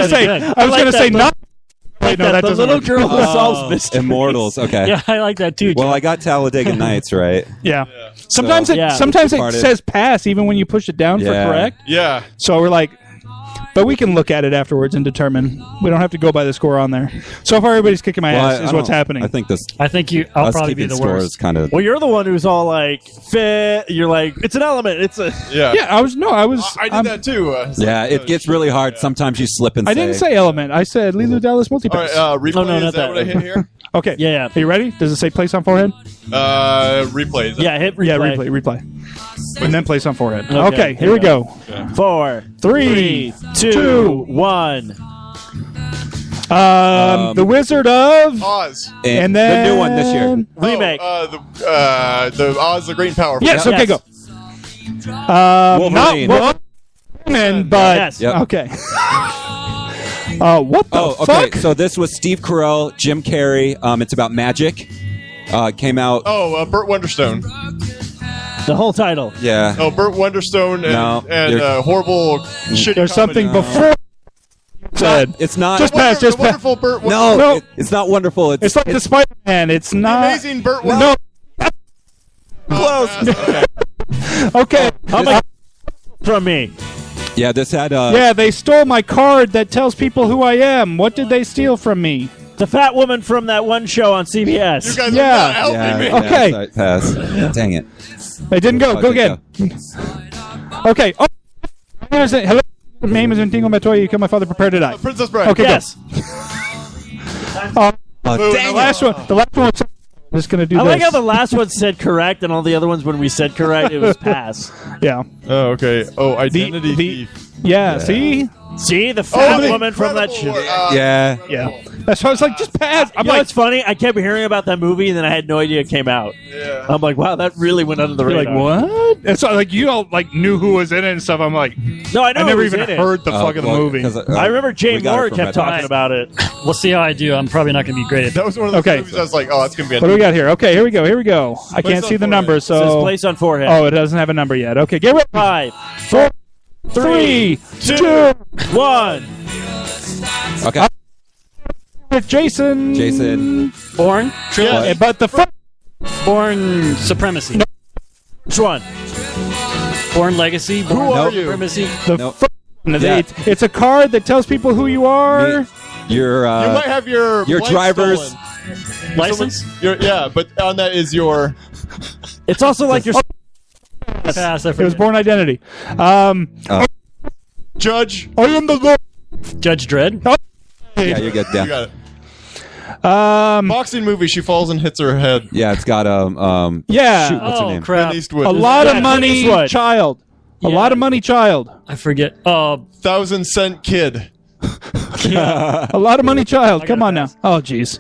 to say not. Wait, no, that the doesn't little work. girl who solves mysteries. Immortals. Okay. Yeah, I like that too. Well, John. I got Talladega Nights right. Yeah. Sometimes So- it sometimes it Parted. says pass even when you push it down for Yeah. correct. Yeah. So we're like, but we can look at it afterwards and determine. We don't have to go by the score on there. So far, everybody's kicking my ass. Is what's happening. I think this. I think I'll us probably be keeping the score worst. is kind of. Well, you're the one who's all like, fit. You're like, it's an element. It's a. Yeah. Yeah, I was. I did that too. Yeah, it gets really hard. Sometimes you slip and I didn't say element. I said Lilo Dallas All multipass. right, replay. Oh, no, is not that that. what I hit here? Okay. Yeah. Are you ready? Does it say place on forehead? Replay. Yeah, hit replay. Yeah, replay. And then place on forehead. Okay, Okay, here we go. 4, 3, 2, 1. The Wizard of. Oz. And then the new one this year. Remake. The Oz the Great and Powerful. Yes. Okay. Yes. Go. Wolverine. Not Wolverine, but Yes. Yep. okay. What the Oh, fuck? okay. So this was Steve Carell, Jim Carrey. It's about magic. Came out. Oh, Burt Wonderstone. The whole title. Yeah. Oh, Burt Wonderstone No, and you're- horrible shit. There's something before. Said. It's not. Just pass. Just the pass. wonderful Burt. No, No. it's not wonderful. It's like the Spider-Man. It's not. amazing Burt No. close. Okay. How much from me? Yeah, this had. Yeah, they stole my card that tells people who I am. What did they steal from me? The fat woman from that one show on CBS. You guys Yeah. are not helping me. Okay. sorry, pass. Dang it. They didn't go. Go Okay, again. Okay. Oh. Hello. My name is Untingo Matoya. You kill my father. Prepare to die. Princess Bride. Okay. Yes. Go. Oh, The dang it. last one. The last one. I'm just gonna do I this. like how the last one said correct, and all the other ones, when we said correct, it was pass. Yeah. Oh, okay. Oh, identity the- thief. Yeah. See. See, the fat the woman from that show. incredible, Yeah. Yeah. That's why I was like, just pass. I'm You know like, what's funny? I kept hearing about that movie, and then I had no idea it came out. Yeah. I'm like, wow, that really went under the you're radar. like, what? And so like you all like knew who was in it and stuff. I'm like, No, I know. I never it was even in it. heard the fuck of the movie. I remember Jay we got it Moore from kept Red talking House. about it. We'll see how I do. I'm probably not going to be great at That was one of the Okay. movies I was like, oh, that's going to be a What do we got here? Okay, here we go. I Place can't on see the forehead. number, It says so. place on forehead. Oh, it doesn't have a number yet. Okay, get ready. 5, 4, 3, 2. 1. Okay. Jason. Born trilogy. But the first. Born Supremacy. Which one? Born Legacy. Born Who are you? Supremacy. The Nope. first. Yeah. It's a card that tells people who you are. Your You might have your blank driver's stolen. License. Yeah, but on that is your. It's also like your. Pass. I It was forget. Born Identity. Judge. I am the Lord. Judge Dredd. yeah, you get You down. got it. Um, Boxing movie. She falls and hits her head. Yeah, it's got yeah. shoot, what's her Oh name? crap! Clint Eastwood. A lot of Yeah, money, Clint Eastwood. child. A Yeah. lot of money, child. I forget. 1,000-cent kid. A lot of money, child. Come on now. Oh, jeez.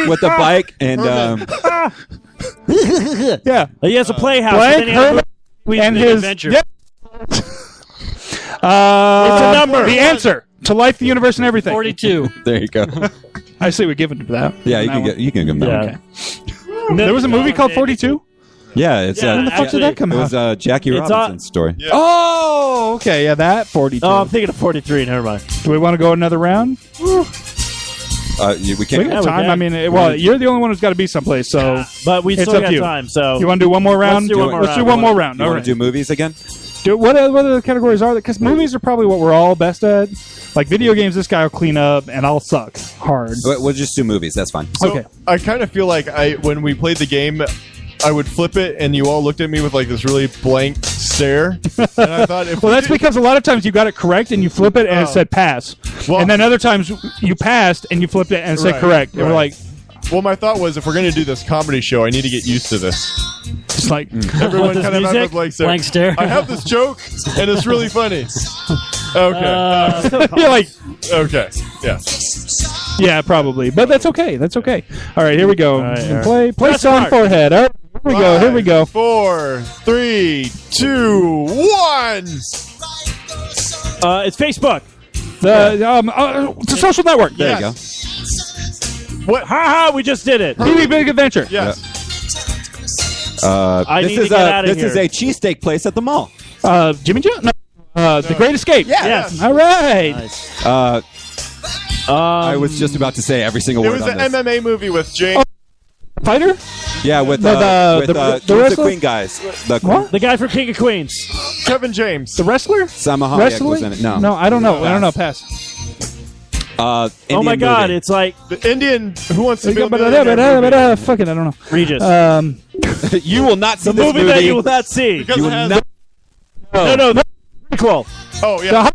with the bike and Yeah. He has a playhouse. Blank and then he has Herman and Big his. Adventure. Yep. It's a number. The answer to life, the universe, and everything. 42. there you go. I say we give it to that. Yeah, you That can one. get you can give them that. Yeah. one. There was a movie called 42. Yeah, it's Yeah, When the fuck did that come it was out? Jackie It's Robinson's story. Yeah. Oh, okay. Yeah, that 42. Oh, I'm thinking of 43. Never mind. Do we want to go another round? We We can't. got we time. can. I mean, well, you're the only one who's got to be someplace. So But we It's still up got to you. time. So you want to do one more round? do one more Let's do round. one more round. You All want right. to do movies again? What other categories are there? Because movies are probably what we're all best at. Like video games, this guy will clean up, and I'll suck hard. We'll just do movies. That's fine. So Okay. I kind of feel like when we played the game, I would flip it, and you all looked at me with like this really blank stare. And I thought, Well, that's because a lot of times you got it correct, and you flip it, and it said pass. Well- and then other times you passed, and you flipped it, and it said Right, correct. And we're right. like, well, my thought was if we're going to do this comedy show, I need to get used to this. just like, Everyone this kind of had a music? blank stare. Blank stare. I have this joke, and it's really funny. Okay. you're like, Okay. Yeah. yeah, probably. But that's okay. That's okay. All right, here we go. right. Play Press song start. forehead. All right, here we go. Here we go. 4, 3, 2, 1. It's Facebook. The social network. There you go. What? Ha! We just did it. TV Big Adventure. Yes. I This need to is get out of this is here. a cheesesteak place at the mall. Jimmy Joe? No. The Great Escape. Yes. All right. Nice. I was just about to say every single It word was on an this. MMA movie with James. Fighter? Yeah, with The Kings wrestler? of Queen guys. The What? The guy from King of Queens. Kevin James. The wrestler? Salma Hayek Wrestling? was in it. No. No, I don't know. I don't know. Pass. Oh Indian my God! movie. It's like The Indian Who Wants to Be a Millionaire movie. Fuck it, I don't know. Regis. You will not see the this movie that you will not see. Because You it will has not No, the prequel. Oh, yeah.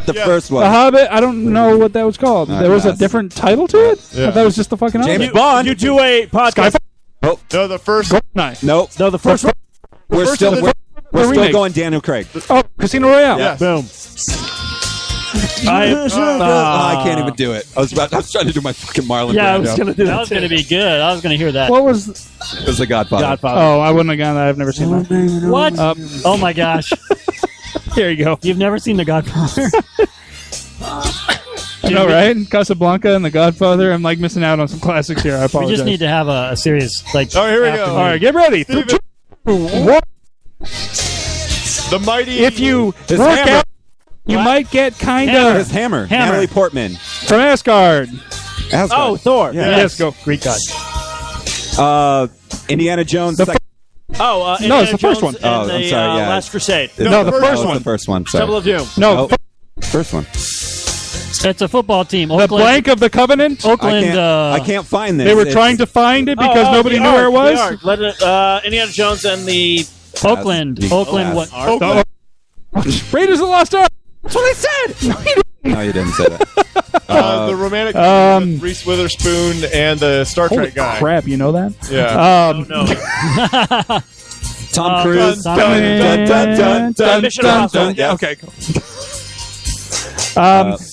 the Yeah. first The one. Hobbit, I don't know what that was called. There was a pass. different title to it? Yeah. I thought it was just the fucking James Hobbit. Bond. You do a podcast. Skyfall? No, the first. Goldeneye. Nope. No, the first one. We're first still of the- we're still remake. going Daniel Craig. Oh, Casino Royale. Yes. Boom. I can't even do it. I was trying to do my fucking Marlon Yeah, I Brando. was gonna do That that. was going to be good. I was going to hear that. What was... It was The Godfather. Godfather. Oh, I wouldn't have gone that. I've never seen that. What? Oh my gosh. Here you go. You've never seen The Godfather? I know, right? Casablanca and The Godfather. I'm like missing out on some classics here. I We apologize. just need to have a serious like. Oh, here we go. afternoon. All right, get ready. Steven. 3, 2, 1. The Mighty. If you His work hammer. out, you might get kind His of hammer. Hammer. Natalie Portman. from Asgard. Asgard. Oh, Thor. Yeah. Yes, go. Greek god. Indiana Jones. The sec- Oh, No, it's the first one. And Oh, I'm the, sorry, yeah. Last Crusade. No, the first first oh, one. the first one. Sorry. Temple of Doom. No, Oh. First one. It's a football team. the blank of the Covenant. Oakland. I can't find this. They were It's- trying to find it because nobody the knew where it Ark, was. the Ark. Let it, Indiana Jones and the Oakland. You- Oakland. What? Ark. Oakland. Raiders of the Lost Ark. That's what I said. No, you didn't say that. The romantic comedy with Reese Witherspoon and the Star Holy Trek guy. crap, you know that? Yeah. No. Tom Cruise. Tom Dun, Cruise. dun, dun, dun, dun, Mission dun, Impossible. dun. Yeah. Okay, cool.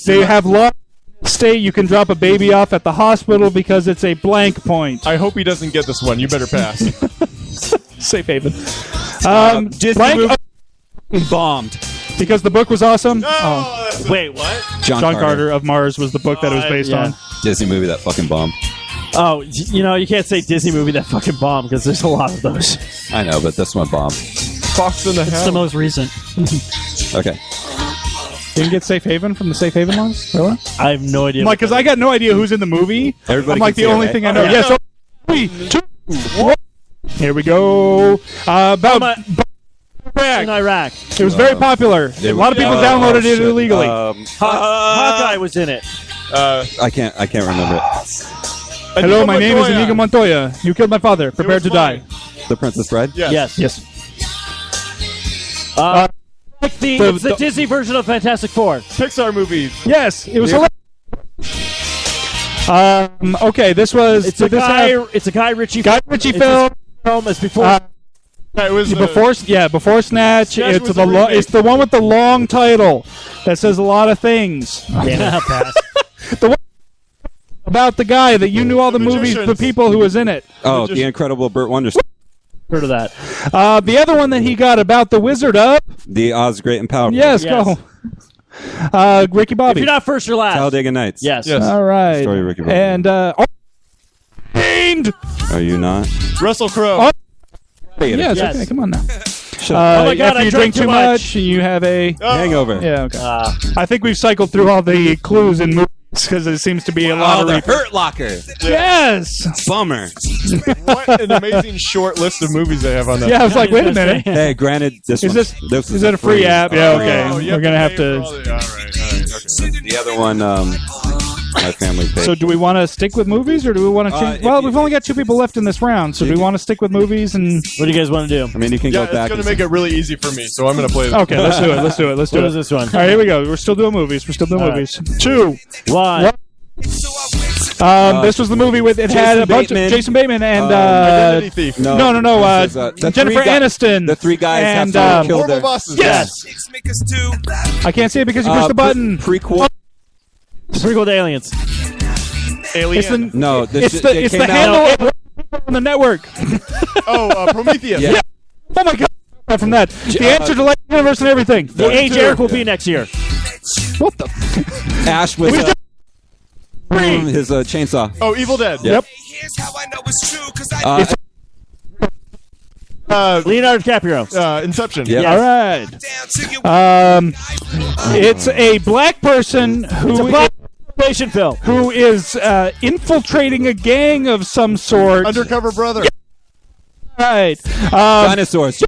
They have law state you can drop a baby off at the hospital because it's a blank point. I hope he doesn't get this one. You better pass. Safe haven. Disney Blank movie bombed. because the book was awesome. Oh, that's Wait, what? John John Carter of Mars was the book that it was based yeah. on. Disney movie that fucking bombed. Oh, you know, you can't say Disney movie that fucking bomb because there's a lot of those. I know, but this one bombed. Fox in the It's the Hound. most recent. Okay. Didn't get Safe Haven from the Safe Haven ones? Really? I have no idea. I'm like, because I got no idea who's in the movie. Everybody I'm like can the see it, only right? thing I know. Yeah. Yeah, so 3, 2, 1. Here we go. About in Iraq. it was very popular. A lot of people downloaded it illegally. Hawkeye was in it. I can't remember it. Hello, my name is Inigo Montoya. You killed my father. Prepare was to die. fine. The Princess Bride. Yes. Yes. Yes. Like The- it's the the- Disney version of Fantastic Four. Pixar movies. Yes, it was hilarious. Okay, this was It's a did this Guy. have It's a Guy Ritchie. Guy Ritchie it's film. a film. It's before. It was Before Snatch. Snatch It's was the a remake. it's the one with the long title that says a lot of things Pass. about the guy that you knew all the movies, the Magicians. people who was in it. Oh, Just- the incredible Burt Wonderstone. Heard of that? The other one that he got about the Wizard of The Oz Great and Powerful. yes, Yes. go. Ricky If Bobby. you're not first, you're last. Talladega Nights. Yes. Yes. All right. Story of Ricky Bobby. And Fiend! Are you not? Russell Crowe. Oh, yes, Yes. okay, come on now. Oh my God, after I you drank drink too too much, much. you have a Oh. Hangover. yeah. Okay. I think we've cycled through all the clues in movies because it seems to be a lot Oh, of the repeat. Hurt Locker. Yes. Bummer. What an amazing short list of movies they have on that. Yeah, I was like, wait a minute. Hey, granted, this Is one's- is it a free app? Yeah, okay. Oh, you We're have gonna have pay to. for all the- all right, okay. The other one, my family paid. So, do we want to stick with movies, or do we want to change? if Well, you- we've only got 2 people left in this round, so do we want to stick with movies? And What do you guys want to do? I mean, you can Yeah, go it's back. going to and make it really easy for me, so I'm going to play this. okay, let's do it. Let's do it. Let's do What it. is this one? All right, here we go. We're still doing movies. We're still doing All movies. 2. One. This was the movie with it had Jason a bunch Bateman. of Jason Bateman and Identity Thief. no. this is, the Jennifer three guy- Aniston. The 3 guys and have to kill Horrible their bosses. yes. I can't say it because you pushed the button. prequel. Prequel to Aliens. Alien. It's the No, it's it the came handle on the network. Prometheus. Yeah. Oh my god! From that, the answer to life, universe, and everything. The age Eric will be next year. What the? Ash with We his chainsaw. Oh, Evil Dead. Yep. Leonardo DiCaprio. Inception. Yeah. All right. It's a black person Nation film. who is infiltrating a gang of some sort. Undercover Brother. Right. Dinosaurs.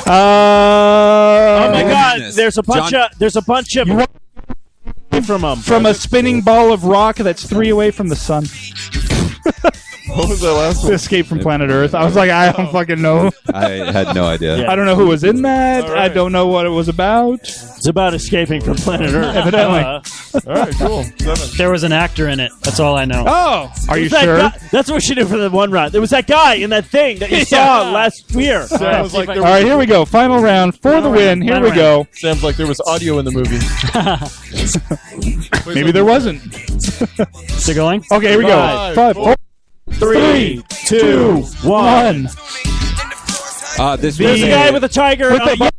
Oh my God! Goodness. There's a bunch of from a spinning ball of rock that's 3 away from the sun. What was that last one? Escape from Planet Earth. I was like, I don't fucking know. I had no idea. Yeah. I don't know who was in that. All right. I don't know what it was about. It's about escaping from planet Earth. Evidently. All right, cool. 7. There was an actor in it. That's all I know. Oh, are you That sure? guy- that's what we should do for the one round. There was that guy in that thing that you saw last year. Sounds like there All right, here we go. Final round for the win. Here we go. Sounds like there was audio in the movie. Maybe there wasn't. Is it going? Okay, here we go. 5, 4, 3, 2, 1. This There's a guy with a tiger. With on a boat.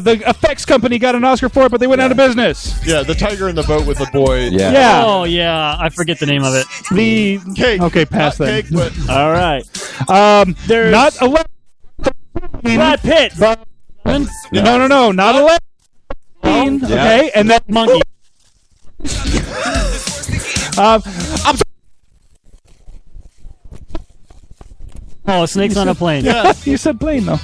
the effects company got an Oscar for it, but they went out of business. Yeah, the tiger in the boat with the boy. Yeah. Yeah. Oh, yeah. I forget the name of it. The Cake. Okay, pass Not that. cake, but All right. There's Not 11. Brad Pitt. No, not 11. Okay, and then Monkey. Oh, snakes on a plane. You said plane though.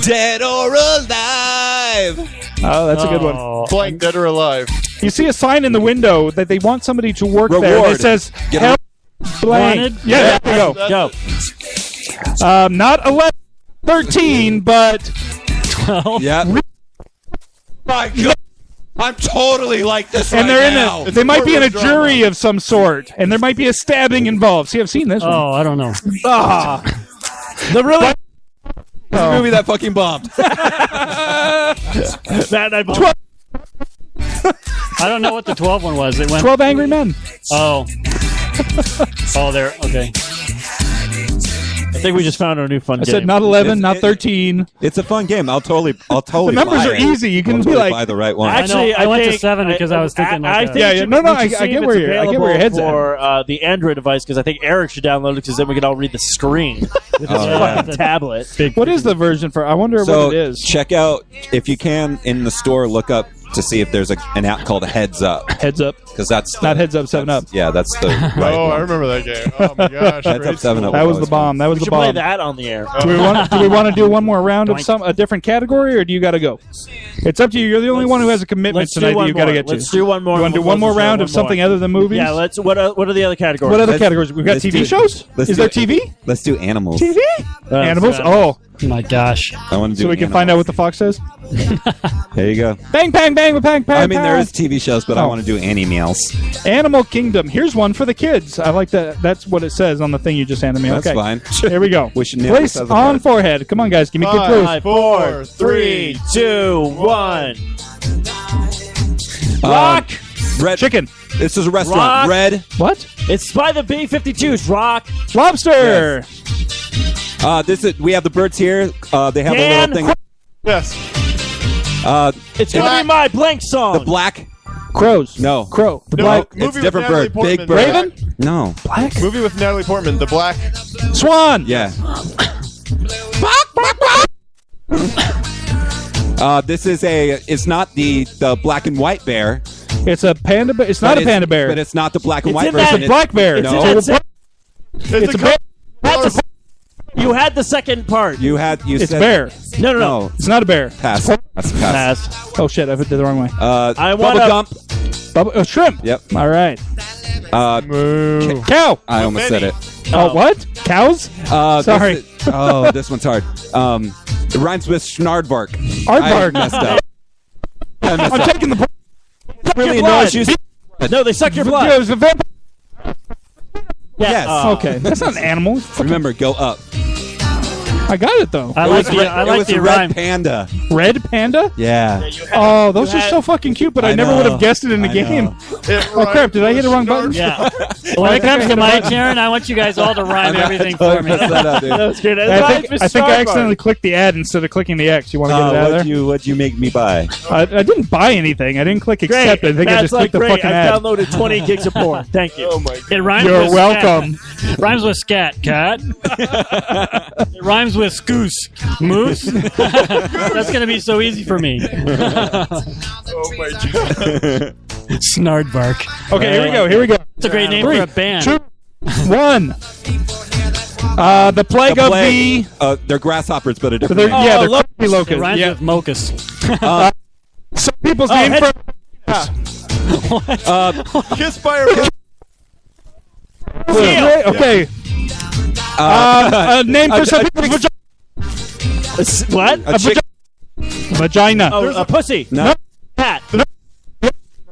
Dead or alive. Oh, that's a good one. Oh, blank, dead or alive. You see a sign in the window that they want somebody to work there. Reward. It says Get help blank. Wanted? Yeah, there you go. Go. Not 11, 13, but 12. Yeah. My God. I'm totally like this and right they're now. in a. They might be in a courtroom jury drama. of some sort, and there might be a stabbing involved. See, I've seen this one. Oh, I don't know. Ah, The really This movie that fucking bombed. that I I don't know what the 12 one was. It went. 12 Angry Men. Oh. Oh, there. Okay. I think we just found our new fun I game. said not 11, It's- not 13. It's a fun game. I'll totally The numbers buy are it. easy. You can I'll be totally like, buy the right one. Actually, I went to think- 7 because I was thinking like I that. think Yeah, we should- no, we should I see get if where it's you're- I get where your head's available for the Android device because I think Eric should download it because then we can all read the screen with his fucking tablet. what is the version for? I wonder So what it is. check out, if you can, in the store, look up to see if there's an app called Heads Up, Heads Up. because that's Not Heads Up, 7 Up. Yeah, that's the right Oh, I one. remember that game. Oh my gosh. Heads great Up, 7 Up. school. That was the bomb. That was We the should play bomb. that on the air. Do we want to do one more round of a different category, or do you got to go? It's up to you. You're the only one who has a commitment Let's do tonight that one you got to more. get to. Let's do one more. You want to do one more round of something other than movies? Yeah, let's. What are the other categories? What other Let's- categories? We've got let's TV do- shows. let's Is do there it. TV? Let's do animals. TV? Animals? yeah. Oh, My gosh. I want to do so we can animals. find out what the fox says. There you go. Bang, bang, bang, bang, bang. I mean, there bang. is TV shows, but I Oh. want to do animals. Animal Kingdom. Here's one for the kids. I like that. That's what it says on the thing you just handed me. That's okay. fine. Here we go. We should nail Place this as a on card. forehead. Come on, guys. Give me good clues. 5, 4, 3, 2, 1. Um, Rock. Red Chicken. This is a restaurant. Rock. Red. What? It's by the B-52s. Rock. Lobster. This is. We have the birds here. They have a Dan. little thing. Yes. It's gonna be my blank song. The black. Crows. No. Crow. The No, black. movie It's with different Natalie bird. Portman, Big bird. Raven? No. Black. Movie with Natalie Portman. The Black. Swan. Yeah. This is it's not the black and white bear. It's a panda bear. It's not a panda bear. But it's not the black and white in version. that- It's a black bear. No. It's a It's a bear. You had the second part. You It's said bear. No. It's not a bear. Pass. Pass. Pass. Oh shit! I did it the wrong way. I Bubba want a- Gump. Shrimp. Yep. All right. Moo. Cow. I almost said it. Oh, what? Cows? Sorry. This one's hard. It rhymes with Schnardbark. Aardvark. I messed up. I'm taking the. Really your blood. annoys you. No, they suck your Yeah, blood. it was a vampire. Yes. Okay, that's not an animal. Remember, go up. I got it though. I like the red rhyme. panda. Red panda? Yeah. Oh, those are so fucking cute, but I never would have guessed it in the game. Oh crap! Did I hit the wrong button? Yeah. When it comes to my turn, I want you guys all to rhyme everything for me. That's good. I think I accidentally clicked the ad instead of clicking the X. You want to get it out of there? What'd you make me buy? I didn't buy anything. I didn't click accept. I think I just clicked the great. fucking I've ad. downloaded 20 gigs of porn. Thank you. Oh my god. It rhymes You're with welcome. Scat. Rhymes with scat, cat. It rhymes with scoose. Moose? That's going to be so easy for me. Oh my god. Snardbark. Okay, here we go. It's a great name for a band. 2, 1. The plague of the. They're grasshoppers, but a They're, different. yeah, they're look. coffee It locusts. rhymes Yeah. with Mocus. Some people's name head- for. Kiss by a Okay. Name for some people's vagina. What? A chick- Vagina. Oh, a pussy. No. Cat.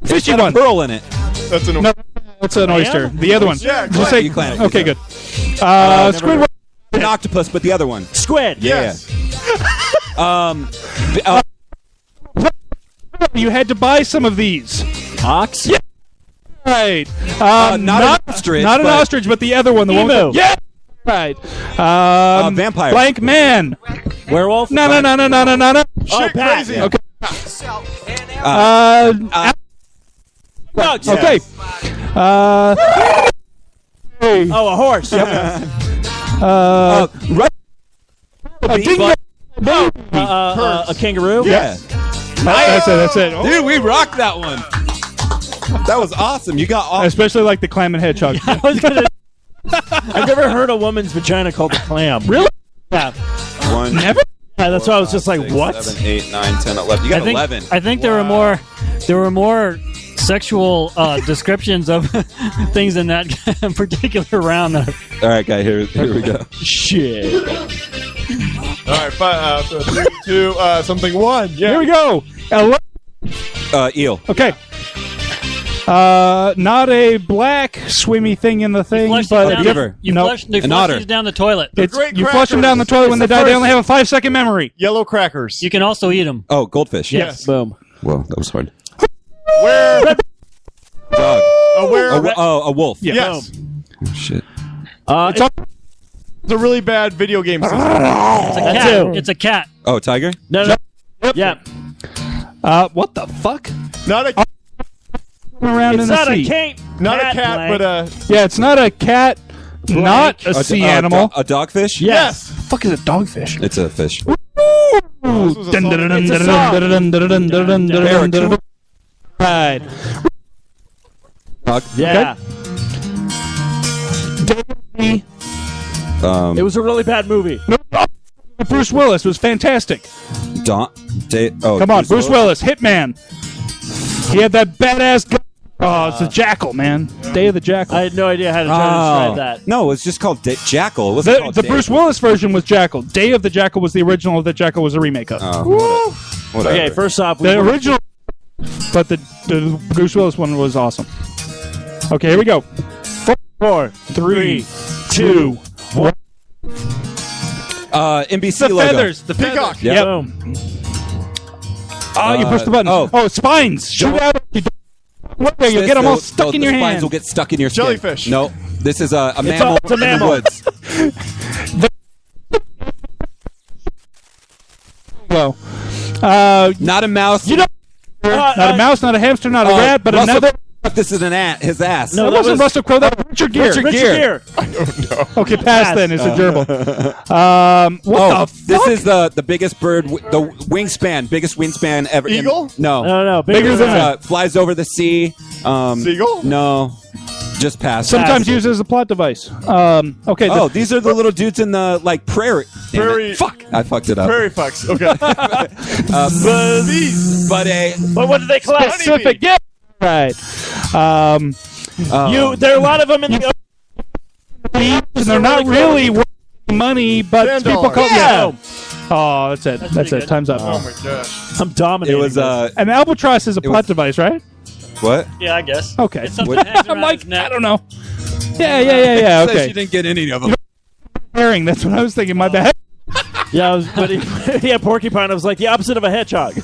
Fishy Got a one. pearl in it. That's an No, it's an oyster. The other one. Yeah, Just say, you clam. okay, good. never Squidward. An octopus, but the other one. Squid. Yes. You had to buy some of these. Ox. Yeah. Right. Not an ostrich, Not an but- ostrich, but the other one. The one. Emu. Yeah. Right. Vampire. Blank man. Werewolf. No. Shit Pat. crazy. Okay. Dogs. Okay. Oh, a horse. A dingo. A kangaroo. Yeah. That's it. Oh. Dude, we rocked that one. That was awesome. You got all. Especially like the clam and hedgehog. I was gonna. I've never heard a woman's vagina called a clam. Really? Yeah. 1, Never. Yeah, that's why I was just like, 6, what? 7, 8, 9, 10, 11. You got 11. I think there were more sexual descriptions of things in that particular round. All right, guy. Here we go. Shit. All right, 3, 2, something 1. Yeah. Here we go. Eel. Okay. Not a black swimmy thing in the thing, Flush but these a down different. the- you No, flush, they an flush otter. these down the toilet. it's great you flush them down the crackers. toilet when they die. They only have a 5-second memory. Yellow crackers. You can also eat them. Oh, goldfish. Yes. Boom. Whoa, that was hard. Where? Dog. Where? A wolf. Yes. Oh, shit. It's all- It's a really bad video game system. It's a cat. too. It's a cat. Oh, tiger. No. Yeah. what the fuck? Not a Around It's in the not sea. a cat. not a cat, blank. but a Yeah, it's not a cat. Not a A- sea a- animal. A dogfish. Yes. The fuck is a dogfish? It's a fish. Right. Dog. Yeah. It was a really bad movie. Bruce Willis was fantastic. Come Come on, Bruce Willis, Hitman. He had that badass gun. Oh, it's a jackal, man. Day of the Jackal. I had no idea how to try to describe that. No, it's just called Jackal. It wasn't called The Dave. Bruce Willis version was Jackal. Day of the Jackal was the original that Jackal was a remake of. Whatever. Okay, first off, The original, but the Bruce Willis one was awesome. Okay, here we go. 4, 3, 2, 1. NBC The logo. feathers. The peacock. feathers. Yep. Boom. Oh, you push the button. oh. Spines. Shoot out. What there? You'll get them all stuck in your The spines hand. will get stuck in your skin. Jellyfish. No, this is a mammal it's a in mammal. the woods. Well, Not a mouse. not a mouse, not a hamster, not a rat, but Russell- another This is his ass. No, That wasn't Russell Crowe. That was Richard Gere. Richard Gere. Okay, pass then. It's a gerbil. What the fuck? This is the biggest bird, the wingspan, biggest wingspan ever. Eagle? No. No, Bigger than that. Flies over the sea. Seagull? No. Just pass. Sometimes used as a plot device. Okay. Oh, these are the little dudes in the prairie. Damn it. Prairie. Fuck! I fucked it up. Prairie fucks. Okay. But what do they collect? Specific. Yeah. Right. There are a lot of them in the And they're not really worth money, but $10. people call Yeah. Oh, that's it. That's it. Time's up. Oh my gosh. I'm dominating. It was An albatross is a plot device, right? what? Yeah, I guess. Okay. It's something that hangs I'm around like, his neck. I don't know. Yeah. Says Okay. she didn't get any of them. Herring. That's what I was thinking. My bad. Yeah, but he had porcupine. I was like the opposite of a hedgehog.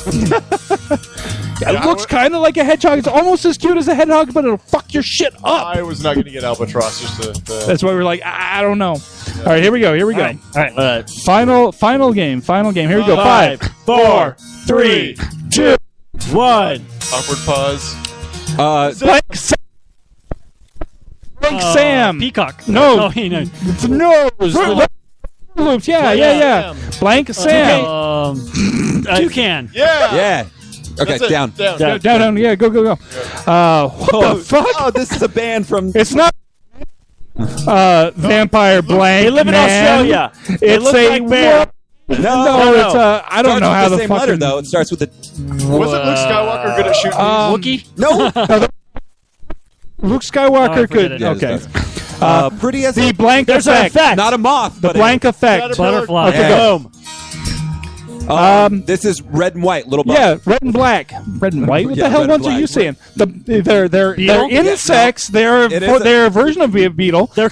It looks kind of like a hedgehog. It's almost as cute as a hedgehog, but it'll fuck your shit up. I was not going to get albatross. Just That's why we're like, I don't know. All right, here we go. All right. Final game. Here we go. 5, 4, 3, 2, 1. awkward pause. Blank Sam. Peacock. No. Oh, he knows. It's nose. Loops. Yeah. Blank Sam. Toucan. Yeah. Yeah. Okay, That's it. down. Down. Yeah, go. What the fuck? Oh, this is a band from. It's not vampire blank. They live in man. Australia. They It's look a like bear. No, it's I don't know how the the same fucking letter though. It starts with the. Wasn't Luke Skywalker good at shooting? Wookiee? No. Luke Skywalker forget could. it. Yeah, Okay. this pretty as The a, blank There's an effect. effect. not a moth, The but blank effect. Butterfly. Okay, Yeah. go. Boom. This is red and white. Little buff. Yeah, red and black. Red and white. What Yeah, the hell red and ones are black. you saying? They're Beetle? insects. It is They're a version of a beetle. They're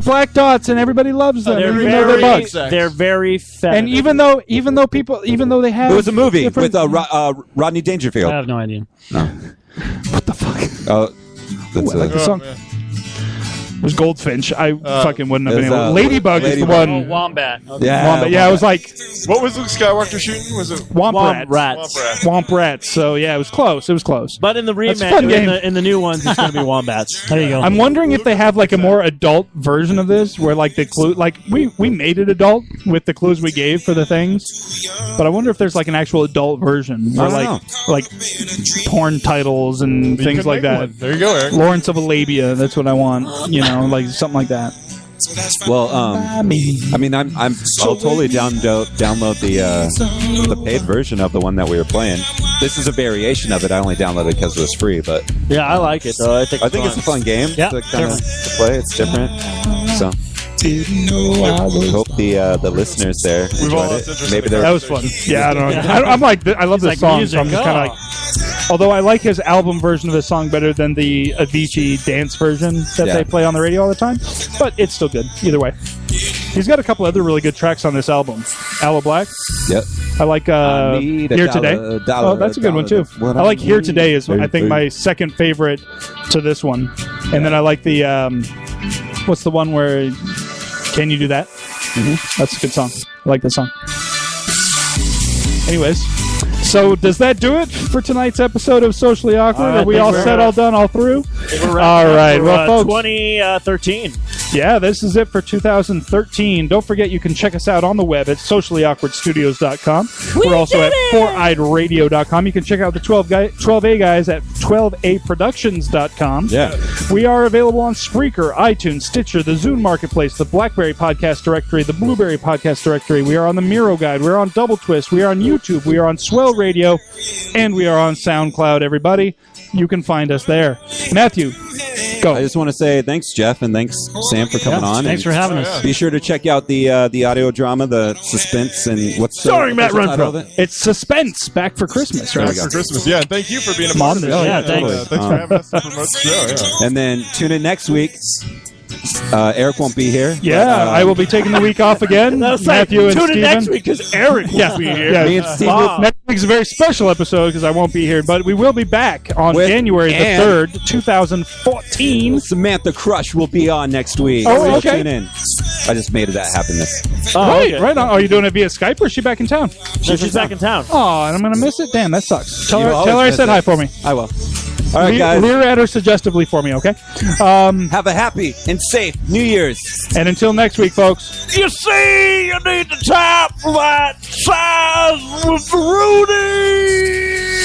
Black dots, and everybody loves them. They're even though they're very, bugs. they're very feminine. And even though they have, It was a movie different- with Rodney Dangerfield. I have no idea. what the fuck? Oh, that's I like the song. man. It was Goldfinch. I fucking wouldn't have it been was, able. Ladybug is the Ladybug. Oh, one. wombat. Okay. Yeah, Wombat. Yeah, it was like What was Luke Skywalker shooting? Was it Womp Rats. Womp Rats. So yeah, it was close. It was close. But in the That's a remake, fun game. in the new ones, it's going to be wombats. There you go. I'm wondering if they have like a more adult version of this, where like the clue, like we made it adult with the clues we gave for the things, but I wonder if there's like an actual adult version, where I like don't like porn titles and things could like make that. one. There you go, Eric. Lawrence of Arabia. That's what I want. You know, like something like that. Well, I mean, I'll totally download the paid version of the one that we were playing. This is a variation of it. I only downloaded it because it was free, but Yeah, I like it, though. I think it's a fun game Yeah, to kind of play. It's different, so. Hope the listeners there all enjoyed lost it. interest Maybe in they're That was fun. Yeah, I don't know. I'm like, I love this like song. music. So I'm just kind of like. Although I like his album version of this song better than the Avicii dance version that Yeah. they play on the radio all the time, but it's still good either way. He's got a couple other really good tracks on this album. Aloe Black. Yep. I like I need a Here dollar, Today. dollar, Oh, that's a good one dollar. too. What I like Here need. Today is I think Hey. my second favorite to this one, and then I like the what's the one where Can You Do That? That's a good song. I like that song. Anyways, so does that do it for tonight's episode of Socially Awkward? Are we all set, all done, all through? All right, well, folks. 2013. Yeah, this is it for 2013. Don't forget you can check us out on the web at sociallyawkwardstudios.com. We're also at 4eyeradio.com. You can check out the 12A guys at 12aproductions.com. Yeah. We are available on Spreaker, iTunes, Stitcher, the Zune Marketplace, the BlackBerry Podcast Directory, the Blueberry Podcast Directory. We are on the Miro Guide. We're on Double Twist. We are on YouTube. We are on Swell Radio. And we are on SoundCloud, everybody. You can find us there. Matthew, go. I just want to say thanks, Jeff, and thanks, Sam, for coming on. Thanks and for having us. Be sure to check out the audio drama, the suspense, and what's Starring Matt what's the title of Renfro. it? It's Suspense, back for Christmas, right? There we go. for Christmas? Yeah, thank you for being a Come on, part of this. Bill. Yeah, thanks. Thanks for having us to promote the show. Yeah. And then tune in next week. Eric won't be here. Yeah, but, I will be taking the week off again. Matthew and Tune in Steven. next week because Eric will be here. Yeah, Me and Steve Wow. next week's a very special episode because I won't be here, but we will be back on With January the and- 3rd, 2014. Samantha Crush will be on next week. Oh, so okay. Tune in. I just made that happen. Right, okay. right on. Are you doing it via Skype or is she back in town? No, she's back in town. Oh, and I'm going to miss it? Damn, that sucks. Tell You her always I miss said it. hi for me. I will. All right, guys. Leer at her suggestively for me, okay? Have a happy and safe New Year's. And until next week, folks. You see, you need to tap that size with Rudy.